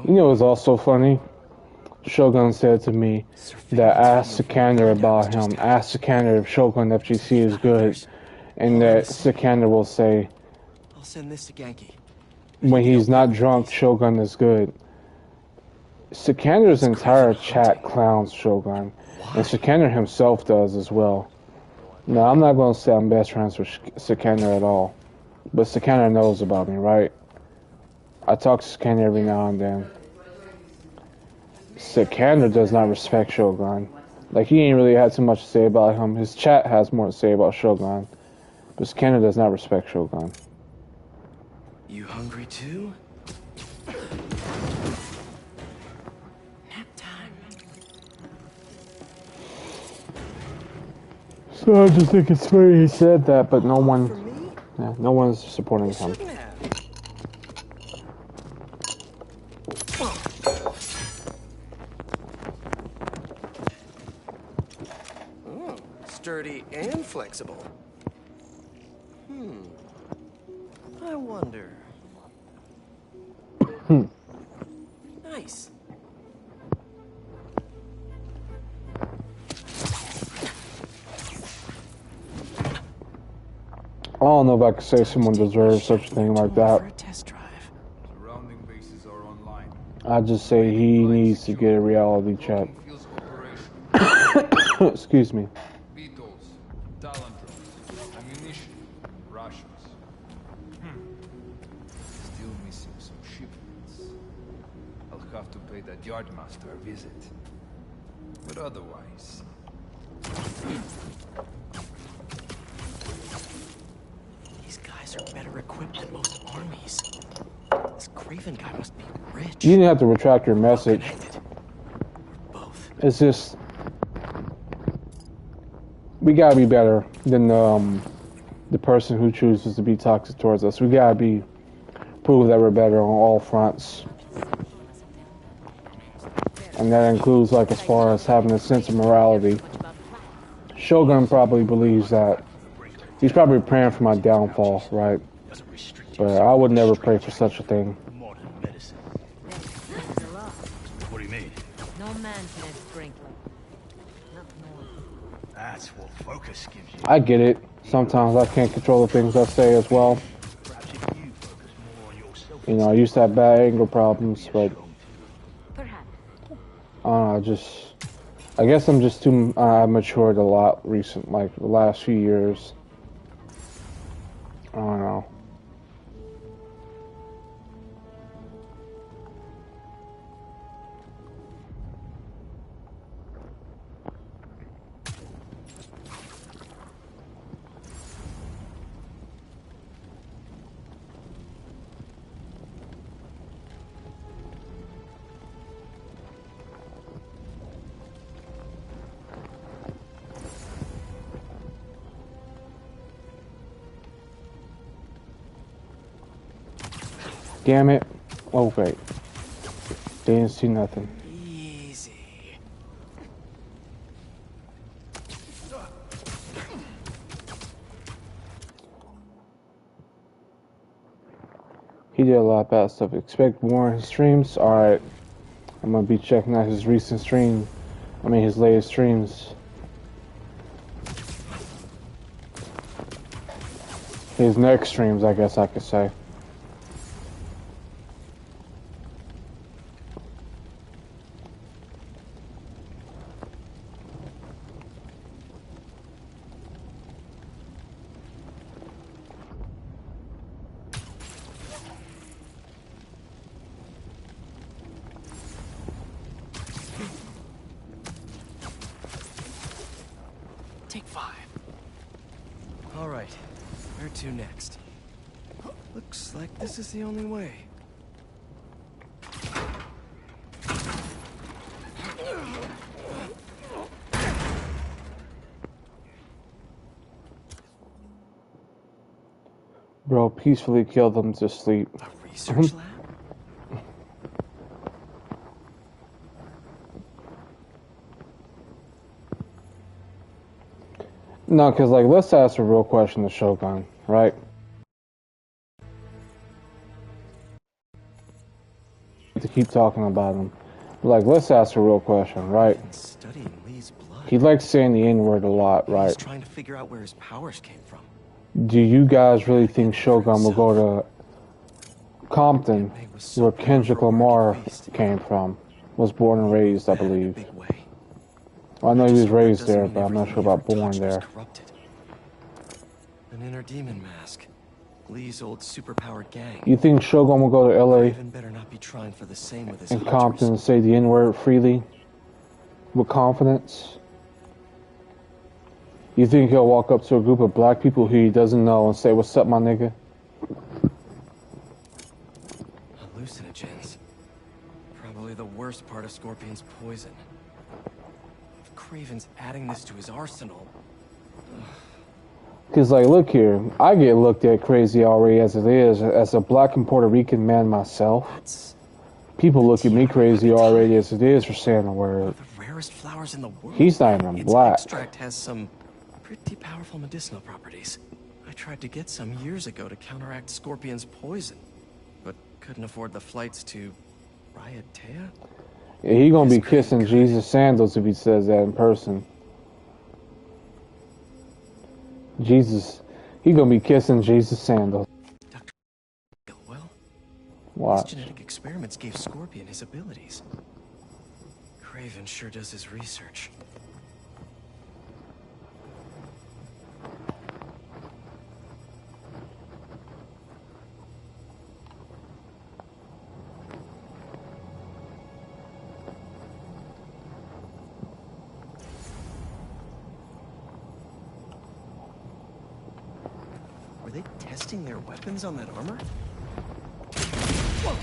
You know what's also funny? Shogun said to me that ask Sikander about him. Ask Sikander if Shogun FGC is good. And that Sikander will say, I'll send this to Genki. When he's not drunk, Shogun is good. Sikander's entire chat clowns Shogun. And Sikander himself does as well. Now, I'm not going to say I'm best friends with Sikander at all. But Sikander knows about me, right? I talk to Sikander every now and then. Sikander does not respect Shogun. Like, he ain't really had too much to say about him. His chat has more to say about Shogun. But Sikander does not respect Shogun. You hungry too? So I just think it's funny he said that, but no one's supporting him. Sturdy and flexible. I wonder. Nice. I don't know if I could say someone deserves such a thing like that. I just say he needs to get a reality check. Excuse me. Beetles, talent drones, ammunition, rations. Still missing some shipments. I'll have to pay that yardmaster a visit. But otherwise... These guys are better equipped than most armies. This Craven guy must be rich. You didn't have to retract your message. It's just... we gotta be better than the person who chooses to be toxic towards us. We gotta prove that we're better on all fronts. And that includes, like, as far as having a sense of morality. Shogun probably believes that. He's probably praying for my downfall, right? But I would never pray for such a thing. What do you mean? No man can sprinkle. That's what focus gives you. I get it. Sometimes I can't control the things I say as well. You know, I used to have bad anger problems, but I guess I'm just too matured a lot like the last few years. I don't know. Damn it. Oh, wait. Didn't see nothing. Easy. He did a lot of bad stuff. Expect more in his streams. Alright. I'm gonna be checking out his recent stream. His latest streams. His next streams, I guess I could say. Take 5. All right, where to next? Looks like this is the only way. Bro, peacefully kill them to sleep. A research lab? No, because, like, let's ask a real question to Shogun, right? To keep talking about him. Like, let's ask a real question, right? Studying Lee's blood. He likes saying the N-word a lot, right? He's trying to figure out where his powers came from. Do you guys really think Shogun will go to Compton, where Kendrick Lamar came from? Was born and raised, I believe. Well, I know he was raised there, but I'm not sure about born there. An inner demon mask. Lee's old superpowered gang. You think Shogun will go to LA Craven better not be trying for the same with his and hunters. Compton and say the N-word freely with confidence? You think he'll walk up to a group of black people who he doesn't know and say, "What's up, my nigga?" Hallucinogens. Probably the worst part of Scorpion's poison. If Craven's adding this to his arsenal... Because, like, look here. I get looked at crazy already as it is. As a black and Puerto Rican man myself, people look at me crazy already as it is for saying the word. The rarest flowers in the world. He's not even Its black. extract has some pretty powerful medicinal properties. I tried to get some years ago to counteract Scorpion's poison, but couldn't afford the flights to Raiatea? Yeah, he gonna be kissing Jesus' sandals if he says that in person. Jesus, he gonna be kissing Jesus' sandals. Well, Watch. these genetic experiments gave Scorpion his abilities. Craven sure does his research. Were they testing their weapons on that armor? Whoa!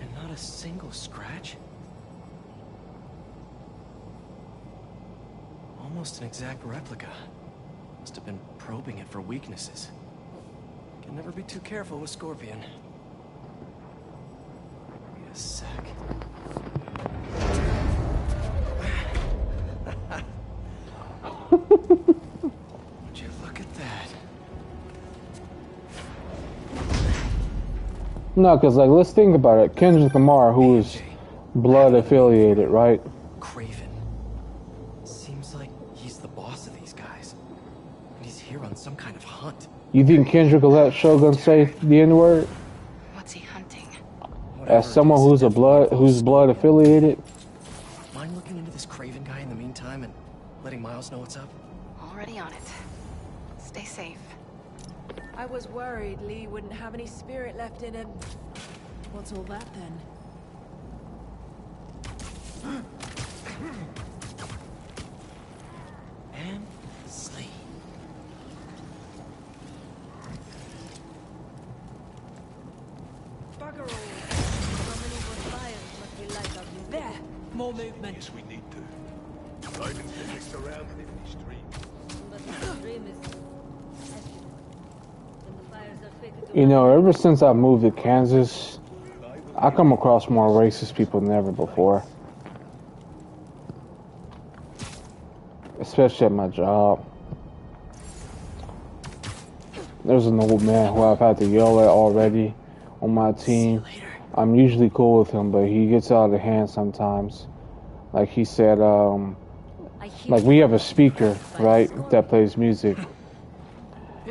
And not a single scratch? Almost an exact replica. Must have been probing it for weaknesses. Can never be too careful with Scorpion. Wait a sec. Would you look at that? No, because, like, let's think about it. Kendrick Lamar, who is blood affiliated, right? Craven. Seems like he's the boss of these guys. And he's here on some kind of hunt. You think Kendrick will let Shogun say the N-word? What's he hunting? As someone who's blood affiliated? Mind looking into this Craven guy in the meantime and letting Miles know what's up? Already on it. Stay safe. I was worried Lee wouldn't have any spirit left in him. What's all that then? And sleep. Bugger all. How many more fires must we light up in there? More movement. Yes, we need to. Craven's been mixed around with it in these streets. But the dream is... You know, ever since I moved to Kansas, I come across more racist people than ever before. Especially at my job. There's an old man who I've had to yell at already on my team. I'm usually cool with him, but he gets out of hand sometimes. Like he said, like we have a speaker, right, that plays music.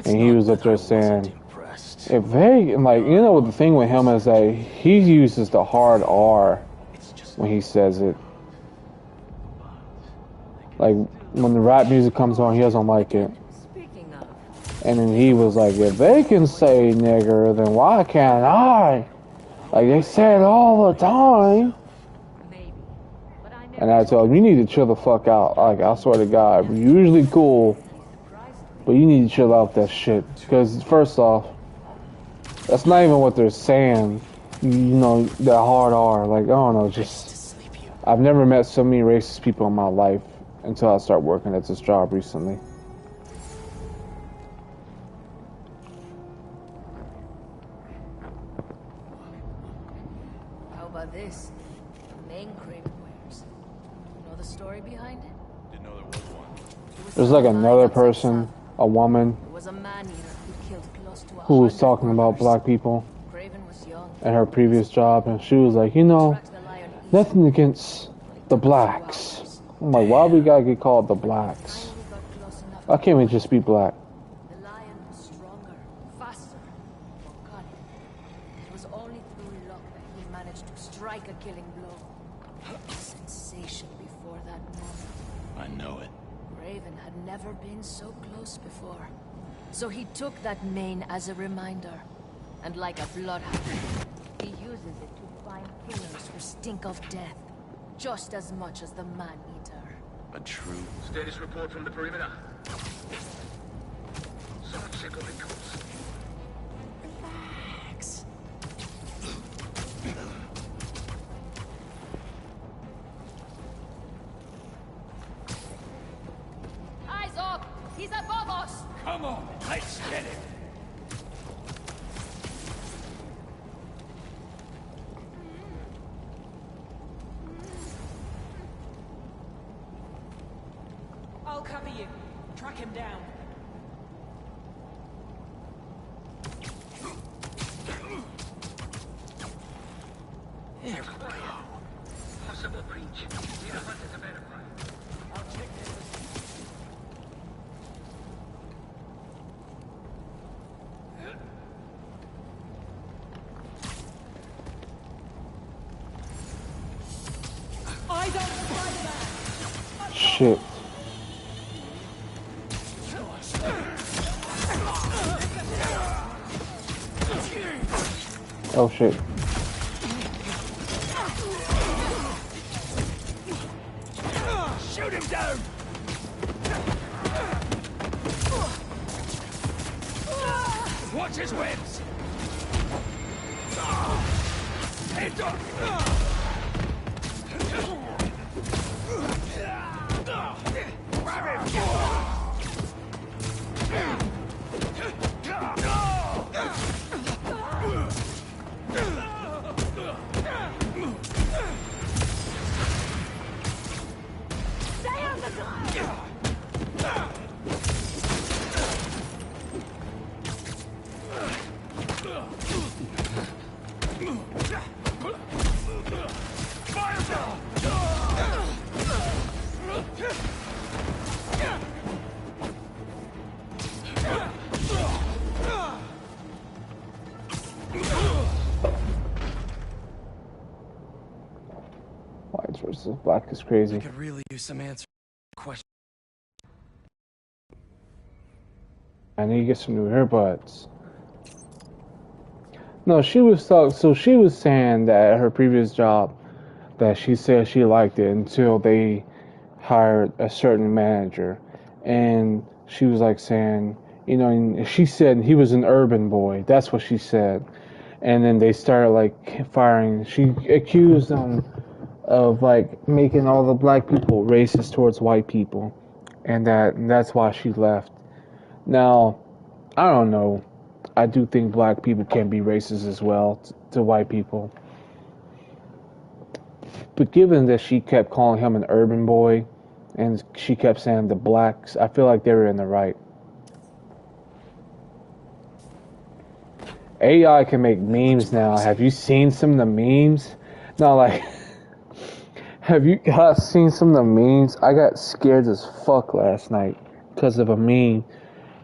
And he was up there saying, if they, like, you know, the thing with him is that he uses the hard R when he says it. Like, when the rap music comes on, he doesn't like it. And then he was like, if they can say nigger, then why can't I? Like, they say it all the time. And I told him, you need to chill the fuck out. Like, I swear to God, we're usually cool, but you need to chill out with that shit. Because, first off, that's not even what they're saying. You know, that hard R. Like, I don't know, just... I've never met so many racist people in my life until I started working at this job recently. How about this? The main Craven wears. You know the story behind it? Didn't know there was one. There's like another person, a woman, who was talking about black people at her previous job, and she was like, you know, nothing against the blacks. I'm like, why we gotta get called the blacks? Why can't we just be black? The lion was stronger, faster, more cunning. It was only through luck that he managed to strike a killing blow. A sensation before that moment. I know it. Raven had never been so close before. So he took that mane as a reminder. And like a bloodhound, he uses it to find killers who stink of death. Just as much as the man-eater. A true... Status report from the perimeter. Someone check on the coast. Relax. Eyes up! He's above us! Come on, let's get it. I'll cover you. Track him down. There we go. Possible breach. We don't want it to verify. I'll check this. Eyes on Spider-Man! Shit. Oh shit. Shoot him down! Watch his webs! Head up! Grab him! Whites versus black is crazy. I could really use some answers to the question. I need to get some new earbuds. No, she was talking. So she was saying that at her previous job, that she said she liked it until they hired a certain manager, and she was like saying, you know, and she said he was an urban boy. That's what she said, and then they started like firing. She accused them of like making all the black people racist towards white people, and that's why she left. Now, I don't know. I do think black people can be racist as well to white people. But given that she kept calling him an urban boy, and she kept saying the blacks, I feel like they were in the right. AI can make memes now. Have you seen some of the memes? No, like, have you guys seen some of the memes? I got scared as fuck last night because of a meme.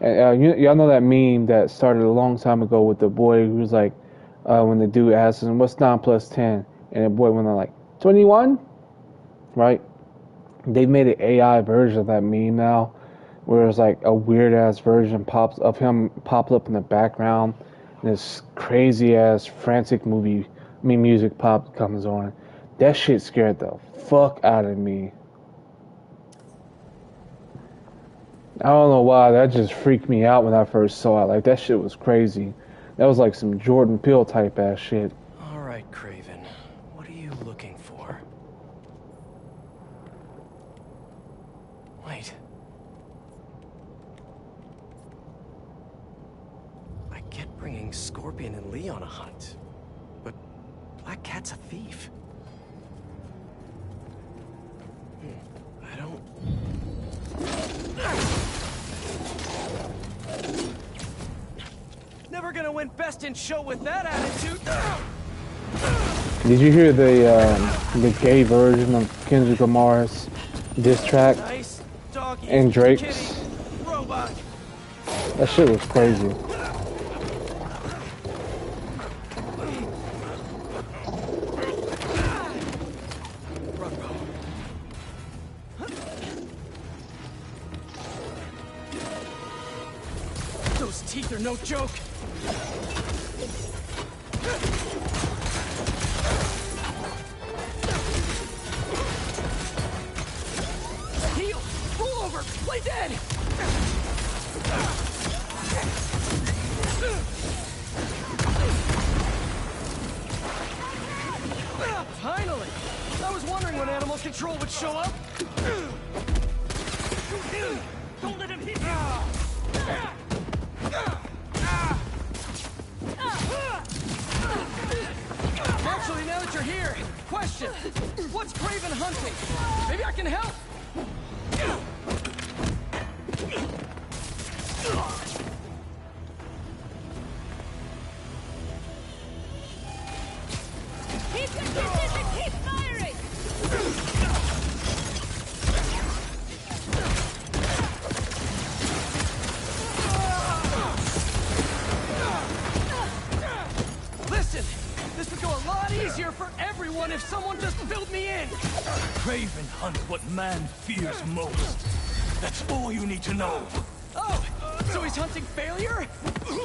And y'all know that meme that started a long time ago with the boy who was like, when the dude asked him, what's 9 plus 10? And the boy went on like, 21? Right? They've made an AI version of that meme now, where it's like a weird ass version pops up in the background, and this crazy ass frantic music comes on. That shit scared the fuck out of me. I don't know why, that just freaked me out when I first saw it. Like, that shit was crazy. That was like some Jordan Peele type ass shit. All right, Craven. What are you looking for? Wait. I get bringing Scorpion and Lee on a hunt, but Black Cat's a thief. I don't... Never gonna win best in show with that attitude. Did you hear the gay version of Kendrick Lamar's diss track and Drake's? That shit was crazy. Those teeth are no joke. Heal! Roll over! Play dead! Finally! I was wondering when animal control would show up. Don't let him hit you! Actually, now that you're here, question. What's Craven hunting? Maybe I can help. Keep your distance and keep firing! Listen, this would go a lot easier for everyone if someone just filled me in. Craven hunts what man fears most. That's all you need to know. Oh, so he's hunting failure?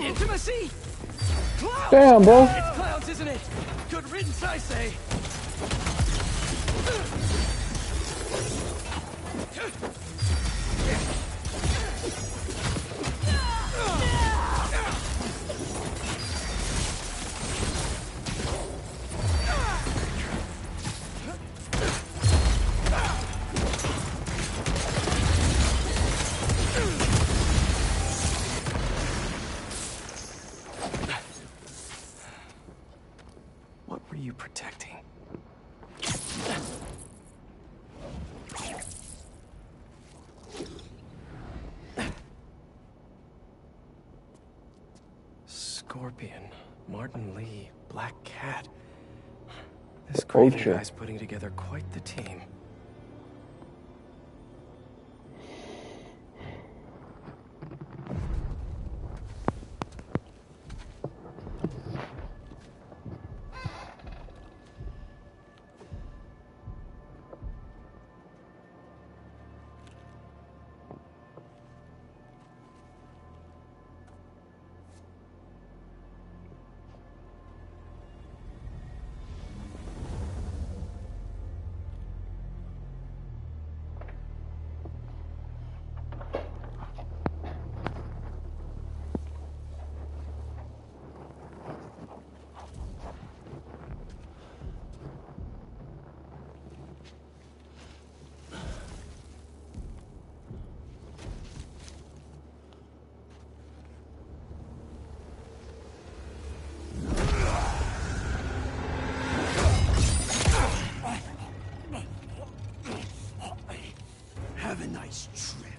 Intimacy? Clowns! Damn, bro. It's clowns, isn't it? Good riddance, I say. What were you protecting? Scorpion, Martin Lee, Black Cat. This Craven guy's putting together quite the team. strip.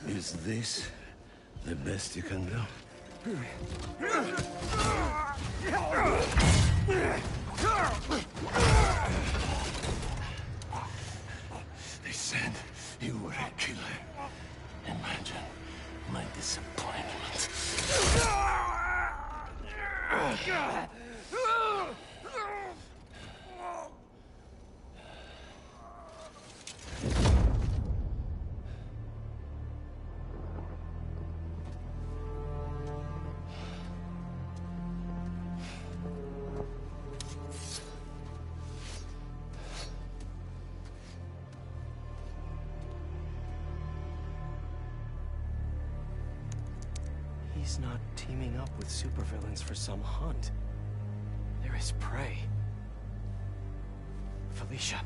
Is this the best you can do? They said you were a killer. Imagine my disappointment. He's not teaming up with supervillains for some hunt. There is prey. Felicia.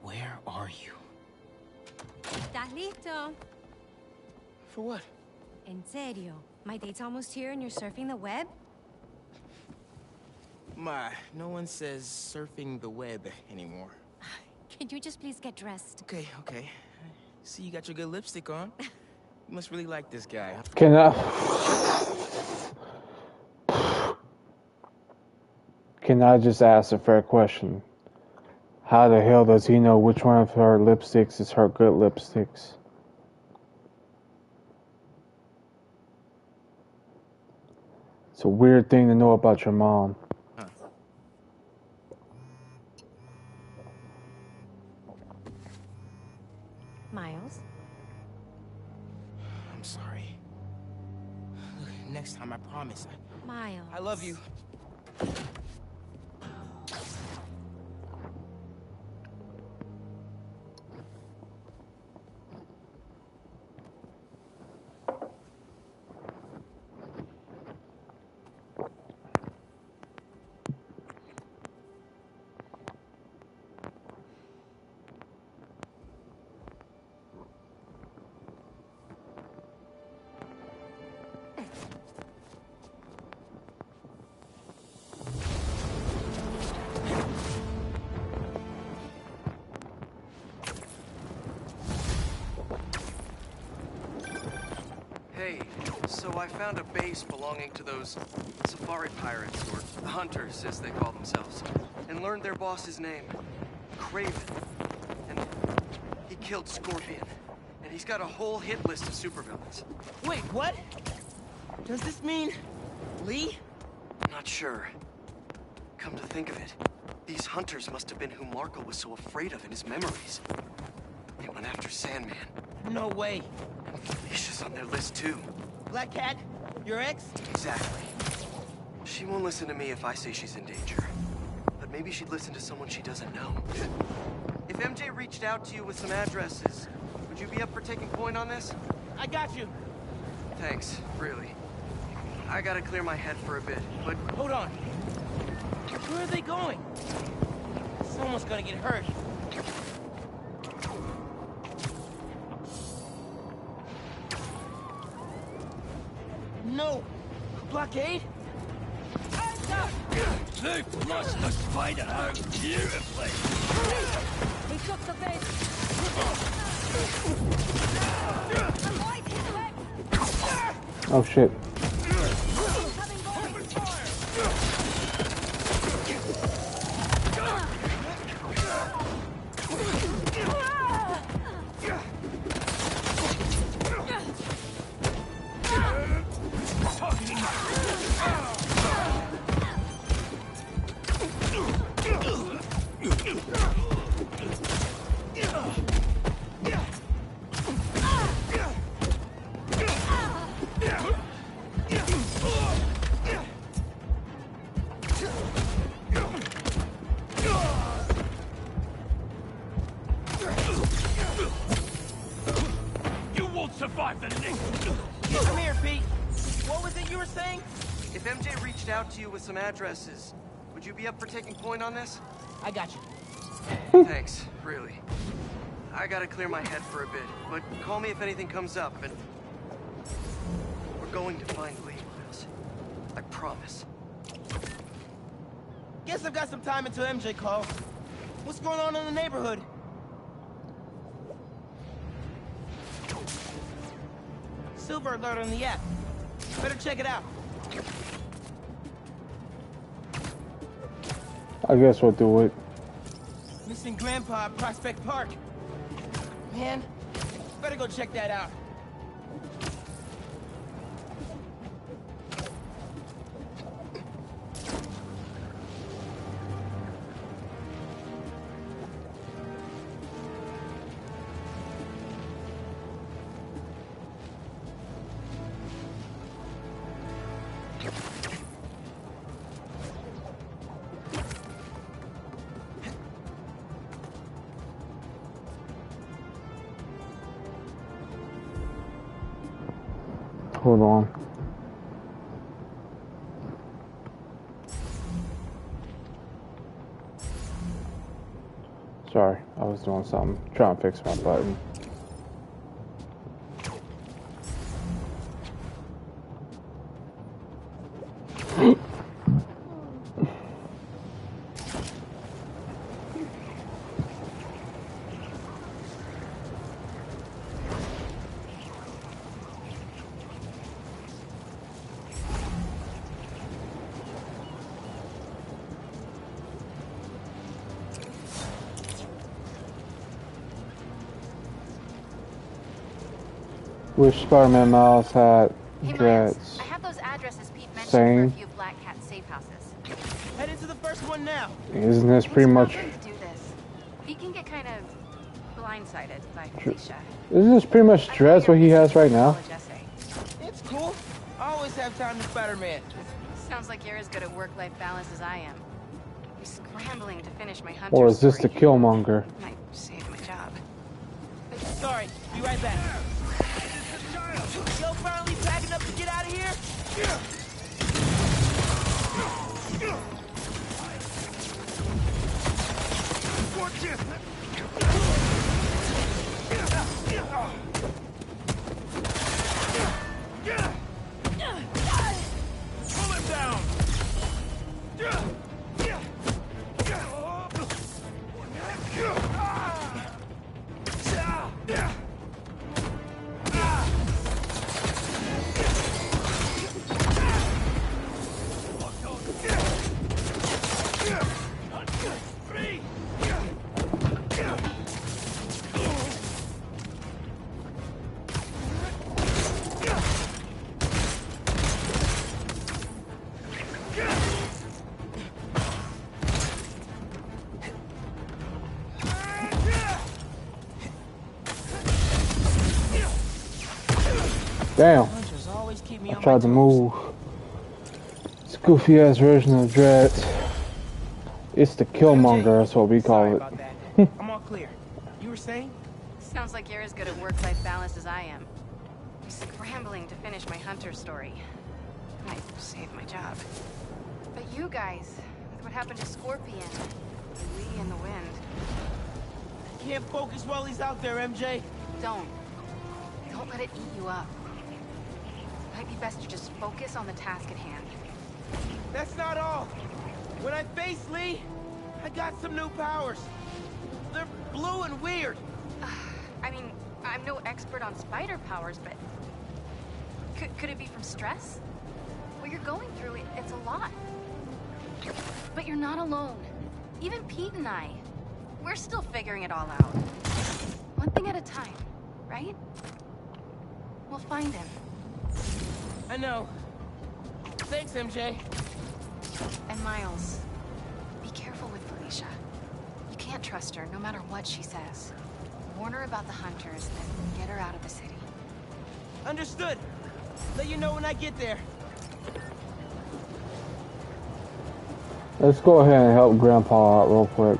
Where are you? ¿Estás listo? For what? En serio? My date's almost here and you're surfing the web? Ma, no one says surfing the web anymore. Can you just please get dressed? Okay, okay. See, you got your good lipstick on. You must really like this guy. Can I just ask a fair question? How the hell does he know which one of her lipsticks is her good lipsticks? It's a weird thing to know about your mom. Huh. Miles? I'm sorry. Look, next time, I promise. Miles. I love you. Hey, so I found a base belonging to those safari pirates, or hunters, as they call themselves, and learned their boss's name, Craven. And he killed Scorpion. And he's got a whole hit list of supervillains. Wait, what? Does this mean Lee? Not sure. Come to think of it, these hunters must have been who Marco was so afraid of in his memories. They went after Sandman. No way. Felicia's on their list too. Black Cat? Your ex? Exactly. She won't listen to me if I say she's in danger. But maybe she'd listen to someone she doesn't know. If MJ reached out to you with some addresses, would you be up for taking point on this? I got you. Thanks, really. I gotta clear my head for a bit, but... Hold on. Where are they going? Someone's gonna get hurt. No! Blockade? They flushed the spider out beautifully! He took the base! Oh shit. reached out to you with some addresses. Would you be up for taking point on this? I got you. Thanks, really. I gotta clear my head for a bit, but call me if anything comes up, and... we're going to find Lee, Miles. I promise. Guess I've got some time until MJ calls. What's going on in the neighborhood? Silver alert on the app. Better check it out. I guess we'll do it. Missing Grandpa at Prospect Park. Man, better go check that out. Hold on. Sorry, I was doing something. Trying to fix my button. Wish Spider-Man Miles had dreads. I have those addresses Pete mentioned Same. for a few Black Cat safe houses. Head into the first one now. Isn't this pretty much? Do this. He can get kind of blindsided by Felicia. Isn't this pretty much dreads what he has right now? It's cool. I always have time to Spider-Man. Sounds like you're as good at work-life balance as I am. I'm scrambling to finish my hunter Or is this the story. Killmonger? Might save my job. Sorry, be right back. Yo, finally packing up to get out of here? Pull him down! Damn. I tried to move. It's a goofy ass version of dreads. It's the Killmonger, that's what we call it. I'm all clear. You were saying? Sounds like you're as good at work-life balance as I am. I'm scrambling to finish my hunter story. Might save my job. But you guys, with what happened to Scorpion, Lee in the wind. Can't focus while he's out there, MJ. Don't let it eat you up. Might be best to just focus on the task at hand. That's not all. When I face Lee, I got some new powers. They're blue and weird. I mean, I'm no expert on spider powers, but could it be from stress? What you're going through, it's a lot. But you're not alone. Even Pete and I, we're still figuring it all out. One thing at a time, right? We'll find him. I know. Thanks, MJ. And Miles, be careful with Felicia. You can't trust her, no matter what she says. Warn her about the hunters, then get her out of the city. Understood. Let you know when I get there. Let's go ahead and help Grandpa out real quick.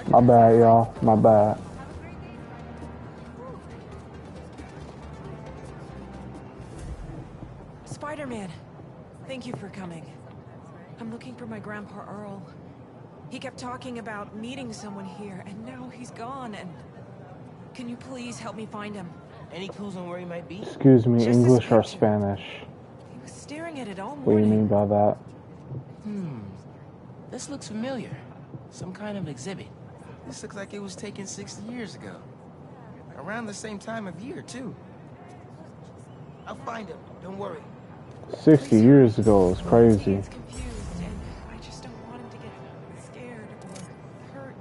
My bad, y'all. My bad. Spider-Man, thank you for coming. I'm looking for my Grandpa Earl. He kept talking about meeting someone here, and now he's gone, and... Can you please help me find him? Any clues on where he might be? Excuse me, Just English or this picture. Spanish? He was staring at it all What do you morning. mean by that? This looks familiar. Some kind of exhibit. This looks like it was taken 60 years ago. Around the same time of year, too. I'll find him. Don't worry. 60 years ago is crazy. He's confused, and I just don't want him to get scared or hurt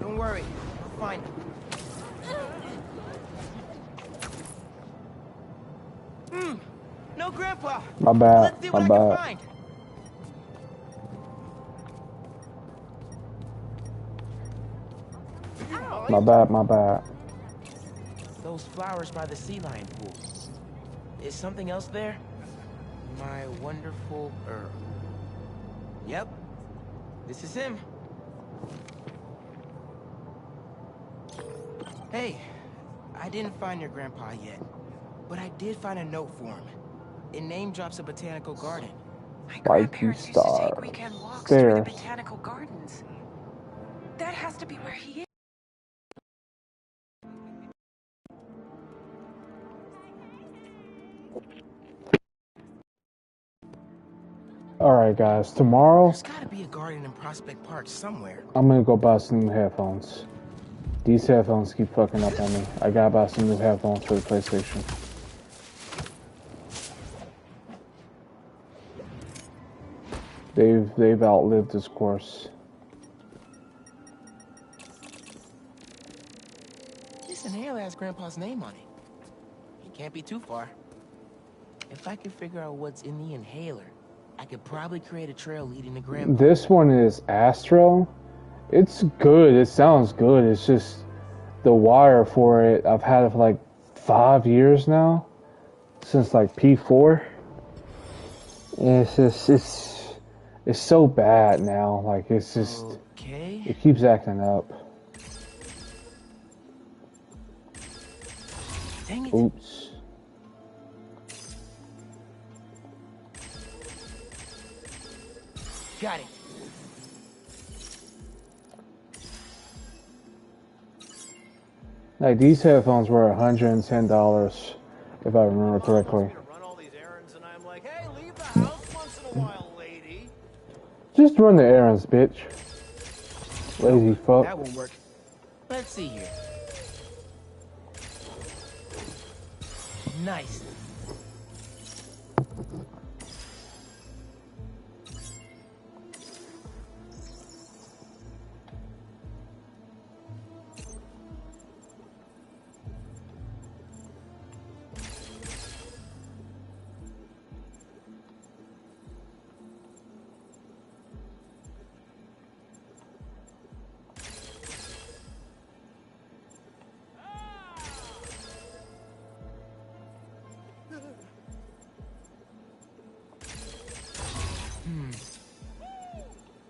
or... Don't worry. I'll find him. No, Grandpa. My bad. Let's see what My I bad. can find. My bad. My bad. Those flowers by the sea lion pool. Is something else there? My wonderful Earl. Yep. This is him. Hey, I didn't find your grandpa yet, but I did find a note for him. It name drops a botanical garden. Spiky Star. Weekend walks through Stairs. the botanical gardens. That has to be where he is. Alright, guys. Tomorrow, There's gotta be a garden in Prospect Park somewhere. I'm gonna go buy some new headphones. These headphones keep fucking up on me. I gotta buy some new headphones for the PlayStation. They've outlived this course. This inhaler has Grandpa's name on it. It can't be too far. If I could figure out what's in the inhaler, I could probably create a trail leading to Grandpa. This one is Astro. It's good. It sounds good. It's just the wire for it. I've had it for like 5 years now, since like P4. And it's so bad now. Like it's just it keeps acting up. Dang it. Oops. Got it. Like these headphones were $110, if I remember correctly. Just run the errands, bitch. Lazy fuck. That won't work. Let's see here. Nice.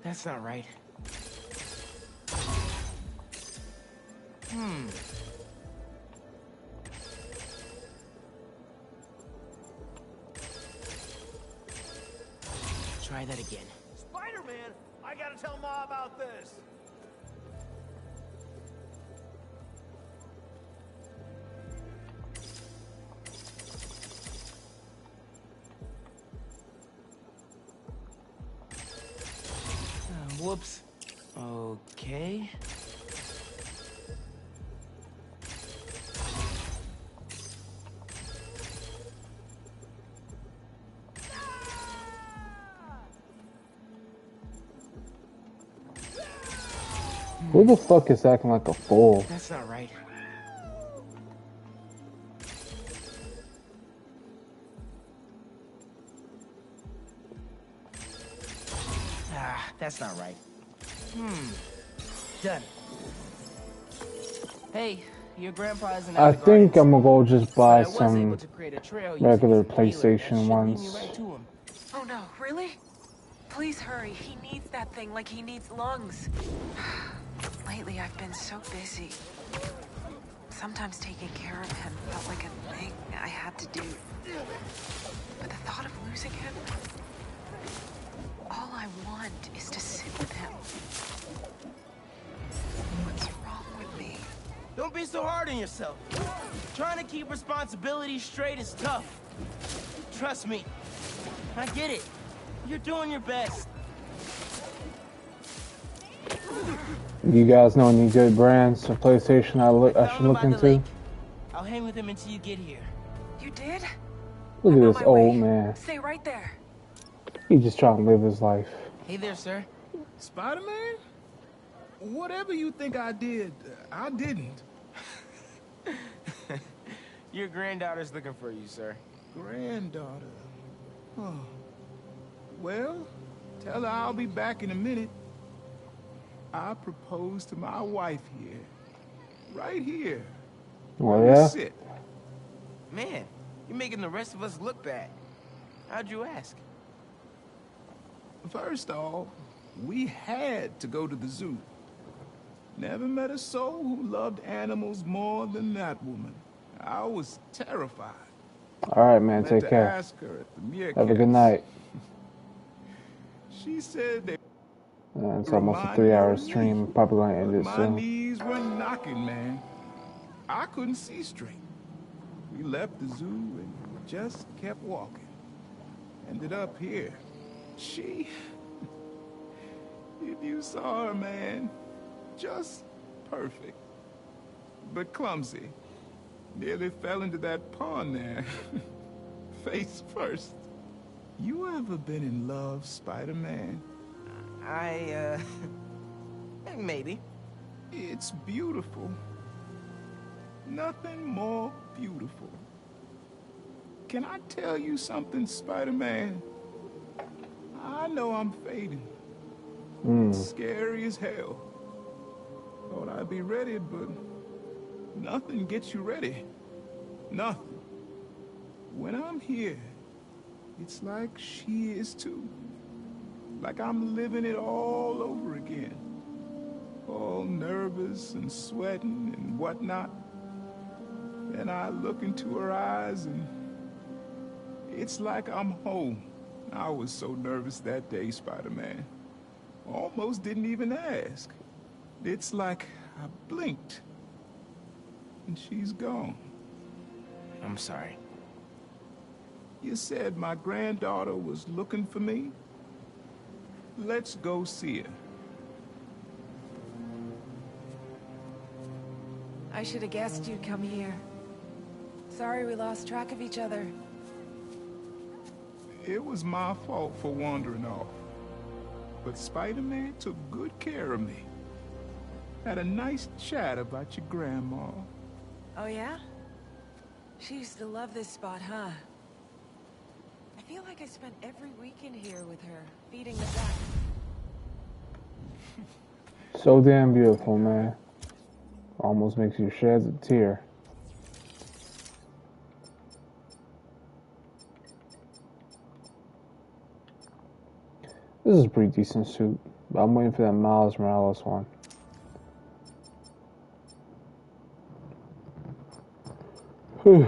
That's not right. Try that again. Spider-Man, I gotta tell Ma about this. Whoops. Okay. Who the fuck is acting like a fool? That's not right. That's not right. Done. Hey, your grandpa isn't I at the think gardens, I'm gonna go just buy but I was able some to create a trail using regular his inhaler that should PlayStation lead me ones. right to him. Oh no, really? Please hurry. He needs that thing like he needs lungs. Lately, I've been so busy. Sometimes taking care of him felt like a thing I had to do. But the thought of losing him... All I want is to sit with him. What's wrong with me? Don't be so hard on yourself. Trying to keep responsibilities straight is tough. Trust me. I get it. You're doing your best. You guys know any good brands of PlayStation I should look into? I'll hang with him until you get here. You did? Look at this old man. Stay right there. He's just trying to live his life. Hey there, sir. Spider-Man? Whatever you think I did, I didn't. Your granddaughter's looking for you, sir. Granddaughter. Oh. Well, tell her I'll be back in a minute. I proposed to my wife here. Right here. Oh, yeah? Sit. Man, you're making the rest of us look bad. How'd you ask? First off, we had to go to the zoo. Never met a soul who loved animals more than that woman. I was terrified. All right, man. Take care. Ask her at the meerkats. Have a good night. She said they... It's almost a 3-hour stream. Probably going to end it My soon. knees were knocking, man. I couldn't see straight. We left the zoo and just kept walking. Ended up here. She... If you saw her, man, just perfect. But clumsy. Nearly fell into that pond there. Face first. You ever been in love, Spider-Man? Maybe. It's beautiful. Nothing more beautiful. Can I tell you something, Spider-Man? I know I'm fading. It's scary as hell. Thought I'd be ready, but nothing gets you ready. Nothing. When I'm here, it's like she is too. Like I'm living it all over again. All nervous and sweating and whatnot. Then I look into her eyes and it's like I'm home. I was so nervous that day, Spider-Man. Almost didn't even ask. It's like I blinked and she's gone. I'm sorry. You said my granddaughter was looking for me? Let's go see her. I should have guessed you'd come here. Sorry we lost track of each other. It was my fault for wandering off. But Spider-Man took good care of me. Had a nice chat about your grandma. Oh yeah? She used to love this spot, huh? I feel like I spent every weekend here with her, feeding the duck. So damn beautiful, man. Almost makes you shed a tear. This is a pretty decent suit, but I'm waiting for that Miles Morales one. Whew.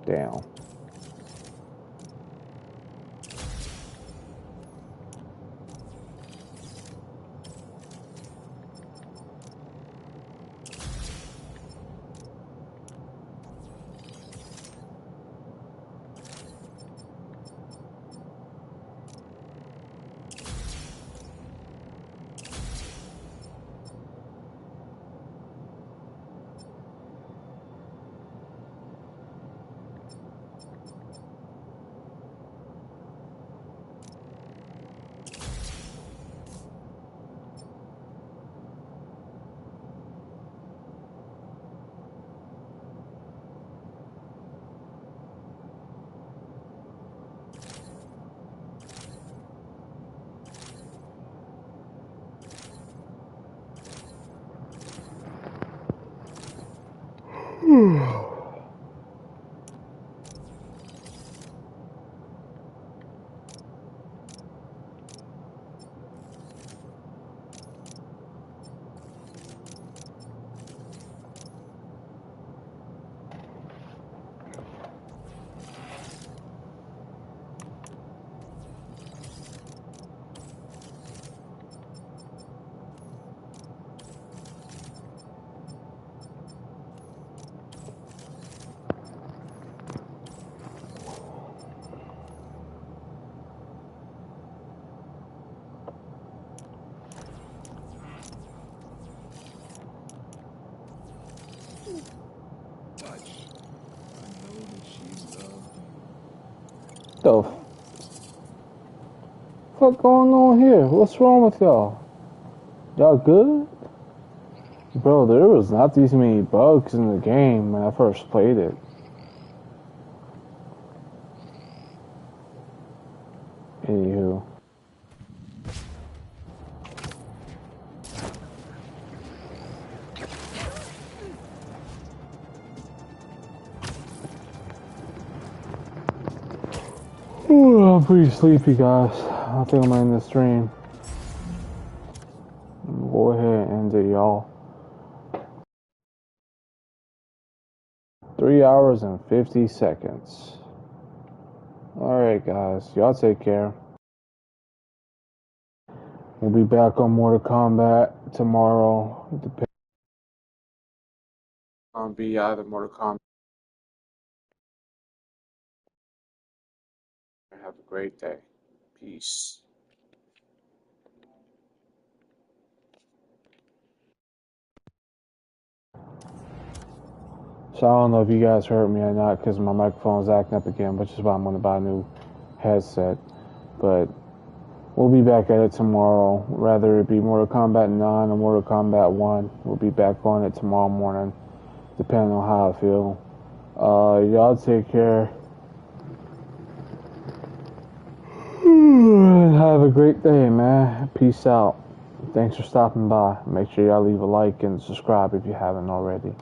Damn. The fuck going on here? What's wrong with y'all? Y'all good? Bro, there was not these many bugs in the game when I first played it. Anywho. Ooh, I'm pretty sleepy, guys. I think I'm gonna end the stream. Go ahead and end it, y'all. 3 hours and 50 seconds. Alright, guys. Y'all take care. We'll be back on Mortal Kombat tomorrow. It's gonna be either Mortal Kombat. Have a great day. Peace. So I don't know if you guys heard me or not because my microphone's acting up again, which is why I'm going to buy a new headset. But we'll be back at it tomorrow. Whether it be Mortal Kombat 9 or Mortal Kombat 1, we'll be back on it tomorrow morning, depending on how I feel. Y'all take care. Have a great day, man. Peace out. Thanks for stopping by. Make sure y'all leave a like and subscribe if you haven't already.